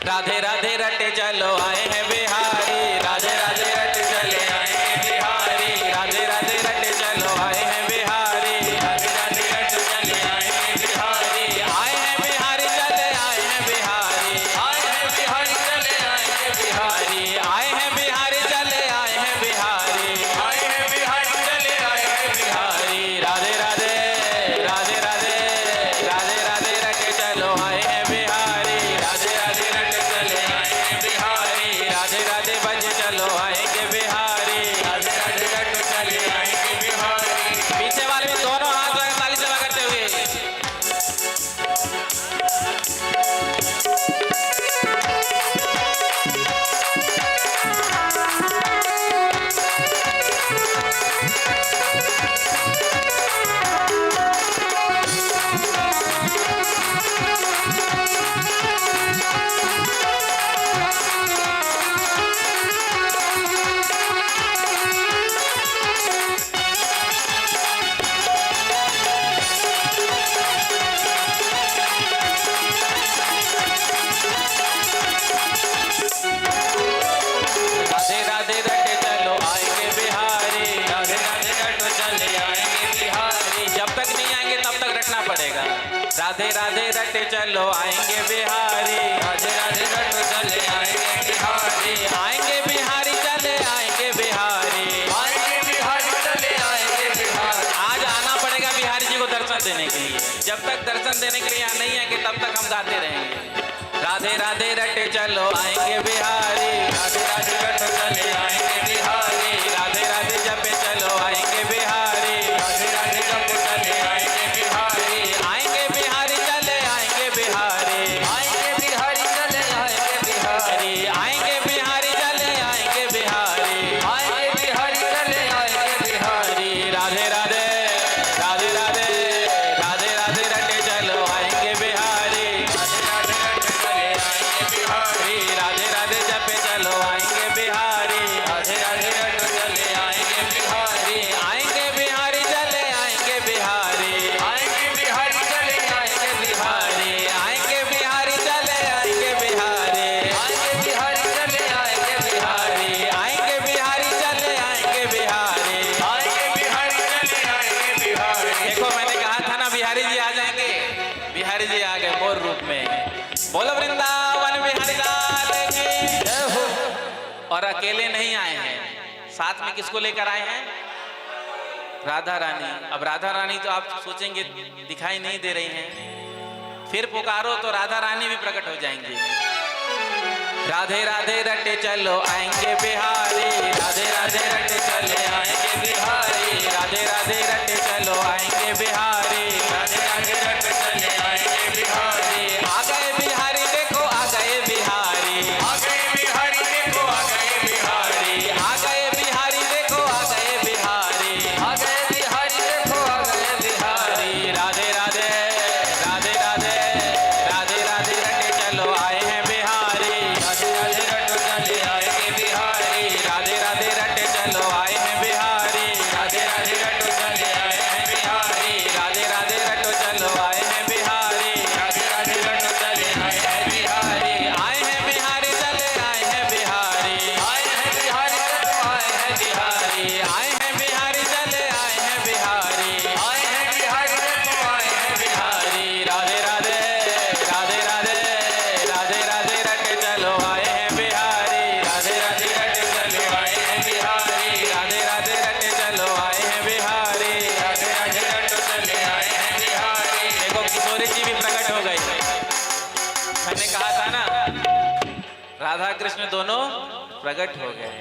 राधे राधे रटे चलो आए हैं बिहारी, राधे राधे रटे चले आए हैं बिहारी, राधे राधे रटे चलो आए हैं बिहारी, राधे राधे रटे चले आए हैं बिहारी, आए हैं बिहारी चले आए हैं बिहारी, आए हैं बिहारी चले आए हैं बिहारी, आए हैं बिहारी चले आए हैं बिहारी, आए हैं बिहारी चले आए हैं बिहारी। राधे राधे राधे राधे राधे राधे रटे चलो आए हैं बिहारी, राधे राधे रटे चले आए हैं बिहारी, राधे राधे बज चलो आएंगे बिहारी, राधे राधे रटे चले आएंगे बिहारी। पीछे वाले भी दोनों हाथ लगा ताली सेवा करते हुए। राधे राधे रटे चलो आएंगे बिहारी, राधे राधे रटो चले आएंगे बिहारी। जब तक नहीं आएंगे तब तक रटना पड़ेगा। राधे राधे रटे चलो आएंगे बिहारी, राधे राधे रटो चले आएंगे बिहारी, आएंगे बिहारी चले आएंगे बिहारी, आएंगे बिहारी चले आएंगे बिहारी। आज आना पड़ेगा बिहारी जी को दर्शन देने के लिए। जब तक दर्शन देने के लिए यहाँ नहीं आएंगे तब तक हम गाते रहेंगे। राधे राधे रटे चलो आएंगे बिहारी, राधे राधे रटो चले आएंगे बिहारी, राधे राधे जपे चलो आएंगे बिहारी, राधे राधे जपे चले आएंगे बिहारी, आएंगे बिहारी चले आएंगे बिहारी, आएंगे बिहारी चले आएंगे बिहारी, आएंगे बिहारी चले आएंगे बिहारी, आएंगे बिहारी चले आएंगे बिहारी। राधे राधे राधे राधे राधे राधे रटे चलो आएंगे बिहारी, राधे राधे रटे चले आएंगे बिहारी, राधे राधे जपे चलो आएंगे बिहारी, राधे राधे रटो चले आएंगे बिहारी, आएंगे बिहारी चले आएंगे बिहारी, आएंगे बिहारी चले आएंगे बिहारी, आएंगे बिहारी चले आएंगे बिहारी, आएंगे बिहारी चले आएंगे बिहारी, आएंगे बिहारी चले आएंगे बिहारी, आएंगे बिहारी चले आएंगे बिहारी। देखो मैंने कहा था ना बिहारी जी आ जाएंगे। बिहारी जी आ गए मोर रूप में। बोलो वृंदावन बिहारी लाल की जय हो। और अकेले नहीं आए हैं, साथ में किसको लेकर आए हैं? राधा रानी। अब राधा रानी तो आप सोचेंगे दिखाई नहीं दे रही हैं, फिर पुकारो तो राधा रानी भी प्रकट हो जाएंगी। राधे राधे रटे चलो आएंगे बिहारी, राधे राधे रटे चले आएंगे बिहारी, राधे राधे रटे चलो आएंगे बिहारी, राधे राधे रटे चले आएंगे बिहारी। आ गए बिहारी देखो आ गए बिहारी, आ गए बिहारी देखो आ गए बिहारी, आ गए बिहारी देखो आ गए बिहारी, आ गए बिहारी देखो आ गए बिहारी। राधे राधे राधे राधे राधे राधे रटे चलो आए हैं बिहारी, राधे राधे रटो चले आएंगे बिहारी, राधे राधे रटे चलो आए हैं बिहारी, राधे राधे रटो चले आए हैं बिहारी, राधे राधे रटो चलो आए हैं बिहारी, राधे राधे रटो चले आए हैं बिहारी, आए हैं बिहारी चले आए हैं बिहारी, आए हैं बिहारी चलो आए हैं बिहारी, आए हैं बिहारी चले आए हैं बिहारी, आए हैं बिहारी चलो आए हैं बिहारी। राधे राधे राधे राधे राधे राधे रटे चलो आए हैं बिहारी, राधे राधे रटे चलो आए हैं बिहारी, राधे राधे रटे चलो आए हैं बिहारी, राधे राधे रटो चले आए हैं बिहारी। देखो किशोरी जी भी प्रकट हो गई। मैंने कहा था ना राधा कृष्ण दोनों प्रकट हो गए।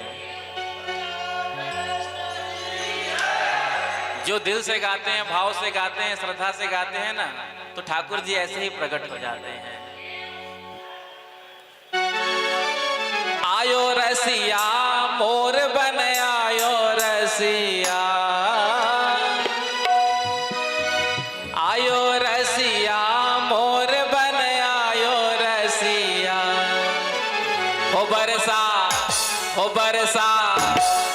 जो दिल से गाते हैं, भाव से गाते हैं, श्रद्धा से गाते हैं ना, तो ठाकुर जी ऐसे ही प्रकट हो जाते हैं। आयो रसिया मोर बन आयो रसिया, आयो रसिया मोर बन आयो रसिया, हो बर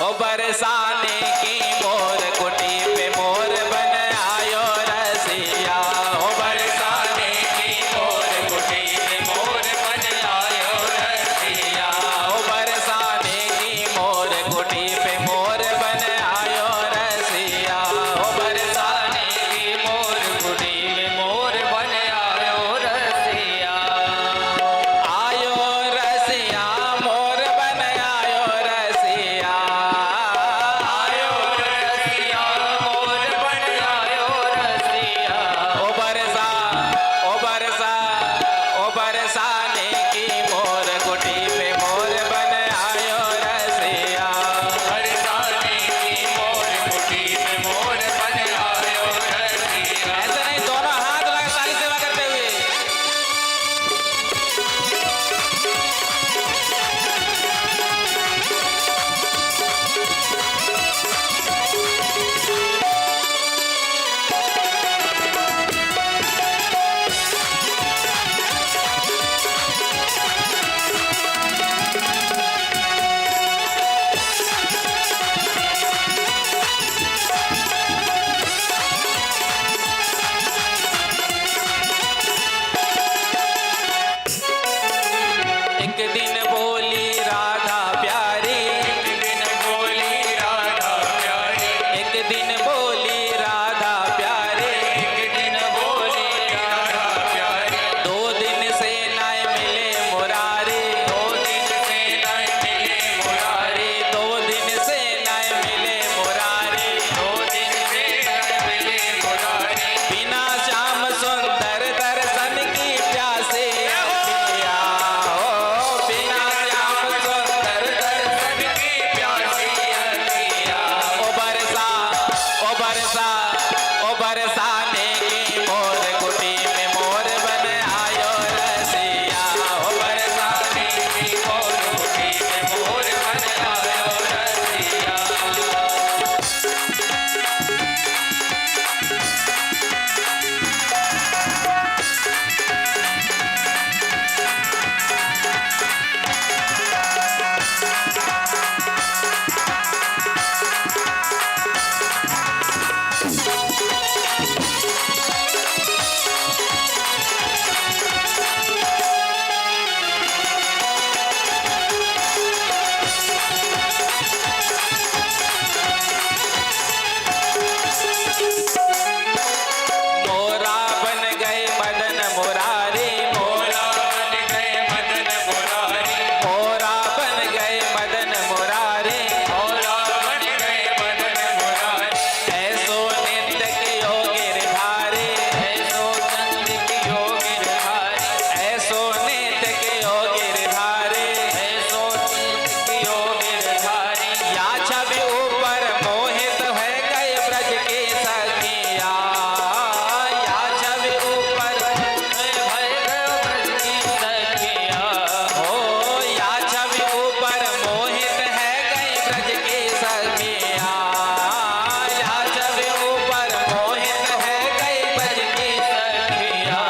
ओ बरसाने की मोर कुटी पे मोर बन आयो रसिया। ओ
बरसाने की मोर कुटी पे मोर बन आयो रसिया।
ओ बरसाने की मोर कुटी पे मोर बन आयो रसिया। ओ
बरसाने की मोर कुटी में मोर बन आयो रसिया।
आयो रसिया मोर बन आयो रसिया।
आयो रसिया मोर बन आयो रसिया।
ओ बरसाने की मोर कुटी पे मोर बन आयो रसिया।
बरसाने की मोर कुटी पे मोर बन आयो रसिया।
ऐसे नहीं, दोनों हाथ लगा ताली सेवा करते हुए। एक दिन बोली राधा प्यारी,
एक दिन बोली राधा प्यारी।
एक दिन बोली राधा प्यारी।
एक दिन बोली राधा प्यारी।
2 दिन से न मिले मुरारी।
2 दिन से न मिले मुरारी।
2 दिन से न मिले मुरारी।
2 दिन से न मिले मुरारी।
बिना श्याम सुंदर दर्शन की प्यासे अखिया। ओ बिना श्याम सुंदर
दर्शन की प्यासी अखियाँ।
ओ बरसाने की मोर कुटी में मोर बन आयो रसिया। ओ
बरसाने की मोर कुटी पे मोर बन आयो रसिया।
मोरा बन गए मदन मुरारी।
मोरा बन गए मदन मुरारी।
मोरा बन गए मदन मुरारी।
मोरा बन गए मदन मुरारी।
ऐसो नित्य कियो गिरधारी।
ऐसो चंद कियो गिरधारी।
ऐसो नित्य कियो गिरधारी।
ऐसो चंद कियो गिरधारी।
या छवि ऊपर मोहित है गए ब्रज के सखिया। या छवि ऊपर
भय गयो ब्रज की सखिया।
हो, या छवि ऊपर मोहित है गए ब्रज के सखिया। या छवि ऊपर मोहित है गए ब्रज की सखिया।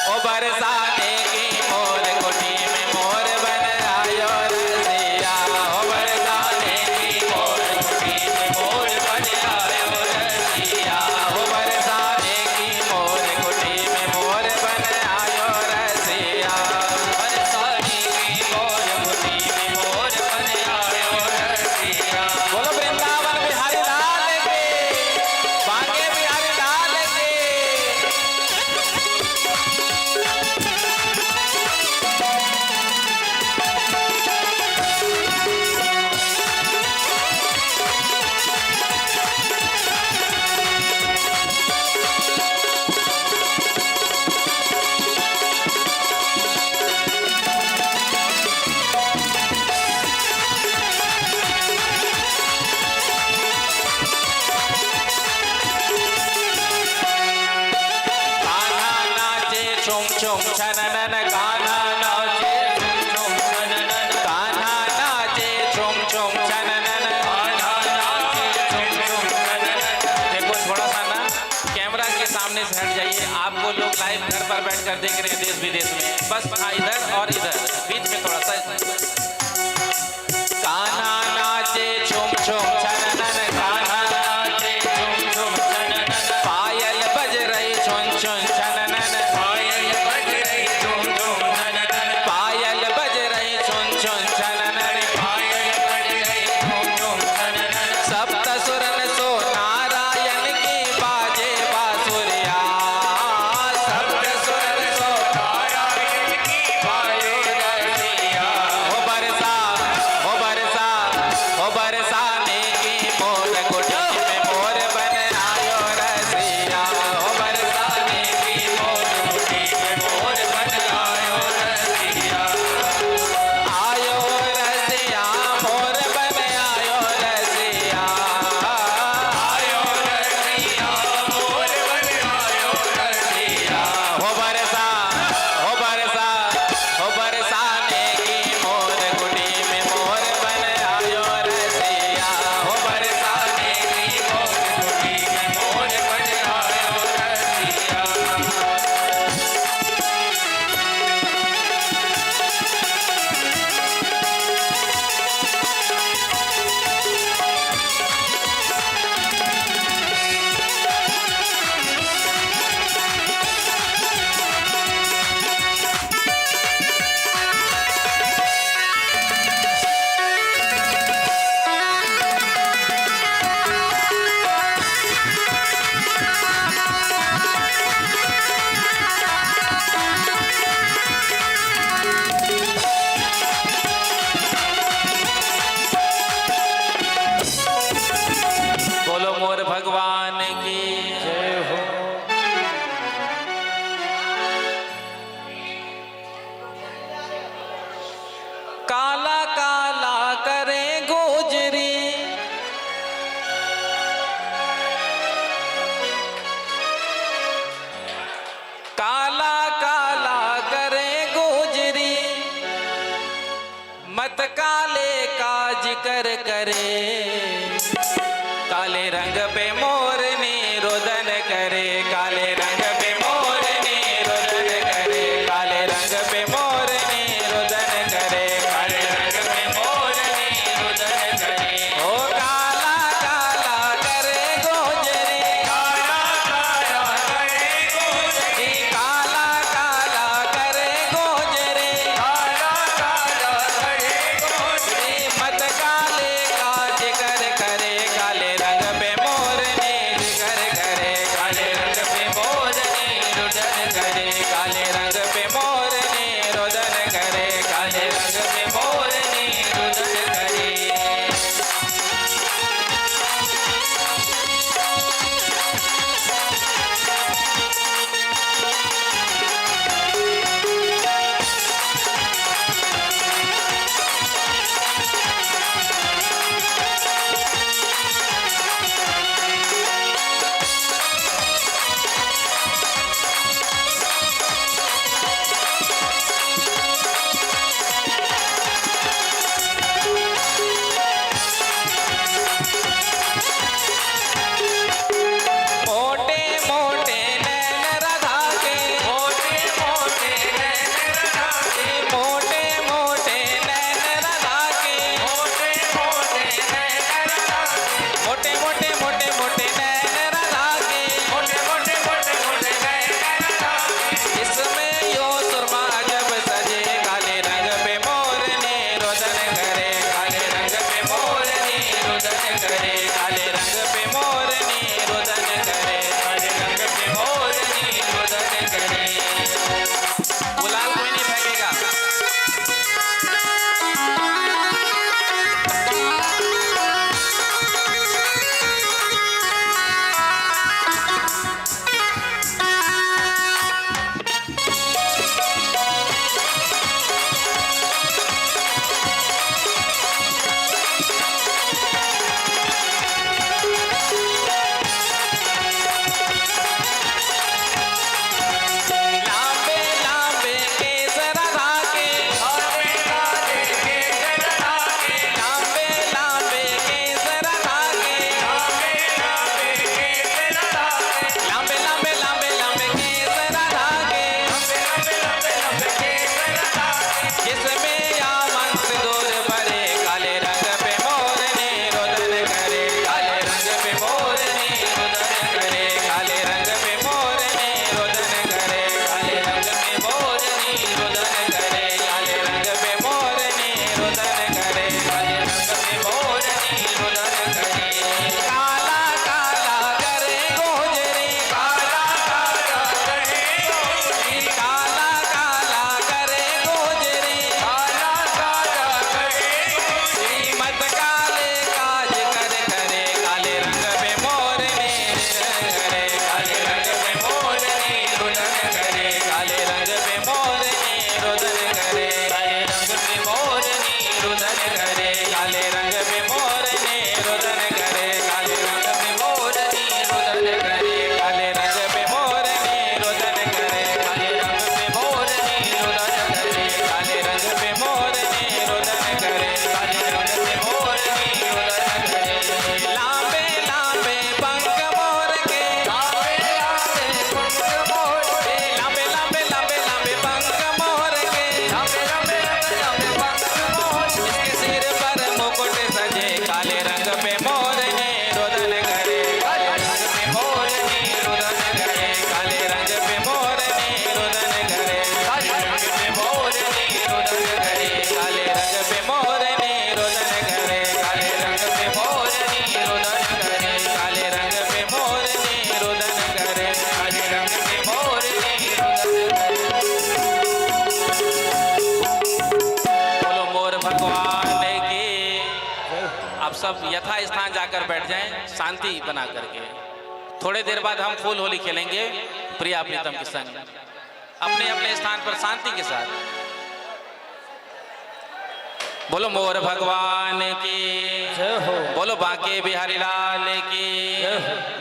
ओ बरसाने की मोर कुटी में मोर बन आयो रसिया। ओ बरसाने की मोर कुटी में मोर बन आयो रसिया। ओ बरसाने की मोर कुटी में मोर बन आयो रसिया।
बरसाने की मोर कुटी में मोर बन आयो रसिया।
बोलो वृंदावन बिहारी लाल के, बांके बिहारी लाल के। कान्हा नाचे छुम छुम छननन। कान्हा नाचे
झुम झननन।
कान्हा नाचे छुम छुम छननन।
आधा नाचे झुम झुम झननन।
देखो थोड़ा सा ना कैमरा के सामने से हट जाइए। आपको लोग लाइव घर पर बैठकर देख रहे हैं देश विदेश में। बस हाँ, इधर और इधर बीच में थोड़ा सा मत काले का जिक्र करे, काले रंग पे मोरनी रोदन करे, काले रंग पे मोरनी रोदन करे, काले रंग पे मोरनी रोदन करे, काले रंग पे मोरनी रोदन करे। ओ काला काला करे गोजरी,
काला काला करे गोजरी,
काला काला करे गोजरी,
काला काला करे गोजरी,
मत काले का जिक्र करे, काले रंग पे मोरनी जिक्र करे, काले रंग पे मोरनी रोदन करे, काले रंग पे मोरनी रोदन करे, काले रंग पे मोरनी रोदन करे। मोटे मोटे नैन राधा के,
मोटे मोटे नैन राधा के,
मोटे मोटे नैन राधा के,
मोटे मोटे नैन राधा के,
मोटे मोटे मोटे मोटे नैन राधा के,
मोटे मोटे मोटे मोटे नैन राधा के।
इसमें यो सुरमा जब सजे, काले रंग पे मोरनी रोदन करे, काले रंग पे मोरनी रोदन करे, काले रंग पे मोरनी रोदन करे, काले रंग पे मोरनी रोदन करे। गुलाल कोई नहीं फेंकेगा। लांबे लांबे केस राधा के,
काले काले केस राधा के,
लांबे लांबे केस राधा के,
लांबे लांबे केस राधा के,
लांबे लांबे लांबे लांबे केस राधा के,
लंबे लंबे लंबे लंबे केस राधा के।
जिसमें या मंस दूर भरे, काले रंग पे मोरनी रोदन करे, काले रंग पे मोरनी रोदन करे, काले रंग पे मोरनी रोदन करे, काले रंग पे मोरनी रोदन करे, काले रंग पे मोरनी रोदन करे, काले रंग पे मोरनी रोदन करे। काला काला करे गोजरी,
काला काला करे गोजरी,
काला काला करे गोजरी,
काला काला करे गोजरी,
मत काले काज कर करे, काले रंग पे मोरनी करे, काले रंग पे मोरनी रोदन करे, काले रंग पे मोरनी रोदन करे, काले रंग पे मोरनी रोदन करे, काले रंग पे मोरनी रोदन करे, काले रंग पे मोरनी रोदन करे, काले रंग पे मोरनी रोदन करे, काले रंग पे मोरनी रोदन करे, काले रंग पे मोरनी रोदन करे, काले रंग पे मोरनी रोदन करे। लांबे लांबे पंख मोर के,
लांबे लांबे पंख मोर के,
लांबे लांबे लांबे लांबे पंख मोर के,
लांबे लांबे लांबे लांबे पंख मोर के।
इसके सिर पर मुकुट सजे, काले रंग पे मोरनी रोदन करे, काले रंग पे मोरनी रोदन करे, काले रंग पे मोरनी रोदन करे, काले रंग पे मोरनी रोदन करे, काले रंग पे मोरनी रोदन करे, काले रंग पे मोरनी रोदन करे, काले रंग पे मोरनी रोदन करे, काले रंग पे मोरनी रोदन करे। बोलो मोर भगवान की। आप सब यथा स्थान जाकर बैठ जाएं, शांति बना करके। थोड़े देर बाद हम फूल होली खेलेंगे प्रिया प्रीतम के संग, अपने अपने स्थान पर शांति के साथ। बोलो मोर भगवान की
जय हो।
बोलो बांके बिहारी लाल की,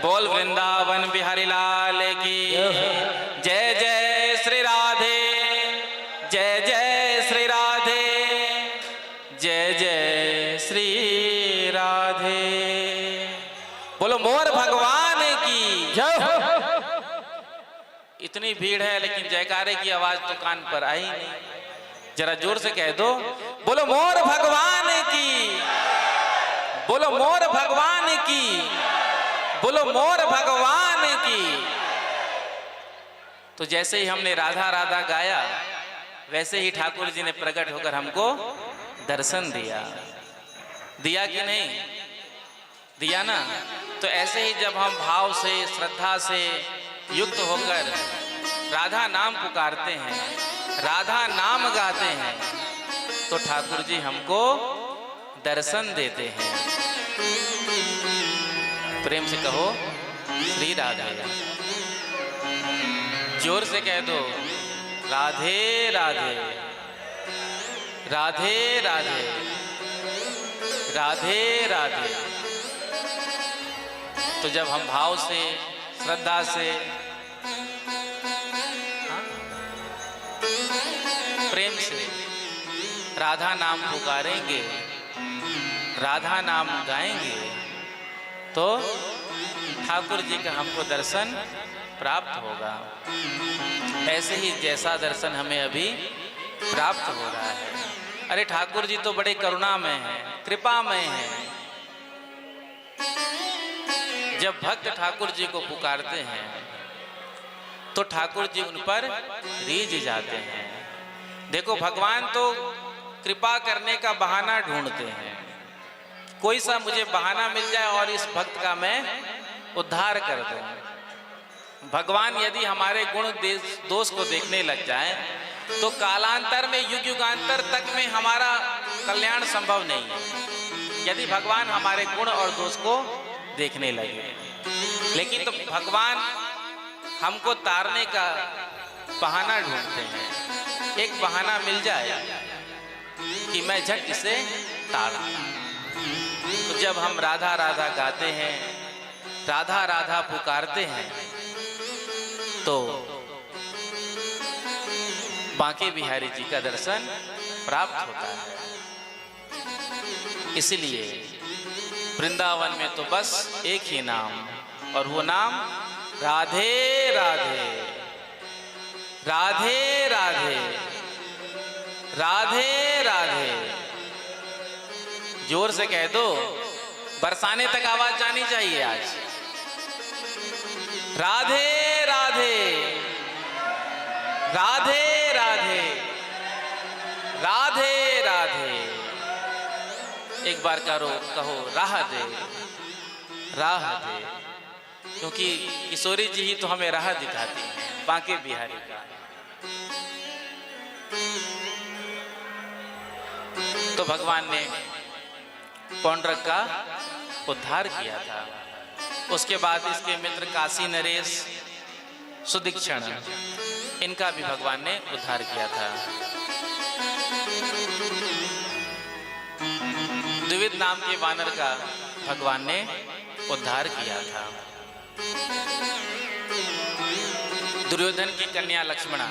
बोल वृंदावन बिहारी लाल की जय। जय श्री राधे, जय जय श्री राधे, जय जय श्री राधे। बोलो मोर भगवान की
जय हो।
इतनी भीड़ है लेकिन जयकारे की आवाज तो कान पर आई नहीं। जरा जोर से कह दो, बोलो मोर भगवान की, बोलो मोर भगवान की, बोलो मोर भगवान की। तो जैसे ही हमने राधा राधा गाया वैसे ही ठाकुर जी ने प्रकट होकर हमको दर्शन दिया। दिया कि नहीं दिया ना? तो ऐसे ही जब हम भाव से श्रद्धा से युक्त होकर राधा नाम पुकारते हैं, राधा नाम गाते हैं, तो ठाकुर जी हमको दर्शन देते हैं। प्रेम से कहो श्री राधे। जोर से कह दो राधे राधे, राधे राधे, राधे राधे। तो जब हम भाव से श्रद्धा से प्रेम से राधा नाम पुकारेंगे, राधा नाम गाएंगे, तो ठाकुर जी का हमको दर्शन प्राप्त होगा। ऐसे ही जैसा दर्शन हमें अभी प्राप्त हो रहा है। अरे ठाकुर जी तो बड़े करुणामय हैं, कृपामय हैं। जब भक्त ठाकुर जी को पुकारते हैं तो ठाकुर जी उन पर रीझ जाते हैं। देखो भगवान तो कृपा करने का बहाना ढूंढते हैं, कोई सा मुझे बहाना मिल जाए और इस भक्त का मैं उद्धार कर दूं। भगवान यदि हमारे गुण दोष को देखने लग जाए तो कालांतर में युग युगांतर तक में हमारा कल्याण संभव नहीं है, यदि भगवान हमारे गुण और दोष को देखने लगे। लेकिन तो भगवान हमको तारने का बहाना ढूंढते हैं। एक बहाना मिल जाए कि मैं झट इसे तार। तो जब हम राधा राधा गाते हैं, राधा राधा पुकारते हैं, तो बांके बिहारी जी का दर्शन प्राप्त होता है। इसलिए वृंदावन में तो बस एक ही नाम, और वो नाम राधे राधे, राधे राधे, राधे राधे। जोर से कह दो, बरसाने तक आवाज जानी चाहिए आज। राधे राधे, राधे राधे, राधे राधे। एक बार कहो राह दे, राह दे, क्योंकि किशोरी जी ही तो हमें राह दिखाती हैं, बांके बिहारी का। तो भगवान ने पौंड्रक का उद्धार किया था। उसके बाद इसके मित्र काशी नरेश, सुदीक्षण, इनका भी भगवान ने उद्धार किया था। द्विविध नाम के वानर का भगवान ने उद्धार किया था। दुर्योधन की कन्या लक्ष्मणा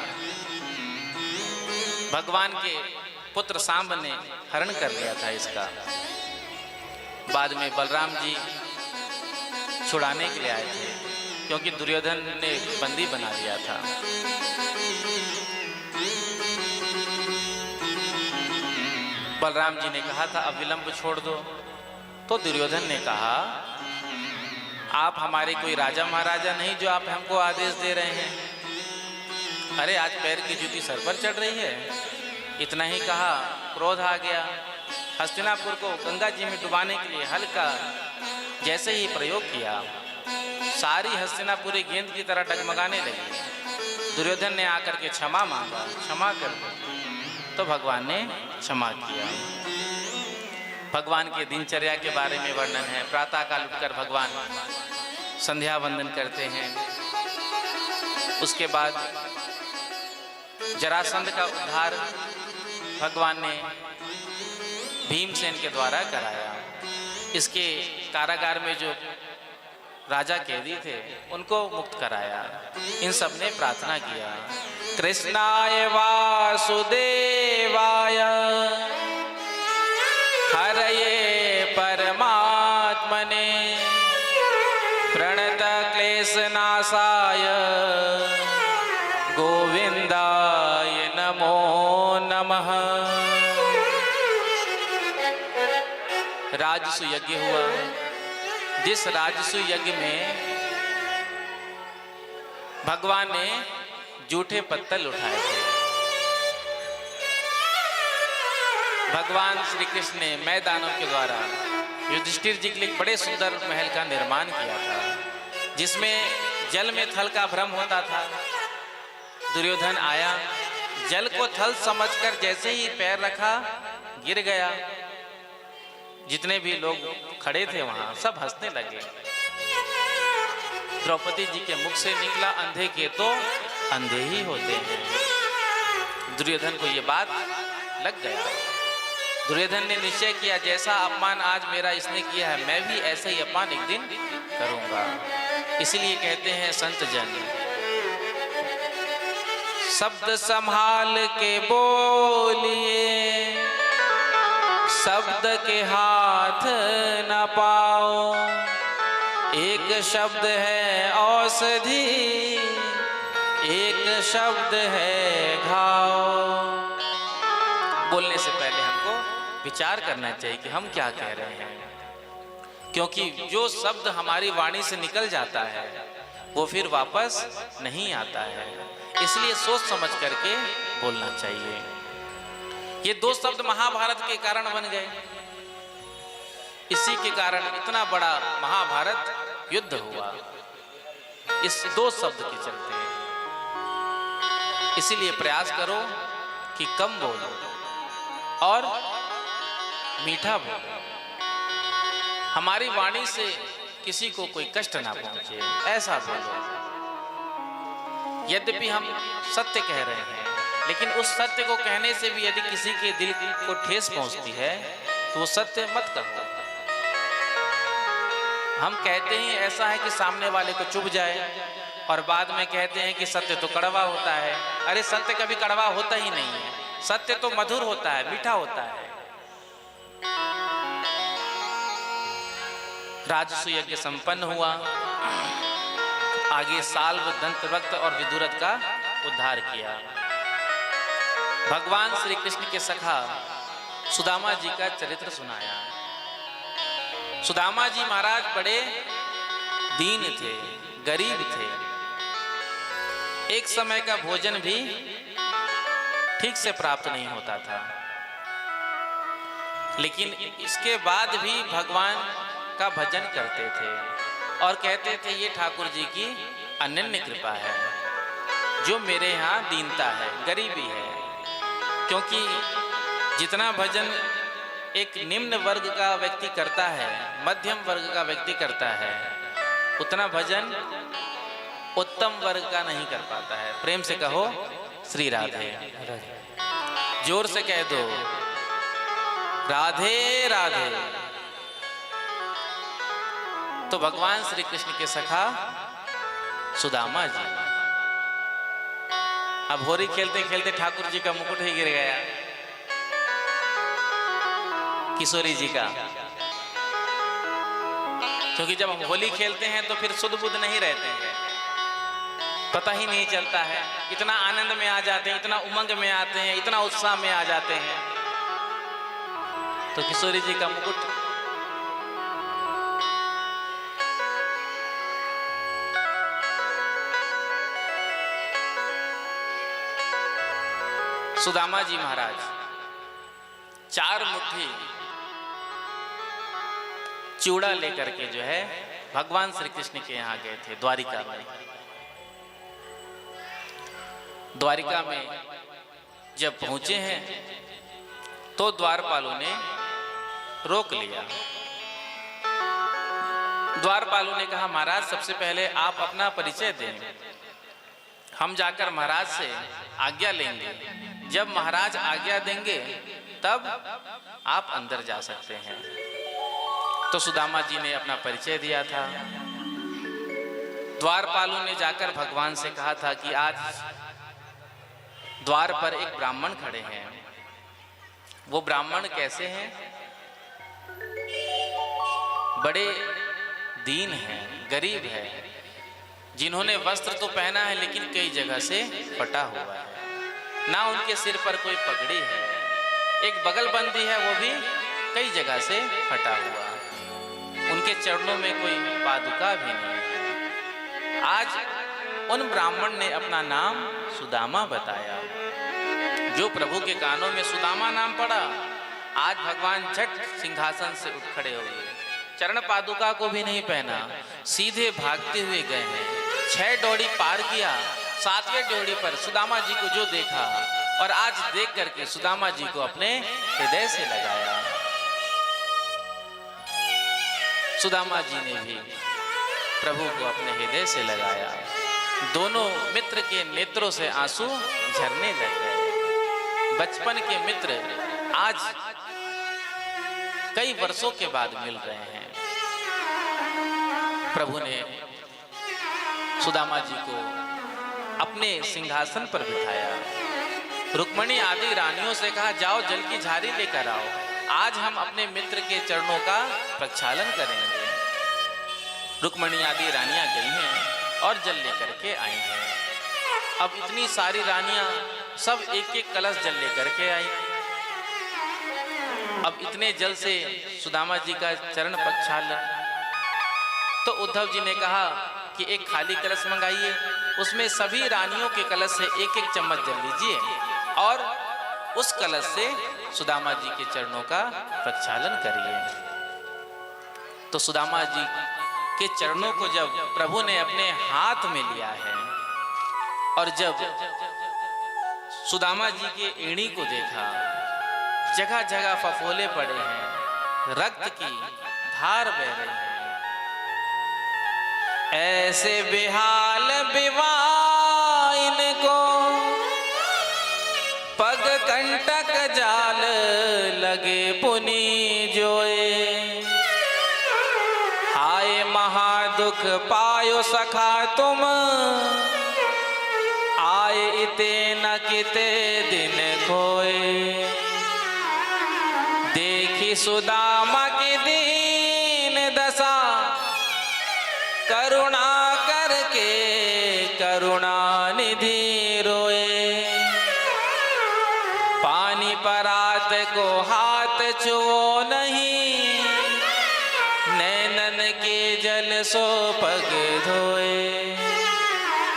भगवान के पुत्र सांब ने हरण कर लिया था इसका। बाद में बलराम जी छुड़ाने के लिए आए थे, क्योंकि दुर्योधन ने बंदी बना लिया था। बलराम जी ने कहा था अब विलंब छोड़ दो, तो दुर्योधन ने कहा आप हमारे कोई राजा महाराजा नहीं जो आप हमको आदेश दे रहे हैं। अरे आज पैर की जूती सर पर चढ़ रही है। इतना ही कहा, क्रोध आ गया। हस्तिनापुर को गंगा जी में डुबाने के लिए हल्का जैसे ही प्रयोग किया, सारी हस्तिनापुरी गेंद की तरह डगमगाने लगी। दुर्योधन ने आकर के क्षमा मांगा, क्षमा कर दो, तो भगवान ने क्षमा किया। भगवान के दिनचर्या के बारे में वर्णन है। प्रातः काल उठकर भगवान संध्या वंदन करते हैं। उसके बाद जरासंध का उद्धार भगवान ने भीमसेन के द्वारा कराया। इसके कारागार में जो राजा कैदी थे उनको मुक्त कराया। इन सब ने प्रार्थना किया, कृष्णाय वासुदेवाय हरये परमात्मने प्रणत क्लेशनाशाय गोविंदाय नमो नमः। राजसु यज्ञ हुआ, जिस राजसु यज्ञ में भगवान ने जूठे पत्तल उठाए थे। भगवान श्री कृष्ण ने मैदानों के द्वारा युधिष्ठिर जी के लिए बड़े सुंदर महल का निर्माण किया था, जिसमें जल में थल का भ्रम होता था। दुर्योधन आया, जल को थल समझकर जैसे ही पैर रखा गिर गया। जितने भी लोग खड़े थे वहां सब हंसने लगे। द्रौपदी जी के मुख से निकला, अंधे के तो अंधे ही होते हैं। दुर्योधन को ये बात लग गया। दुर्योधन ने निश्चय किया, जैसा अपमान आज मेरा इसने किया है, मैं भी ऐसा ही अपमान एक दिन करूंगा। इसलिए कहते हैं संत जन, शब्द संभाल के बोलिए, शब्द के हाथ न पाओ। एक शब्द है औषधि, एक शब्द है घाव। बोलने से पहले हमको विचार करना चाहिए कि हम क्या कह रहे हैं, क्योंकि जो शब्द हमारी वाणी से निकल जाता है वो फिर वापस नहीं आता है। इसलिए सोच समझ करके बोलना चाहिए। ये दो शब्द महाभारत के कारण बन गए। इसी के कारण इतना बड़ा महाभारत युद्ध हुआ, इस दो शब्द के चलते। इसीलिए प्रयास करो कि कम बोलो और मीठा बोलो। हमारी वाणी से किसी को कोई कष्ट ना पहुंचे, ऐसा बोलो। यद्यपि हम सत्य कह रहे हैं, लेकिन उस सत्य को कहने से भी यदि किसी के दिल को ठेस पहुंचती है तो वो सत्य मत कहो। हम कहते ही ऐसा है कि सामने वाले को चुभ जाए और बाद में कहते हैं कि सत्य तो कड़वा होता है। अरे सत्य कभी कड़वा होता ही नहीं है, सत्य तो मधुर होता है, मीठा होता है। राजसु यज्ञ संपन्न हुआ। आगे साल्व, दंतवक्त और विदुरथ का उद्धार किया। भगवान श्री कृष्ण के सखा सुदामा जी का चरित्र सुनाया। सुदामा जी महाराज बड़े दीन थे, गरीब थे। एक समय का भोजन भी ठीक से प्राप्त नहीं होता था, लेकिन इसके बाद भी भगवान का भजन करते थे और कहते थे ये ठाकुर जी की अनन्य कृपा है, जो मेरे यहाँ दीनता है, गरीबी है। क्योंकि जितना भजन एक निम्न वर्ग का व्यक्ति करता है, मध्यम वर्ग का व्यक्ति करता है, उतना भजन उत्तम वर्ग का नहीं कर पाता है। प्रेम से कहो श्री राधे, जोर से कह दो राधे राधे। तो भगवान श्री कृष्ण के सखा सुदामा जी, अब होरी खेलते खेलते ठाकुर जी का मुकुट ही गिर गया, किशोरी जी का। क्योंकि जब हम होली खेलते हैं तो फिर सुध बुध नहीं रहते हैं, पता ही नहीं चलता है। इतना आनंद में आ जाते हैं, इतना उमंग में आते हैं, इतना उत्साह में आ जाते हैं। तो किशोरी जी का मुकुट सुदामा जी महाराज 4 मुट्ठी चूड़ा लेकर के जो है भगवान श्री कृष्ण के यहाँ गए थे द्वारिका में। द्वारिका में जब पहुंचे हैं तो द्वारपालों ने रोक लिया। द्वारपालों ने कहा महाराज सबसे पहले आप अपना परिचय दें, हम जाकर महाराज से आज्ञा लेंगे। जब महाराज आज्ञा देंगे तब आप अंदर जा सकते हैं। तो सुदामा जी ने अपना परिचय दिया था। द्वारपालों ने जाकर भगवान से कहा था कि आज द्वार पर एक ब्राह्मण खड़े हैं। वो ब्राह्मण कैसे हैं? बड़े दीन हैं, गरीब है, जिन्होंने वस्त्र तो पहना है लेकिन कई जगह से फटा हुआ है। ना उनके सिर पर कोई पगड़ी है, एक बगलबंदी है, वो भी कई जगह से फटा हुआ। उनके चरणों में कोई पादुका भी नहीं है। आज उन ब्राह्मण ने अपना नाम सुदामा बताया। जो प्रभु के कानों में सुदामा नाम पड़ा, आज भगवान झट सिंहासन से उठ खड़े हो गए। चरण पादुका को भी नहीं पहना, सीधे भागते हुए गए हैं। 6 ड्योढ़ी पार किया, 7वें ड्योढ़ी पर सुदामा जी को जो देखा और आज देख करके सुदामा जी को अपने हृदय से लगाया। सुदामा जी ने भी प्रभु को अपने हृदय से लगाया। दोनों मित्र के नेत्रों से आंसू झरने लग गए। बचपन के मित्र आज कई वर्षों के बाद मिल रहे हैं। प्रभु ने सुदामा जी को अपने सिंहासन पर बिठाया। रुक्मणी आदि रानियों से कहा, जाओ जल की झारी लेकर आओ, आज हम अपने मित्र के चरणों का प्रक्षालन करेंगे। रुक्मणी आदि रानियां गई हैं और जल लेकर के आई हैं। अब इतनी सारी रानियां सब एक एक कलश जल लेकर के आई। अब इतने जल से सुदामा जी का चरण प्रक्षालन, तो उद्धव जी ने कहा कि एक खाली कलश मंगाइए, उसमें सभी रानियों के कलश से एक एक चम्मच जल लीजिए और उस कलश से सुदामा जी के चरणों का प्रक्षालन करिए। तो सुदामा जी के चरणों को जब प्रभु ने अपने हाथ में लिया है और जब सुदामा जी के एड़ी को देखा, जगह जगह फफोले पड़े हैं, रक्त की धार बह रही है। ऐसे बेहाल विवाह इनको, पग कंटक जाल लगे पुनी जोए। हाय महादुख पायो सखा तुम, आए इते न किते दिन खोए। देखी सुदामा की दीन दशा, करुणा करके करुणा निधि रोए। पानी परात को हाथ छुओ नहीं, नैनन के जल सो पग धोए।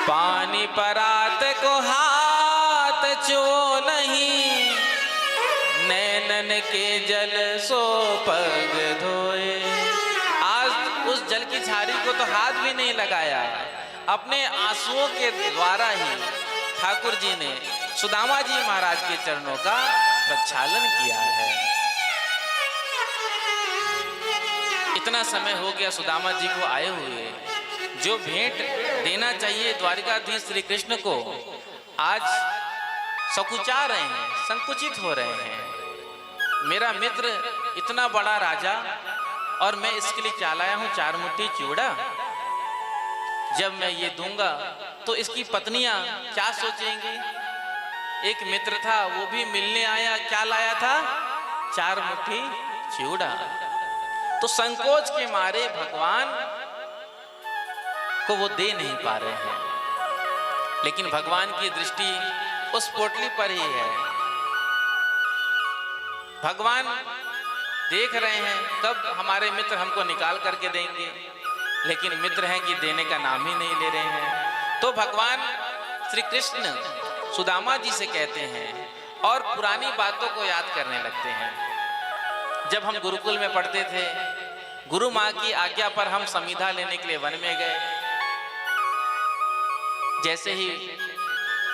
पानी परात को हाथ छुओ नहीं, नैनन के जल सो पग धोए। आज उस जल की झाड़ी को तो हाथ भी नहीं लगाया, अपने आंसुओं के द्वारा ही ठाकुर जी ने सुदामा जी महाराज के चरणों का प्रक्षालन किया है। इतना समय हो गया सुदामा जी को आए हुए, जो भेंट देना चाहिए द्वारिकाधीश श्री कृष्ण को आज सकुचा रहे हैं, संकुचित हो रहे हैं। मेरा मित्र इतना बड़ा राजा और मैं इसके लिए क्या लाया हूं 4 मुट्ठी चिवड़ा। जब मैं ये दूंगा तो इसकी पत्नियां क्या सोचेंगी। एक मित्र था, वो भी मिलने आया, क्या लाया था 4 मुट्ठी चिवड़ा। तो संकोच के मारे भगवान को वो दे नहीं पा रहे हैं, लेकिन भगवान की दृष्टि उस पोटली पर ही है। भगवान देख रहे हैं कब हमारे मित्र हमको निकाल करके देंगे, लेकिन मित्र हैं कि देने का नाम ही नहीं ले रहे हैं। तो भगवान श्री कृष्ण सुदामा जी से कहते हैं और पुरानी बातों को याद करने लगते हैं। जब हम गुरुकुल में पढ़ते थे, गुरु माँ की आज्ञा पर हम समिधा लेने के लिए वन में गए। जैसे ही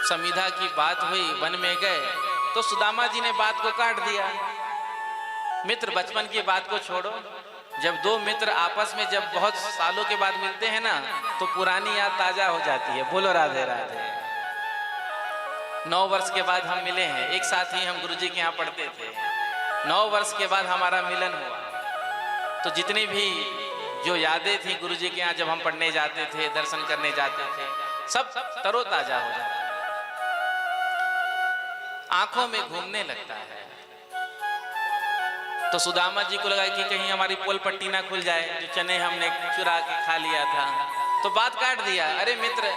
समिधा की बात हुई, वन में गए तो सुदामा जी ने बात को काट दिया। मित्र बचपन की बात को छोड़ो, जब 2 मित्र आपस में जब बहुत सालों के बाद मिलते हैं ना, तो पुरानी याद ताजा हो जाती है। बोलो राधे राधे। 9 वर्ष के बाद हम मिले हैं, एक साथ ही हम गुरुजी के यहाँ पढ़ते थे। 9 वर्ष के बाद हमारा मिलन हुआ, तो जितनी भी जो यादें थी गुरुजी के यहाँ जब हम पढ़ने जाते थे, दर्शन करने जाते थे, सब तरोताजा हो जाता है, आंखों में घूमने लगता है। तो सुदामा जी को लगा कि कहीं हमारी पोल पट्टी ना खुल जाए, जो चने हमने चुरा के खा लिया था। तो बात काट दिया, अरे मित्र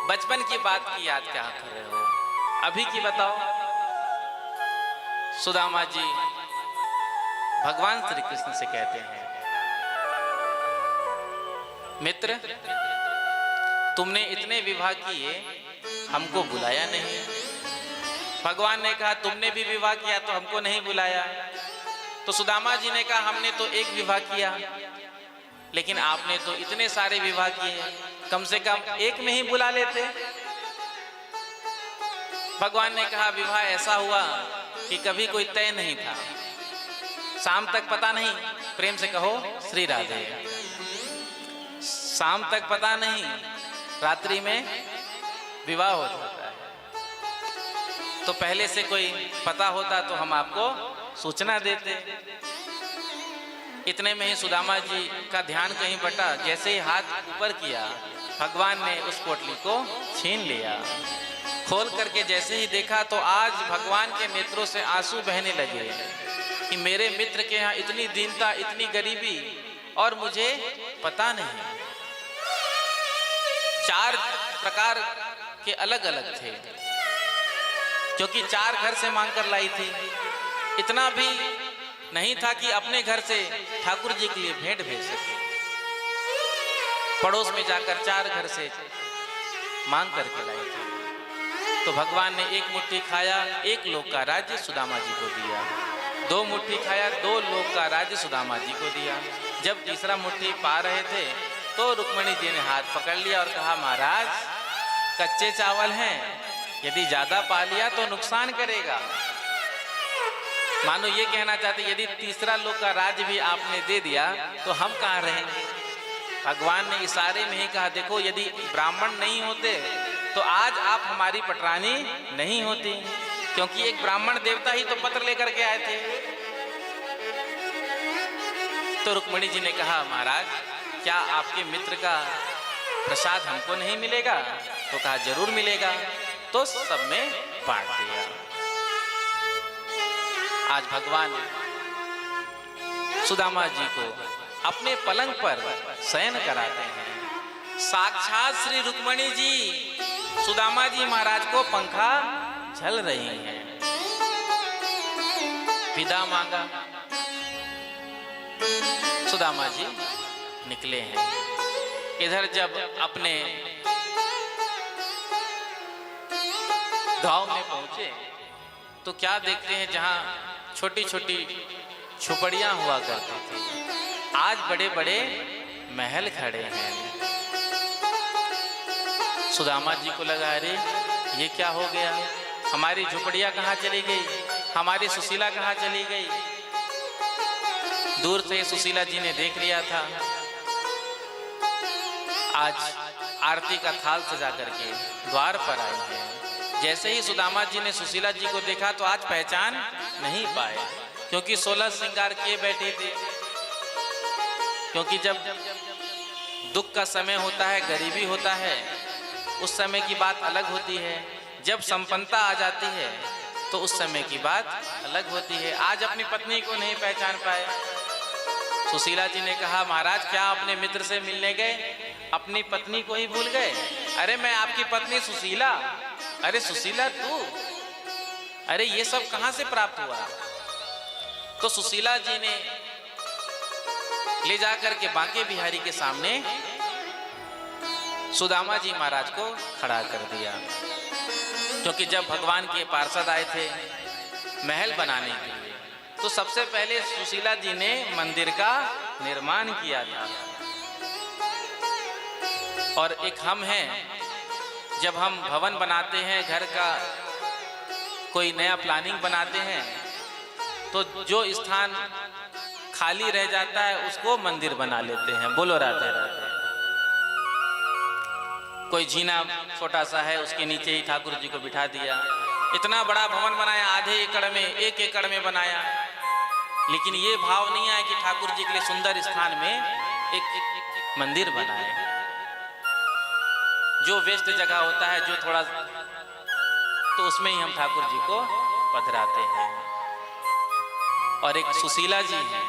बचपन की बात की याद क्या कर रहे हो, अभी की बताओ। सुदामा जी भगवान श्री कृष्ण से कहते हैं, मित्र तुमने इतने विवाह किए, हमको बुलाया नहीं। भगवान ने कहा तुमने भी विवाह किया तो हमको नहीं बुलाया। तो सुदामा जी ने कहा हमने तो एक विवाह किया, लेकिन आपने तो इतने सारे विवाह किए, कम से कम एक में ही बुला लेते। भगवान ने कहा विवाह ऐसा हुआ कि कभी कोई तय नहीं था, शाम तक पता नहीं, प्रेम से कहो श्री राधे, शाम तक पता नहीं, रात्रि में विवाह हो जाता है। तो पहले से कोई पता होता तो हम आपको सूचना देते। इतने में ही सुदामा जी का ध्यान कहीं बटा, जैसे ही हाथ ऊपर किया भगवान ने उस पोटली को छीन लिया। खोल करके जैसे ही देखा तो आज भगवान के नेत्रों से आंसू बहने लगे कि मेरे मित्र के यहाँ इतनी दीनता, इतनी गरीबी और मुझे पता नहीं। 4 प्रकार के अलग अलग थे, क्योंकि 4 घर से मांग कर लाई थी। इतना भी नहीं था कि अपने घर से ठाकुर जी के लिए भेंट भेज सके, पड़ोस में जाकर 4 घर से मांग करके लाई थी। तो भगवान ने 1 मुट्ठी खाया, 1 लोक का राज्य सुदामा जी को दिया। 2 मुट्ठी खाया, 2 लोक का राज्य सुदामा जी को दिया। जब तीसरा मुट्ठी पा रहे थे तो रुक्मिणी जी ने हाथ पकड़ लिया और कहा महाराज कच्चे चावल हैं, यदि ज्यादा पा लिया तो नुकसान करेगा। मानो ये कहना चाहते यदि तीसरा लोक का राज्य भी आपने दे दिया तो हम कहाँ रहेंगे। भगवान ने इशारे में ही कहा देखो यदि ब्राह्मण नहीं होते तो आज आप हमारी पटरानी नहीं होती, क्योंकि एक ब्राह्मण देवता ही तो पत्र लेकर के आए थे। तो रुक्मिणी जी ने कहा महाराज क्या आपके मित्र का प्रसाद हमको नहीं मिलेगा? तो कहा जरूर मिलेगा। तो सब में बांट दिया। आज भगवान सुदामा जी को अपने पलंग पर शयन कराते हैं। साक्षात श्री रुक्मिणी जी सुदामा जी महाराज को पंखा झल रही हैं। विदा मांगा, सुदामा जी निकले हैं। इधर जब अपने गांव में पहुंचे तो क्या देखते हैं, जहां छोटी छोटी झुपड़ियां हुआ करती थी आज बड़े बड़े महल खड़े हैं। सुदामा जी को लगा अरे ये क्या हो गया, हमारी झुपड़ियां कहाँ चली गई, हमारी सुशीला कहाँ चली गई। दूर से सुशीला जी ने देख लिया था। आज आरती का थाल सजा करके द्वार पर आई है। जैसे ही सुदामा जी ने सुशीला जी को देखा तो आज पहचान नहीं पाए, क्योंकि 16 श्रृंगार किए बैठी थी। क्योंकि जब दुख का समय होता है, गरीबी होता है, उस समय की बात अलग होती है। जब संपन्नता आ जाती है तो उस समय की बात अलग होती है। आज अपनी पत्नी को नहीं पहचान पाए। सुशीला जी ने कहा महाराज क्या अपने मित्र से मिलने गए, अपनी पत्नी को ही भूल गए? अरे मैं आपकी पत्नी सुशीला। अरे सुशीला तू, अरे ये सब कहां से प्राप्त हुआ? तो सुशीला जी ने ले जाकर के बांके बिहारी के सामने सुदामा जी महाराज को खड़ा कर दिया। क्योंकि जब भगवान के पार्षद आए थे महल बनाने के लिए तो सबसे पहले सुशीला जी ने मंदिर का निर्माण किया था। और एक हम हैं, जब हम भवन बनाते हैं, घर का कोई नया प्लानिंग बनाते हैं तो जो स्थान खाली रह जाता है उसको मंदिर बना लेते हैं। बोलो राधे राधे। कोई जीना छोटा सा है उसके नीचे ही ठाकुर जी को बिठा दिया। इतना बड़ा भवन बनाया, आधे एकड़ में, 1 एकड़ में बनाया, लेकिन ये भाव नहीं आया कि ठाकुर जी के लिए सुंदर स्थान में एक मंदिर बनाए। जो वेस्ट जगह होता है, जो थोड़ा, तो उसमें ही हम ठाकुर जी को पधराते हैं। और एक सुशीला जी हैं।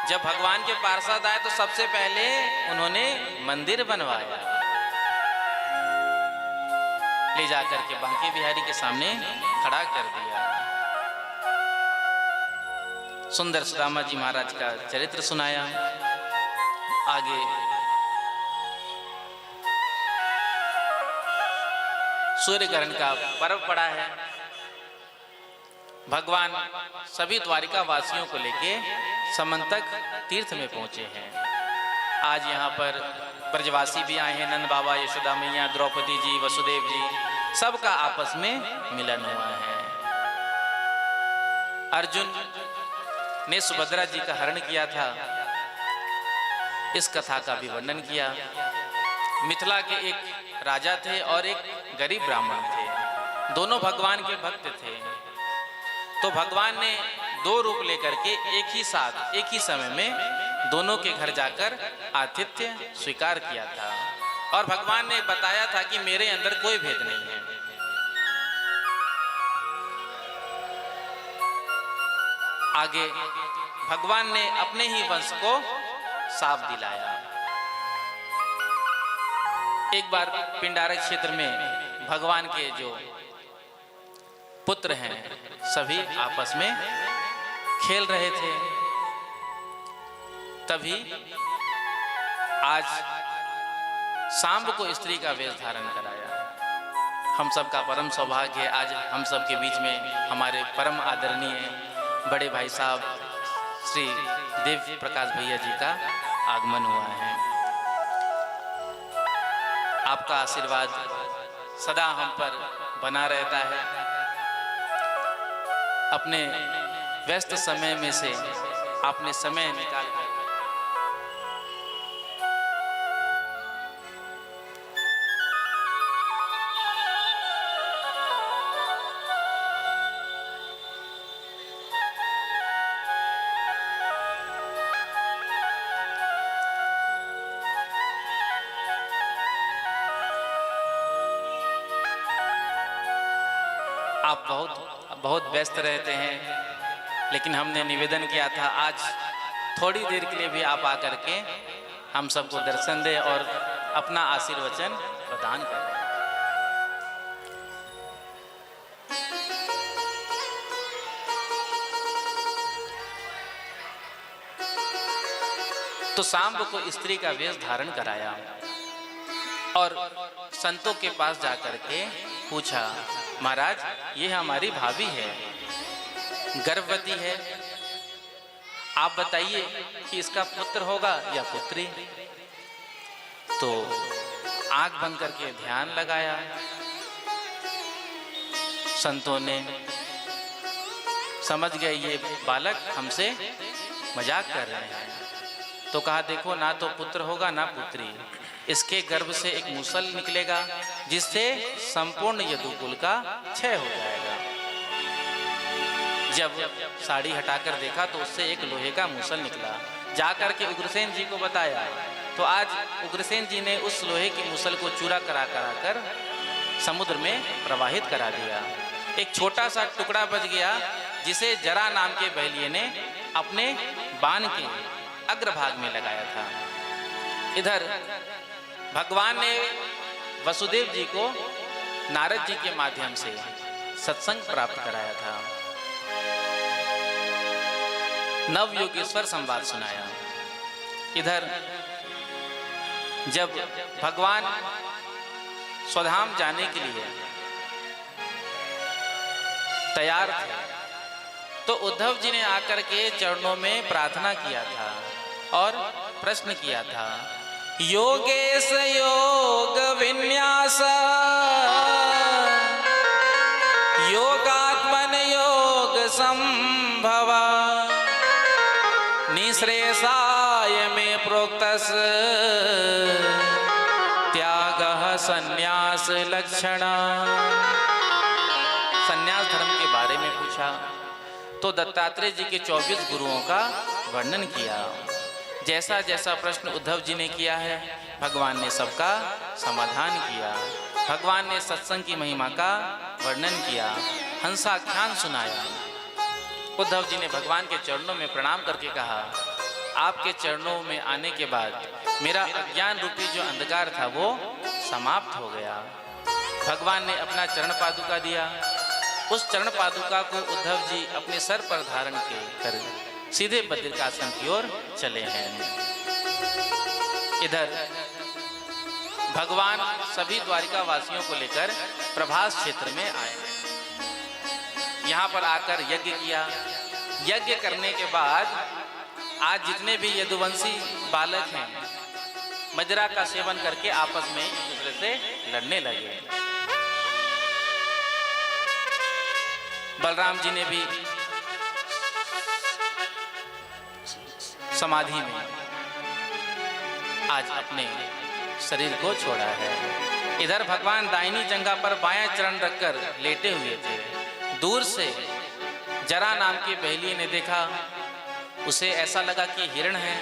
जब भगवान के पार्षद आए तो सबसे पहले उन्होंने मंदिर बनवाया, ले जाकर के बांके बिहारी के सामने खड़ा कर दिया। सुंदर सुदामा जी महाराज का चरित्र सुनाया। आगे सूर्य ग्रहण का पर्व पड़ा है। भगवान सभी द्वारिका वासियों को लेके समंतक तीर्थ में पहुंचे हैं। आज यहाँ पर ब्रजवासी भी आए हैं, नंद बाबा, यशोदा मैया, द्रौपदी जी, वसुदेव जी, सबका आपस में मिलन हुआ है। अर्जुन ने सुभद्रा जी का हरण किया था, इस कथा का भी वर्णन किया। मिथिला के एक राजा थे और एक गरीब ब्राह्मण थे, दोनों भगवान के भक्त थे। तो भगवान ने दो रूप लेकर के एक ही साथ एक ही समय में दोनों के घर जाकर आतिथ्य स्वीकार किया था और भगवान ने बताया था कि मेरे अंदर कोई भेद नहीं है। आगे भगवान ने अपने ही वंश को साफ दिलाया। एक बार पिंडारक क्षेत्र में भगवान के जो पुत्र हैं सभी आपस में खेल रहे थे। तभी आज सांब को स्त्री का वेश धारण कराया। हम सब का परम सौभाग्य है, आज हम सब के बीच में हमारे परम आदरणीय बड़े भाई साहब श्री देव प्रकाश भैया जी का आगमन हुआ है। आपका आशीर्वाद सदा हम पर बना रहता है। अपने व्यस्त समय में से आपने समय निकाल कर आप बहुत व्यस्त रहते हैं, लेकिन हमने निवेदन किया था आज थोड़ी देर के लिए भी आप आकर के हम सबको दर्शन दें और अपना आशीर्वचन प्रदान करें। तो सांब को स्त्री का वेश धारण कराया और संतों के पास जाकर के पूछा, महाराज ये हमारी भाभी है, गर्भवती है, आप बताइए कि इसका पुत्र होगा या पुत्री। तो आंख बंद करके ध्यान लगाया। संतों ने समझ गए ये बालक हमसे मजाक कर रहे हैं, तो कहा देखो ना तो पुत्र होगा ना पुत्री, इसके गर्भ से एक मूसल निकलेगा जिससे संपूर्ण यदुकुल का क्षय हो जाएगा। जब साड़ी हटाकर देखा तो उससे एक लोहे का मूसल निकला। जाकर के उग्रसेन जी को बताया तो आज उग्रसेन जी ने उस लोहे के मूसल को चूरा करा कर समुद्र में प्रवाहित करा दिया। एक छोटा सा टुकड़ा बच गया जिसे जरा नाम के बहलिये ने अपने बाण के अग्रभाग में लगाया था। इधर भगवान ने वसुदेव जी को नारद जी के माध्यम से सत्संग प्राप्त कराया था, नव योगेश्वर संवाद सुनाया। इधर जब भगवान स्वधाम जाने के लिए तैयार थे तो उद्धव जी ने आकर के चरणों में प्रार्थना किया था और प्रश्न किया था, योगेश योग विन्यास योगात्मन योग संभव निश्रेषाय में प्रोक्तस त्यागः संन्यास लक्षण। संन्यास धर्म के बारे में पूछा तो दत्तात्रेय जी के 24 गुरुओं का वर्णन किया। जैसा जैसा प्रश्न उद्धव जी ने किया है भगवान ने सबका समाधान किया। भगवान ने सत्संग की महिमा का वर्णन किया, हंसाख्यान सुनाया। उद्धव जी ने भगवान के चरणों में प्रणाम करके कहा, आपके चरणों में आने के बाद मेरा अज्ञान रूपी जो अंधकार था वो समाप्त हो गया। भगवान ने अपना चरण पादुका दिया। उस चरण पादुका को उद्धव जी अपने सर पर धारण कर सीधे बद्रिकाश्रम की ओर चले हैं। इधर भगवान सभी द्वारिका वासियों को लेकर प्रभास क्षेत्र में आए। यहाँ पर आकर यज्ञ किया। यज्ञ करने के बाद आज जितने भी यदुवंशी बालक हैं मदिरा का सेवन करके आपस में एक दूसरे से लड़ने लगे। बलराम जी ने भी समाधि में आज अपने शरीर को छोड़ा है। इधर भगवान दाहिनी जंघा पर बायां चरण रखकर लेटे हुए थे। दूर से जरा नाम की बहेली ने देखा, उसे ऐसा लगा कि हिरण है,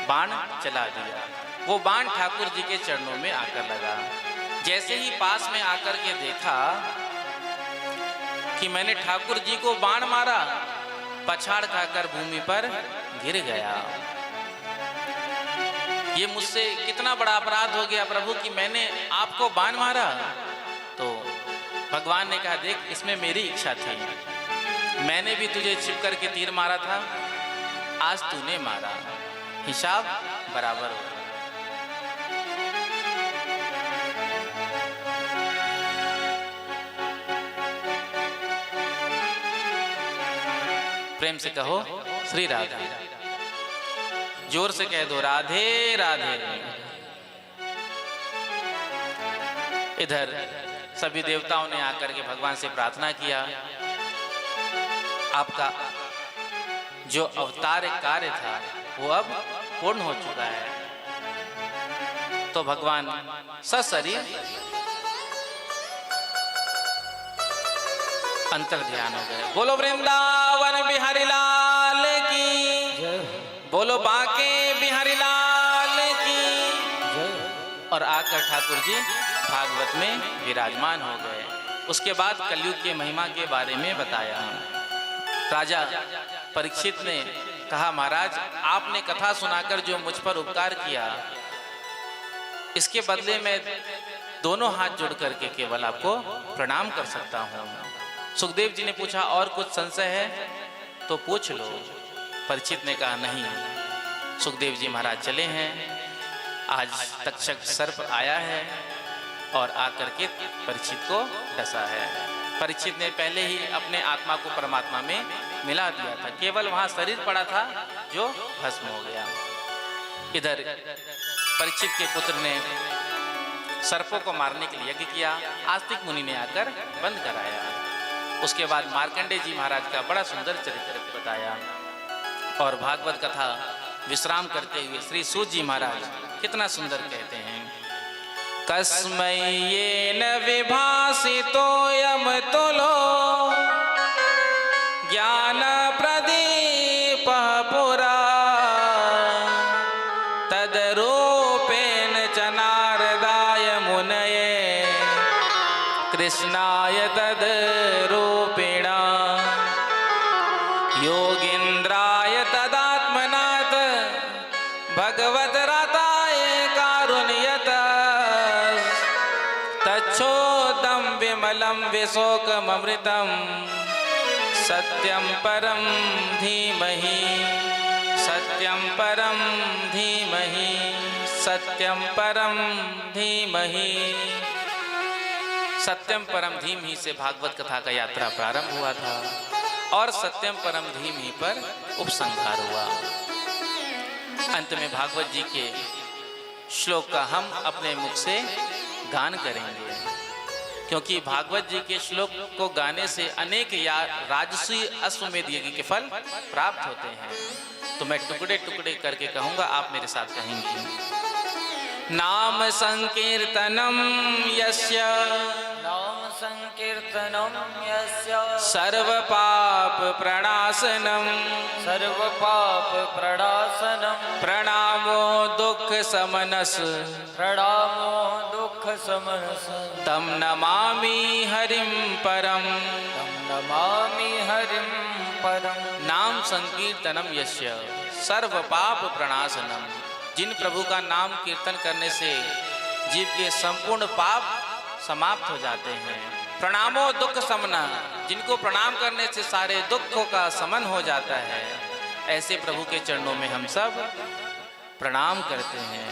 बाण चला दिया। वो बाण ठाकुर जी के चरणों में आकर लगा। जैसे ही पास में आकर के देखा कि मैंने ठाकुर जी को बाण मारा, पछाड़ खाकर भूमि पर गिर गया। ये मुझसे कितना बड़ा अपराध हो गया प्रभु कि मैंने आपको बाण मारा। तो भगवान ने कहा, देख इसमें मेरी इच्छा थी, मैंने भी तुझे छिप करके तीर मारा था, आज तूने मारा, हिसाब बराबर हो। प्रेम से कहो श्री राधे, जोर से कह दो राधे राधे। इधर सभी देवताओं ने आकर के भगवान से प्रार्थना किया, आपका जो अवतार कार्य था वो अब पूर्ण हो चुका है। तो भगवान सशरीर अंतर ध्यान हो गए। बोलो वृंदावन बिहारी लाल की, बोलो बांके बिहारी लाल की। और आकर ठाकुर जी भागवत में विराजमान हो गए। उसके बाद कलयुग के महिमा के बारे में बताया। राजा परीक्षित ने कहा, महाराज आपने कथा सुनाकर जो मुझ पर उपकार किया, इसके बदले में दोनों हाथ जोड़ करके केवल आपको प्रणाम कर सकता हूँ। सुखदेव जी ने पूछा, और कुछ संशय है तो पूछ लो। परीक्षित ने कहा, नहीं, सुखदेव जी महाराज चले हैं, आज तक्षक सर्प आया है और आकर के परीक्षित को डसा है। परीक्षित ने पहले ही अपने आत्मा को परमात्मा में मिला दिया था, केवल वहां शरीर पड़ा था जो भस्म हो गया। इधर परीक्षित के पुत्र ने सर्पों को मारने के लिए यज्ञ किया, आस्तिक मुनि ने आकर बंद कराया। उसके बाद मार्कंडेय जी महाराज का बड़ा सुंदर चरित्र बताया। और भागवत कथा विश्राम करते हुए श्री सूत जी महाराज कितना सुंदर कहते हैं, कस्मै येन विभासितो यम तुलो ज्ञान प्रदीप पुरा तदरूपेण च नारदाय मुनये कृष्णाय तदरूपिणा योगीन्द्राय तदात्मनाथ भगवत रताय कारुण्यत तच्छोदम विमलम विशोकमृतम सत्यम परम धीमहि सत्यम परम धीमहि सत्यम परम धीमहि। सत्यम परम धीमहि से भागवत कथा का यात्रा प्रारंभ हुआ था और सत्यम परम धीमहि पर उपसंहार हुआ। अंत में भागवत जी के श्लोक का हम अपने मुख से गान करेंगे, क्योंकि भागवत जी के श्लोक को गाने से अनेक राजसी अश्वमेध यज्ञ के फल प्राप्त होते हैं। तो मैं टुकड़े टुकड़े करके कहूंगा, आप मेरे साथ कहेंगे। नाम संकीर्तनम यस्य
नाम संकीर्तनम यस्य
सर्व पाप प्रणाशनम
सर्व पाप प्रणाशनम
प्रणामो दुख समनस
प्रणामो दुख समनस
तम नमामि हरिम परम
तम नमामि हरिम परम।
नाम संकीर्तनम यस्य सर्व पाप प्रणाशनम। जिन प्रभु का नाम कीर्तन करने से जीव के संपूर्ण पाप समाप्त हो जाते हैं। प्रणामो दुख समना, जिनको प्रणाम करने से सारे दुखों का समन हो जाता है। ऐसे प्रभु के चरणों में हम सब प्रणाम करते हैं।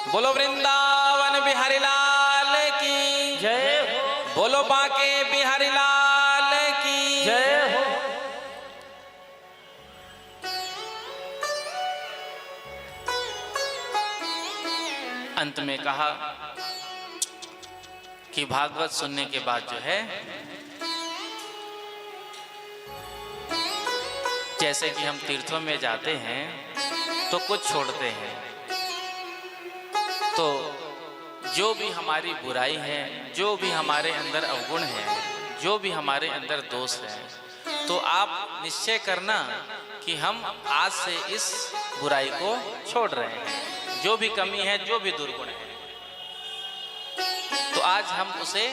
बोलो वृंदावन बिहारी लाल की
जय हो।
बोलो बांके बिहारी लाल की
जय हो।
अंत में कहा कि भागवत सुनने के बाद जो है, जैसे कि हम तीर्थों में जाते हैं तो कुछ छोड़ते हैं, तो जो भी हमारी बुराई है, जो भी हमारे अंदर अवगुण है, जो भी हमारे अंदर दोष है, तो आप निश्चय करना कि हम आज से इस बुराई को छोड़ रहे हैं। जो भी कमी है, जो भी दुर्गुण है, तो आज हम उसे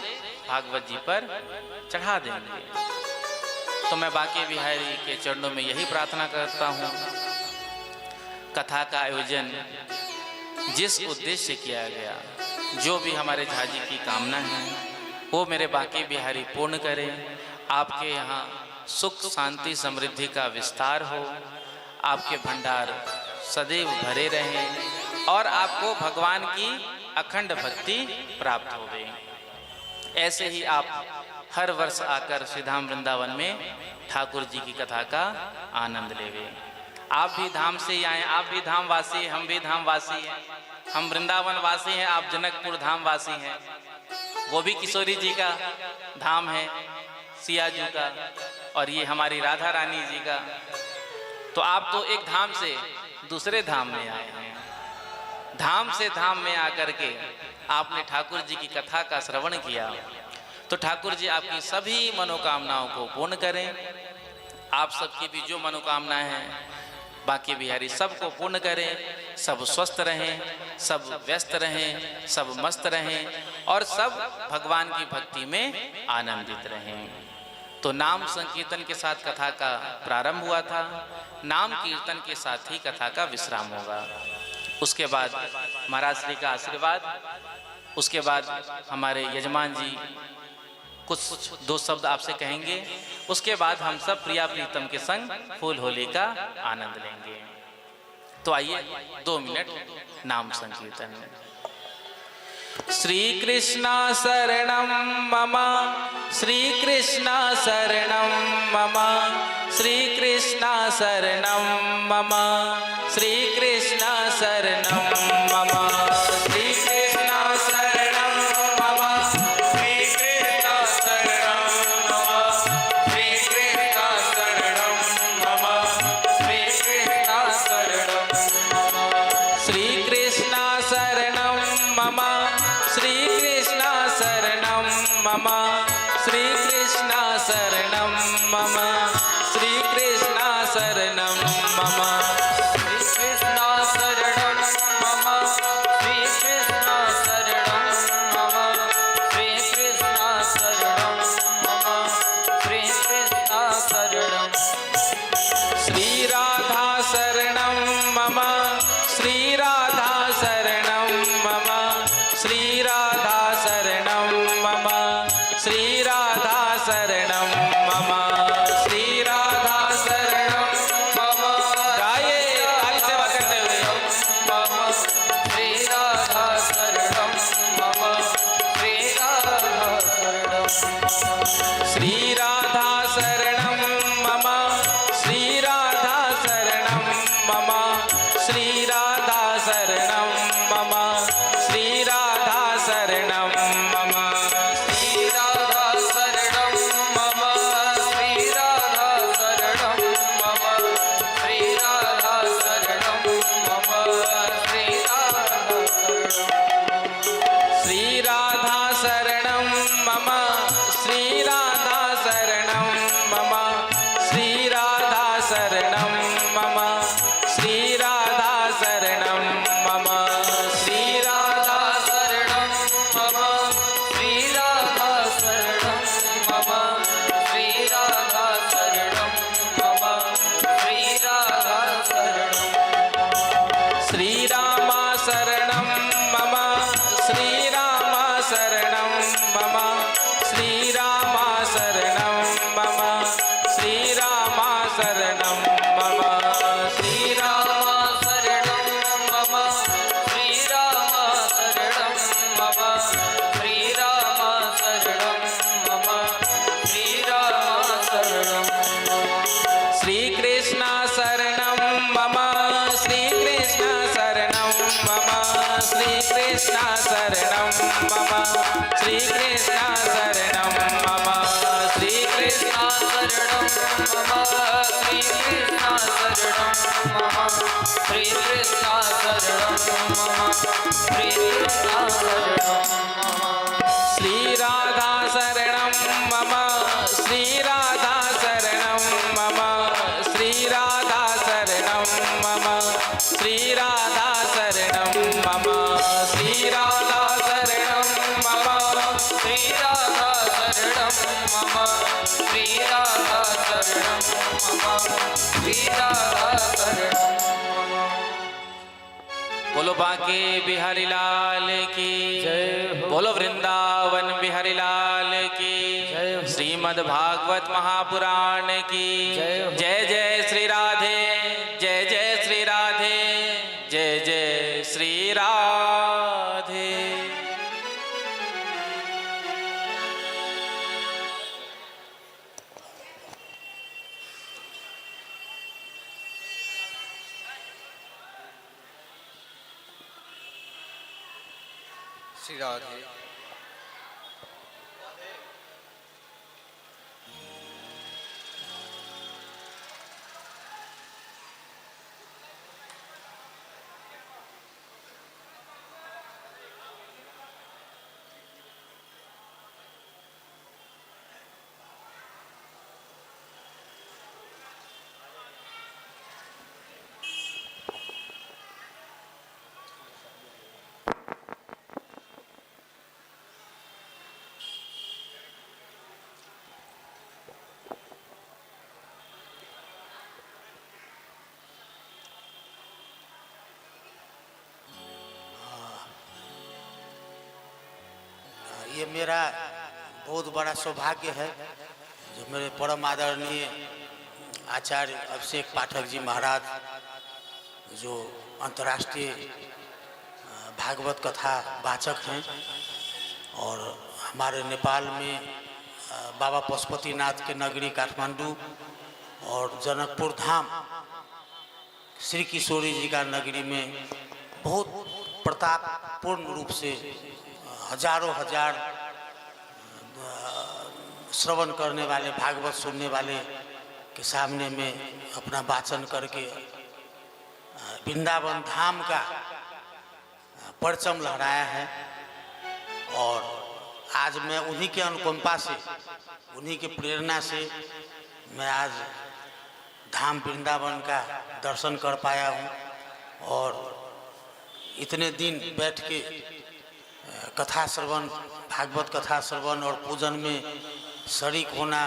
भागवत जी पर चढ़ा देंगे। तो मैं बांके बिहारी के चरणों में यही प्रार्थना करता हूँ, कथा का आयोजन जिस उद्देश्य से किया गया, जो भी हमारे झाजी की कामना है, वो मेरे बांके बिहारी पूर्ण करें। आपके यहाँ सुख शांति समृद्धि का विस्तार हो, आपके भंडार सदैव भरे रहें और आपको भगवान की अखंड भक्ति प्राप्त होवे। ऐसे ही आप हर वर्ष आकर श्रीधाम वृंदावन में ठाकुर जी की कथा का आनंद लेवे। आप भी धाम से आए, आप भी धाम वासी हैं, हम भी धाम वासी हैं। हम वृंदावन वासी हैं, आप जनकपुर धाम वासी हैं। वो भी किशोरी जी का धाम है, सियाजू का, और ये हमारी राधा रानी जी का। तो आप तो एक धाम से दूसरे धाम में आए हैं। धाम से धाम में आकर के आपने ठाकुर जी की कथा का श्रवण किया, तो ठाकुर जी आपकी सभी मनोकामनाओं को पूर्ण करें। आप सबकी भी जो मनोकामनाएं हैं, बांके बिहारी सबको पूर्ण करें। सब स्वस्थ रहें, सब व्यस्त रहें, सब मस्त रहें और सब भगवान की भक्ति में आनंदित रहें। तो नाम संकीर्तन के साथ कथा का प्रारंभ हुआ था, नाम कीर्तन के साथ ही कथा का विश्राम होगा। उसके बाद महाराज श्री का आशीर्वाद, उसके बाद हमारे यजमान जी कुछ दो शब्द आपसे कहेंगे। उसके बाद हम सब प्रिया प्रीतम के संग फूल होली का आनंद लेंगे। तो आइए 2 मिनट नाम संकीर्तन में। श्री कृष्णा शरणं मम, श्री कृष्णा शरणं मम, श्री कृष्णा शरणं मम, श्री कृष्णा शरणं मम, श्री कृष्णा शरणं मम, श्री कृष्णा शरणं मम, श्री कृष्णा शरणं मम, श्री कृष्णा शरणं मम, श्री कृष्णा शरणं मम, श्री कृष्णा शरणं मम, श्री कृष्णा शरणं मम, श्री कृष्णा शरणं मम, श्री कृष्णा शरणं मम, श्री कृष्णा शरणं मम, श्री कृष्णा शरणं मम, श्री कृष्णा शरणं। श्री राधा शरणं मम, श्री राधा शरणं मम, श्री राधा शरणं मम, श्री राधा शरणं मम, श्री राधा शरणं मम। गाइए ताली सेवा करते हुए। मम श्री राधा शरणं मम, श्री राधा शरणं। श्री राधा शरणं मम, श्री राधा शरणं मम, श्री राधा शरणं मम, श्री राधा शरणं मम, श्री राधा शरणं मम, श्री राधा शरणं मम, श्री राधा शरणं मम, श्री राधा शरणं। श्री राधा शरणं मम, श्री राधा शरणं मम, श्री राधा शरणं मम, श्री राधा शरणं मम, कृष्ण शरणं मम श्री कृष्ण शरणं मम श्री कृष्ण
शरणं मम श्री कृष्ण शरणं मम श्री कृष्ण शरणं मम श्री कृष्ण शरणं मम
श्री राधा शरणं मम श्री राधा शरणं मम श्री राधा शरणं मम श्री राधा शरणं मम श्री राधा शरणं मम
श्री राधा शरणं मम श्री राधा शरणं मम श्री राधा शरणं मम
बोलो बांके बिहारी लाल की जय हो। बोलो वृंदावन बिहारी लाल की जय हो। श्रीमद् भागवत महापुराण की जय हो। जय जय श्री राधे जय जय श्री राधे जय जय श्री राधे।
श्री राधे।
ये मेरा बहुत बड़ा सौभाग्य है जो मेरे परम आदरणीय आचार्य अभिषेक पाठक जी महाराज जो अंतर्राष्ट्रीय भागवत कथा वाचक हैं और हमारे नेपाल में बाबा पशुपतिनाथ के नगरी काठमांडू और जनकपुर धाम श्री किशोरी जी का नगरी में बहुत प्रतापपूर्ण रूप से हजारों हजार श्रवण करने वाले भागवत सुनने वाले के सामने में अपना वाचन करके वृंदावन धाम का परचम लहराया है। और आज मैं उन्हीं के अनुकंपा से उन्हीं के प्रेरणा से मैं आज धाम वृंदावन का दर्शन कर पाया हूँ और इतने दिन बैठ के कथा श्रवण भागवत कथा श्रवण और पूजन में शरीक होना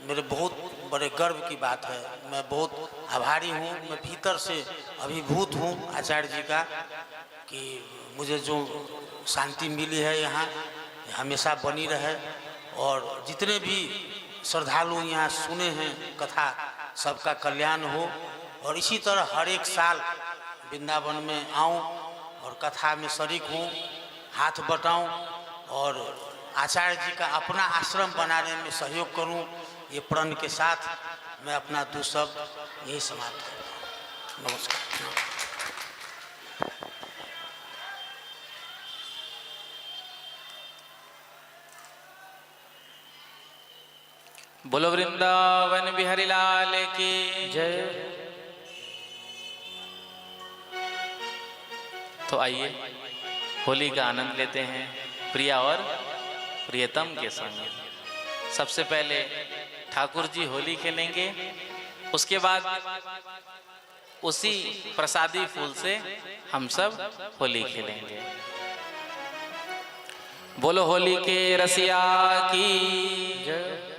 मेरे बहुत बड़े गर्व की बात है। मैं बहुत आभारी हूँ, मैं भीतर से अभिभूत हूँ आचार्य जी का कि मुझे जो शांति मिली है यहाँ हमेशा बनी रहे और जितने भी श्रद्धालु यहाँ सुने हैं कथा सबका कल्याण हो और इसी तरह हर एक साल वृंदावन में आऊँ और कथा में शरीक हूँ, हाथ बटाऊं और आचार्य जी का अपना आश्रम बनाने में सहयोग करूं। ये प्रण के साथ मैं अपना दो शब्द यही समाप्त करता हूं। नमस्कार।
बोलो वृंदावन बिहारी लाल की जय। तो आइए होली का आनंद लेते हैं प्रिया और प्रियतम के संग। सबसे पहले ठाकुर जी होली खेलेंगे, उसके बाद उसी प्रसादी फूल से हम सब होली खेलेंगे। बोलो होली के रसिया की जय।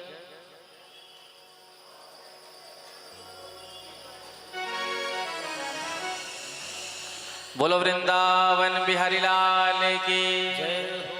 बोलो वृंदावन बिहारी लाल की जय।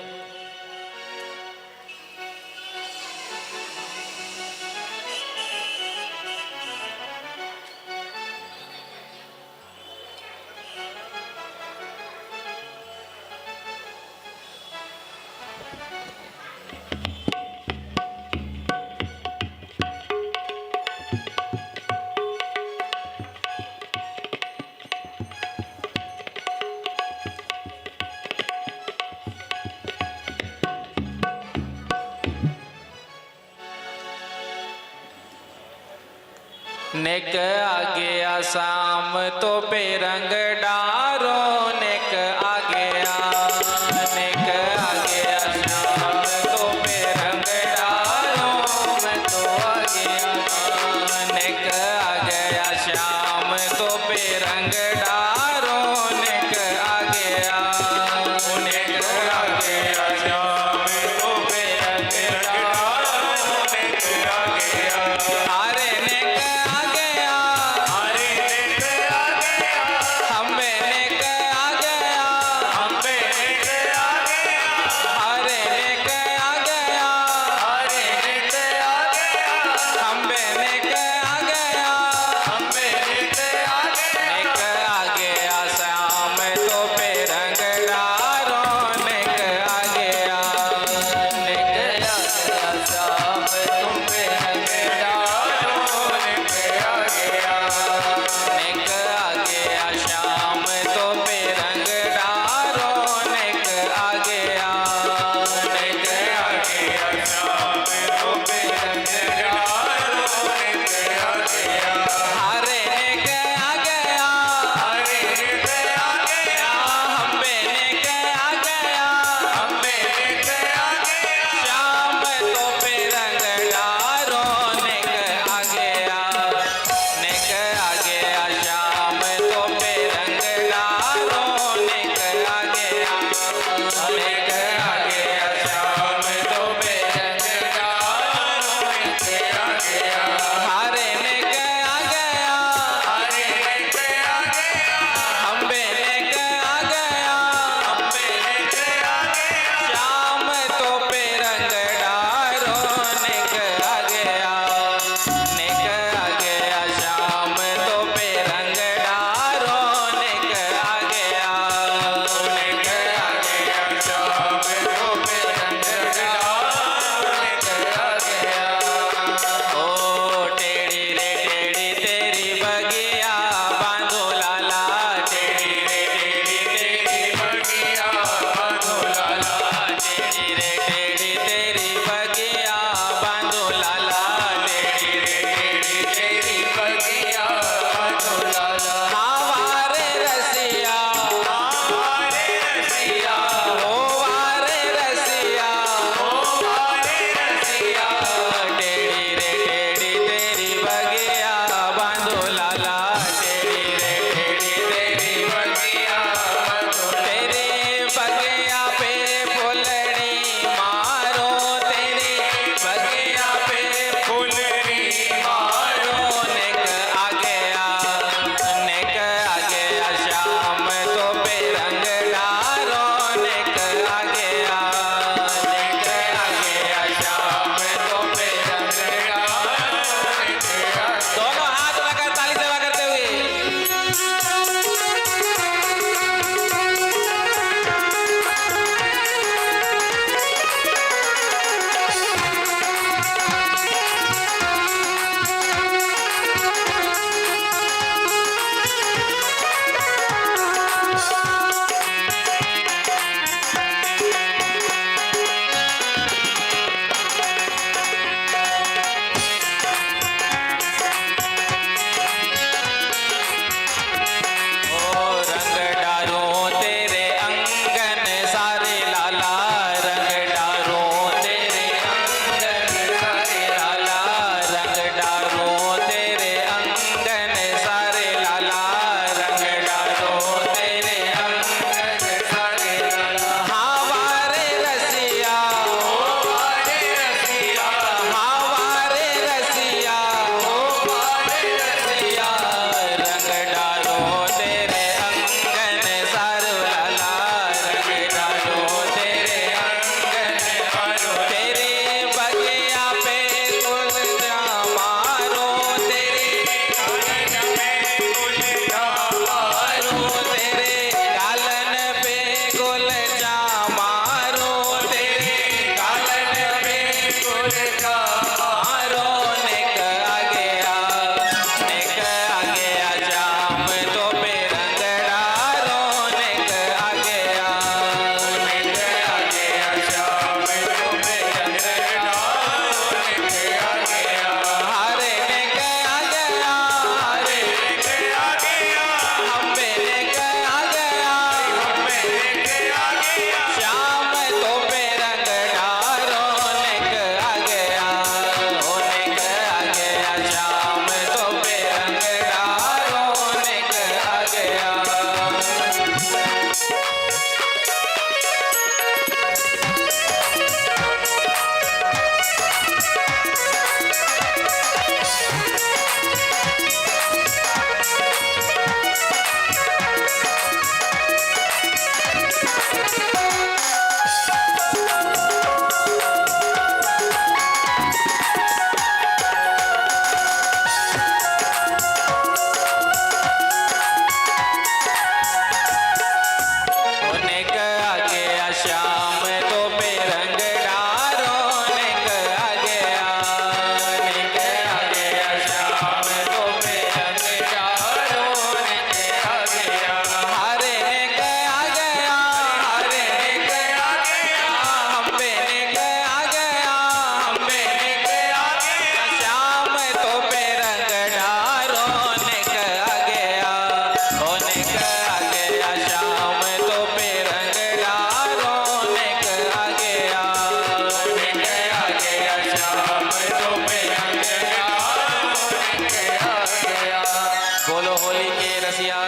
नेक आ गया शाम तो पे रंग डारो, नेक आ गया, नेक आ गया शाम तो पे रंग डारो, मैं तो आ गया, नेक आ गया शाम तो पे रंग डारो, नेक आ गया, नेक आ गया शाम तो पे रंग डारो, नेक आ गया, अरे नेक आ गया,
अरे नेक आ गया,
हमें नेक आ गया,
अम्बे नेक आ गया,
अरे नेक आ गया,
अरे नेक आ गया,
हमें नेक आ गया,
अम्बे नेक आ गया,
नेक आ गया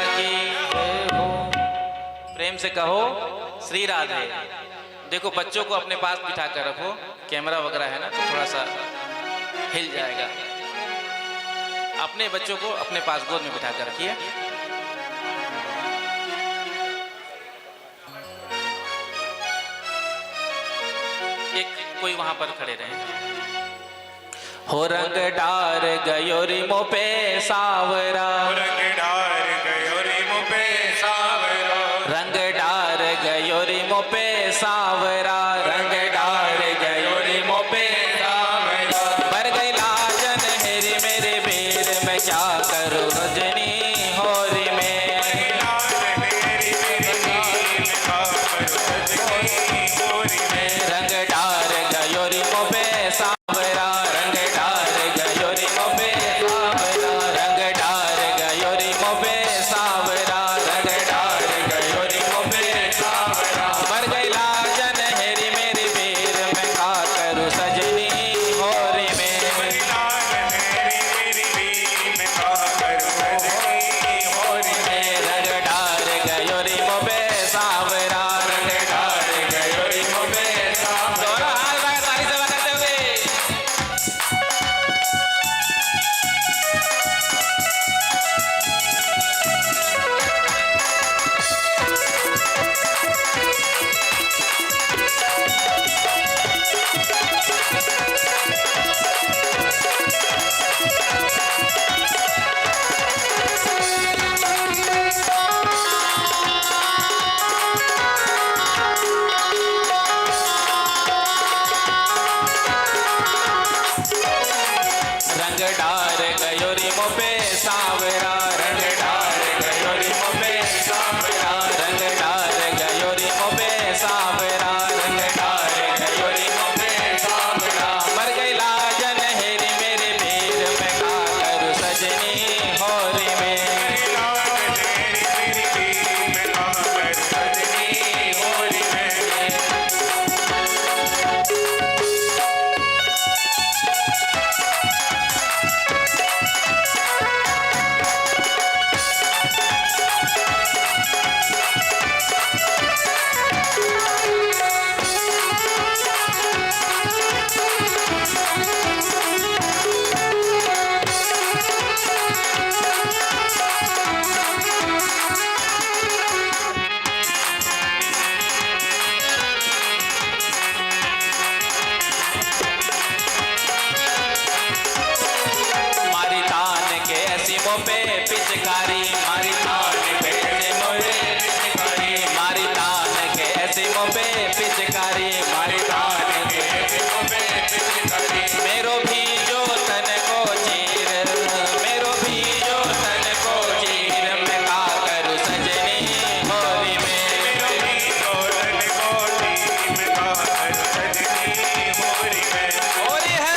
की प्रेम से कहो श्री राधे। देखो बच्चों को अपने पास बिठा कर रखो, कैमरा वगैरह है ना तो थोड़ा सा हिल जाएगा। अपने बच्चों को अपने पास गोद में बिठा कर रखिए। एक कोई वहां पर खड़े रहे। हो रंग डार गयो रे मो पे सावरा,
रंग डार गयो रे मुँह पे सावरा,
रंग डार गयो रे मो पे सावरा, रंग डार गयो रे मो पे सावरा। बर गई लाजन हेरी मेरे वीर, मैं क्या करूं रजनी होरी में।
लाल मेरी मेरी का रजनी होरी में,
रंग डार गयो रे मो पे सावरा, रंग डार गयो रे मो पे सावरा, रंग डार गयो रे मो पे सावरा, रंग डार गयो रे मो पे सावरा। मर गई लाजन हेरी मेरी वीर, मैं का करूं सजनी होरी में।
लाल मेरी में का रजनी होरी में,
रंग डार गयो रे मो पे सावरा, रंग डार गयो रे मो पे सावरा। दोनों हाथ लगा ताली से बजाते हुए। रंग डार गयो रे मो पे सावरा, रंग डार गयो रे मो पे सावरा, रंग डार गयो रे मो पे सावरा, रंग डार गयो रे मो पे सावरा। मर गई लाजन हेरी मेरे वीर, मैं का करूं सजनी होरी में।
लाल मेरी में का रजनी होरी में।
मारी तान के सिमो पे पिचकारी, मारी तान के सिमो पे पिचकारी, मारी तान के सिमो पे पिचकारी, मारी तान के सिमो पे पिचकारी। मेरो भी जो तन को चीर, मेरो भी जो तन को चीर, मैं का करूं सजनी होरी में। होरी है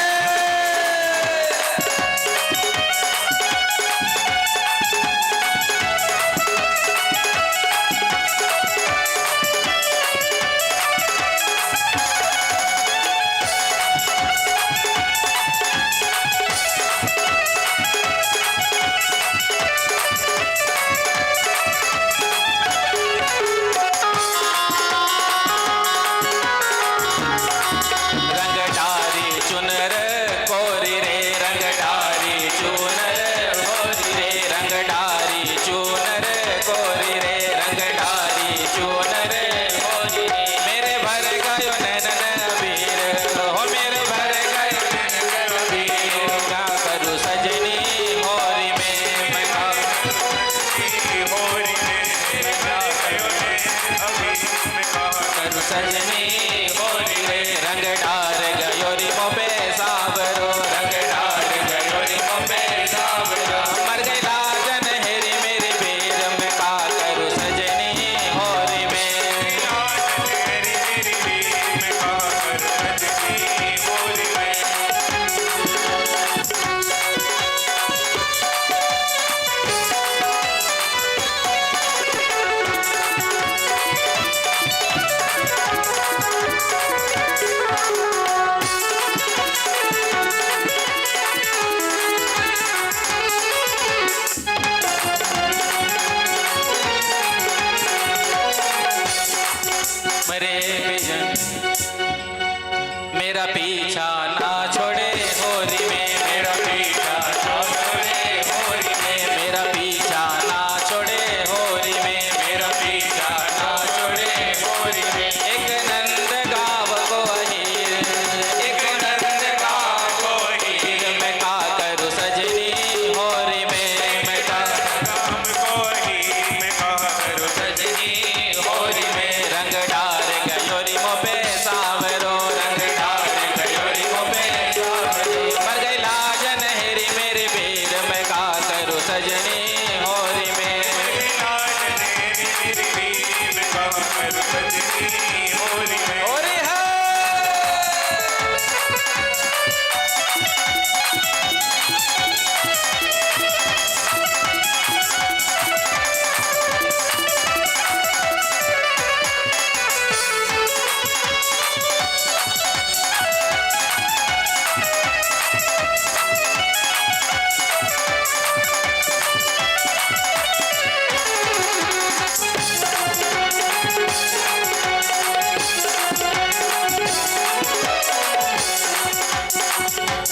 रंग डारी चुनर कोरी रे, रंग डारी चुनर कोरी रे, रंग डारी चुनर कोरी रे, रंग डारी चुनर कोरी रे। मेरे भर गयो नैनन वीर, हो मेरे भर गयो नैनन वीर, क्या करूं सजनी होरी में। मैं का करूं सजनी होरी रे। रंग डार गयो रे मो पे सावरो, रंग डार गयो रे मो पे सावरो। मर गई लाजन हेरी मेरी वीर, मैं का करूं सजनी होरी में। मेरा पीछा ना छोड़े होरी में,
मेरा पीछा ना छोड़े होरी में,
मेरा पीछा ना छोड़े होरी में,
मेरा पीछा ना छोड़े होरी में।
एक नंद गाव को हीर, एक
नंद गावो हीर,
मैं का करूँ सजनी होरी में, मैं का
राम को हीर में करू सजनी होरी में।
रंग डार गयोरी मोपे सावरो, रंग डार गयोरी मोपे सावरो, मर गई लाजन हेरी मेरे वीर, मैं का करूँ सजनी होरी में।
लाज तेरी मेरी वीर में करू सजनी होरी में।
होरी है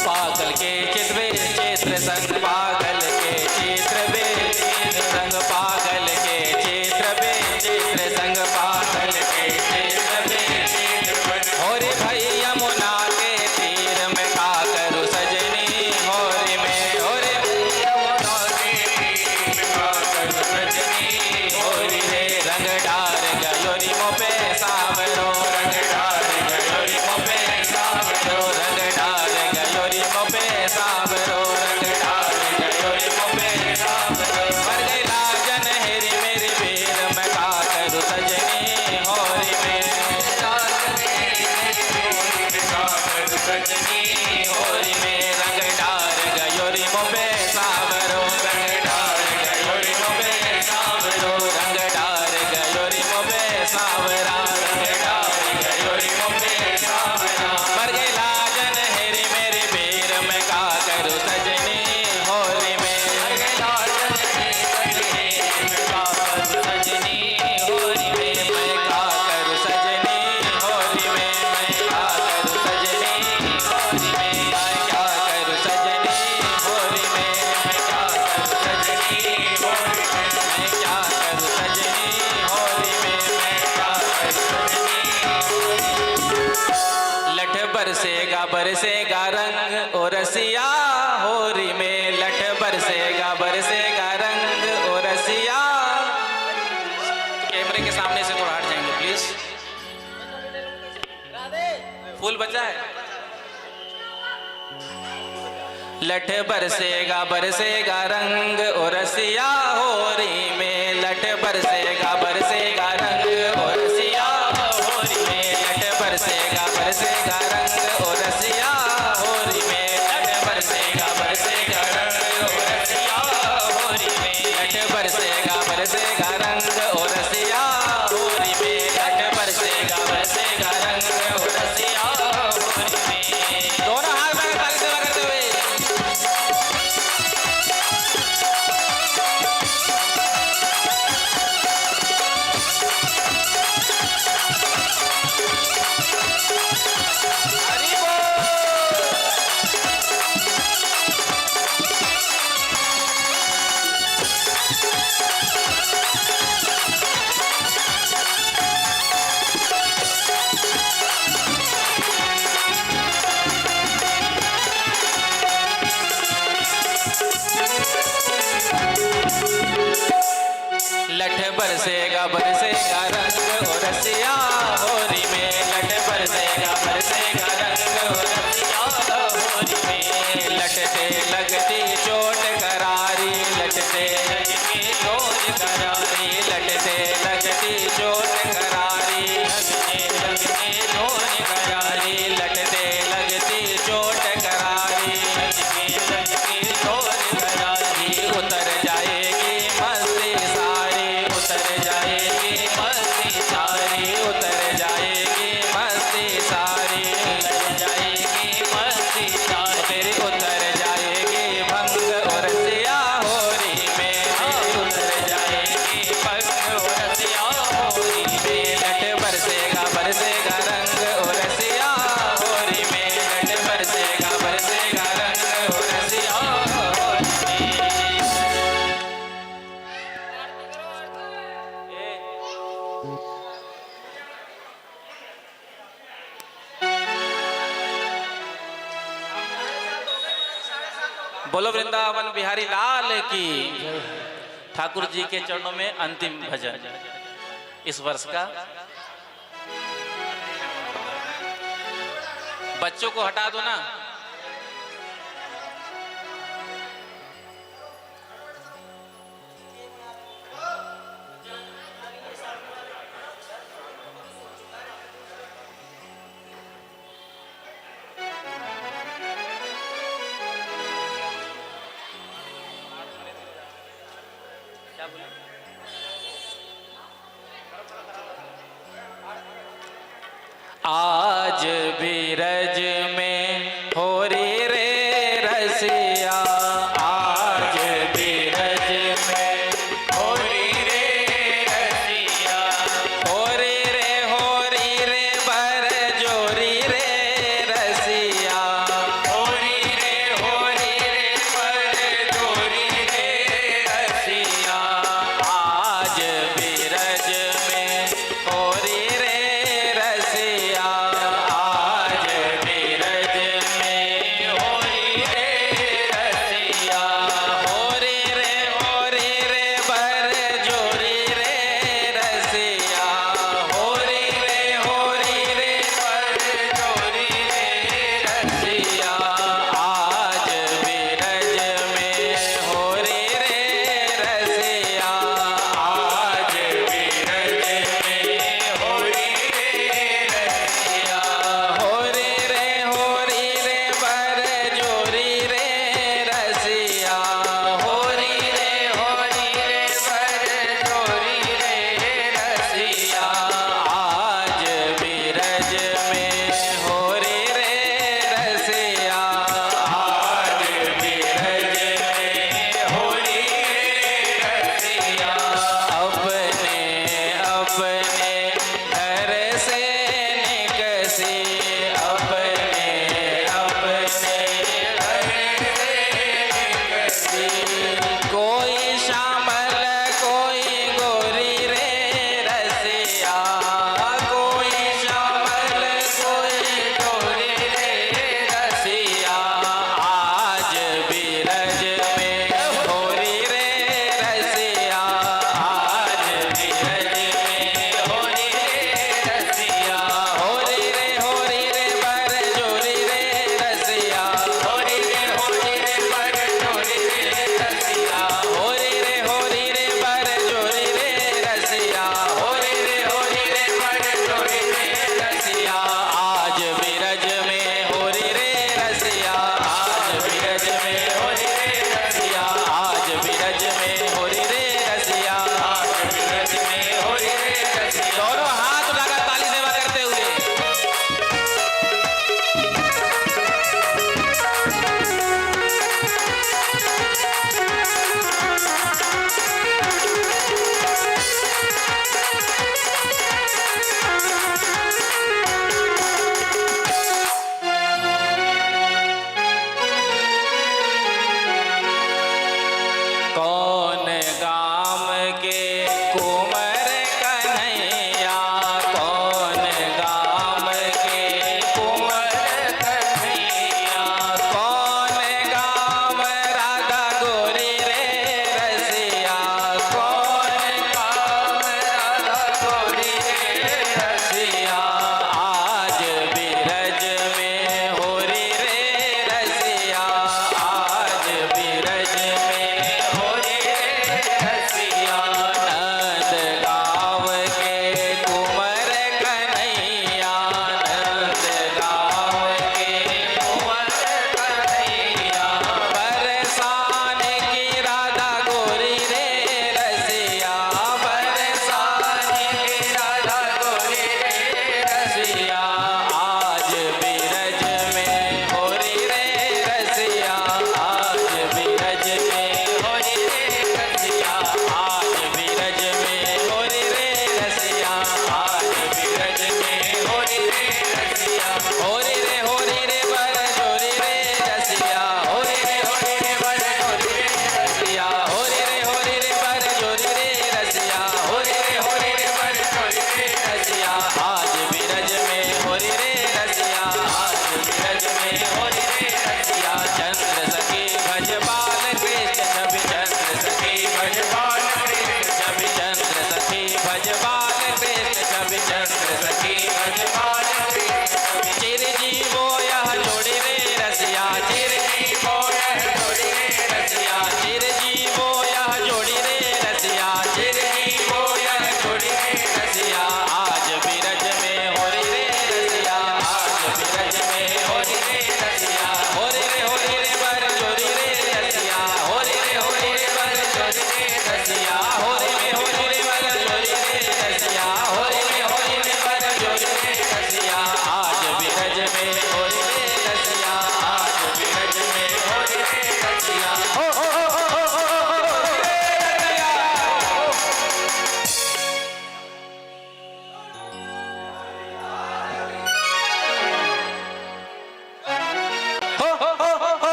पागल के चित्र चित्र संग, पागल के चित्र बे चित्र संग, पागल के चित्र बे चित्र संग, पागल के चित्र बे चित्र। होरी भाई यमुना के तीर में का करूँ सजनी होरी में, होरी
यमुना के तीर में करू सजनी होरी
रे रंग डार गयोरी मोपे सावरो, रंग डार गयोरी मोपे सावरो, रंग डार गयोरी मोपे सावरो, रंग डार गयोरी मोपे सावरो, मर गई लाजन हेरी मेरी वीर, मैं का करूँ सजनी होरी में।
करू सजनी
होरी में रंग डार गयोरी मोपे सावरो, रंग डार गयोरी मोपे सावरो, रंग डार गयोरी मोपे सावरा, रंग डार गयोरी मोपे सावरा, मर गई लाजन हेरी मेरी वीर, मैं का करूँ सजनी होरी में। सजनी होरी में, मैं का करूँ सजनी होरी में, मैं का करूँ सजनी होरी में, मैं क्या करूँ सजनी होरी में, मैं क्या करूँ सजनी होरी में, मैं क्या करूँ सजनी होरी में, मैं क्या करूँ सजनी। लठ बरसेगा रंग ओ रसिया होरी में, लठ बरसेगा रंग ओ रसिया। कैमरे के सामने से थोड़ा हट जाएंगे प्लीज, फूल बचा है। लठ बरसेगा रंग ओ रसिया होरी में, लठ बरसेगा रंग ओ रसिया होरी में, लठ बरसेगा रंग ओ रसिया होरी में, लठ बरसेगा रंग ओ रसिया होरी में, लठ बरसेगा रंग ओ रसिया होरी में, लठ बरसेगा रंग ओ रसिया होरी में। दोनों हाथ में ताली सेवा करते हुए हरि बोल। लठ बरसेगा रंग ओ रसिया होरी में, लठ बरसेगा रंग ओ रसिया होरी में, लठ से लगती चोट करारी, लठ से लगती चोट करारी, लठ से लगती चोट करारी, लगती चोट करारी, लठ से लगती चोट करारी, लगती चोट करारी, उतर जाएगी मस्ती सारी, उतर जाएगी मस्ती सारी, उतर जाएगी बोलो वृंदावन बिहारी लाल की। ठाकुर जी के चरणों में अंतिम भजन इस वर्ष का। बच्चों को हटा दो ना। आज भी रज में हो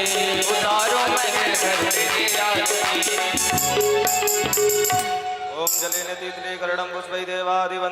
आरती उतारो मैं घर तेरी आरती।
ओम जलेन तीर्थले करणं पुष्पै देवादिवंदनं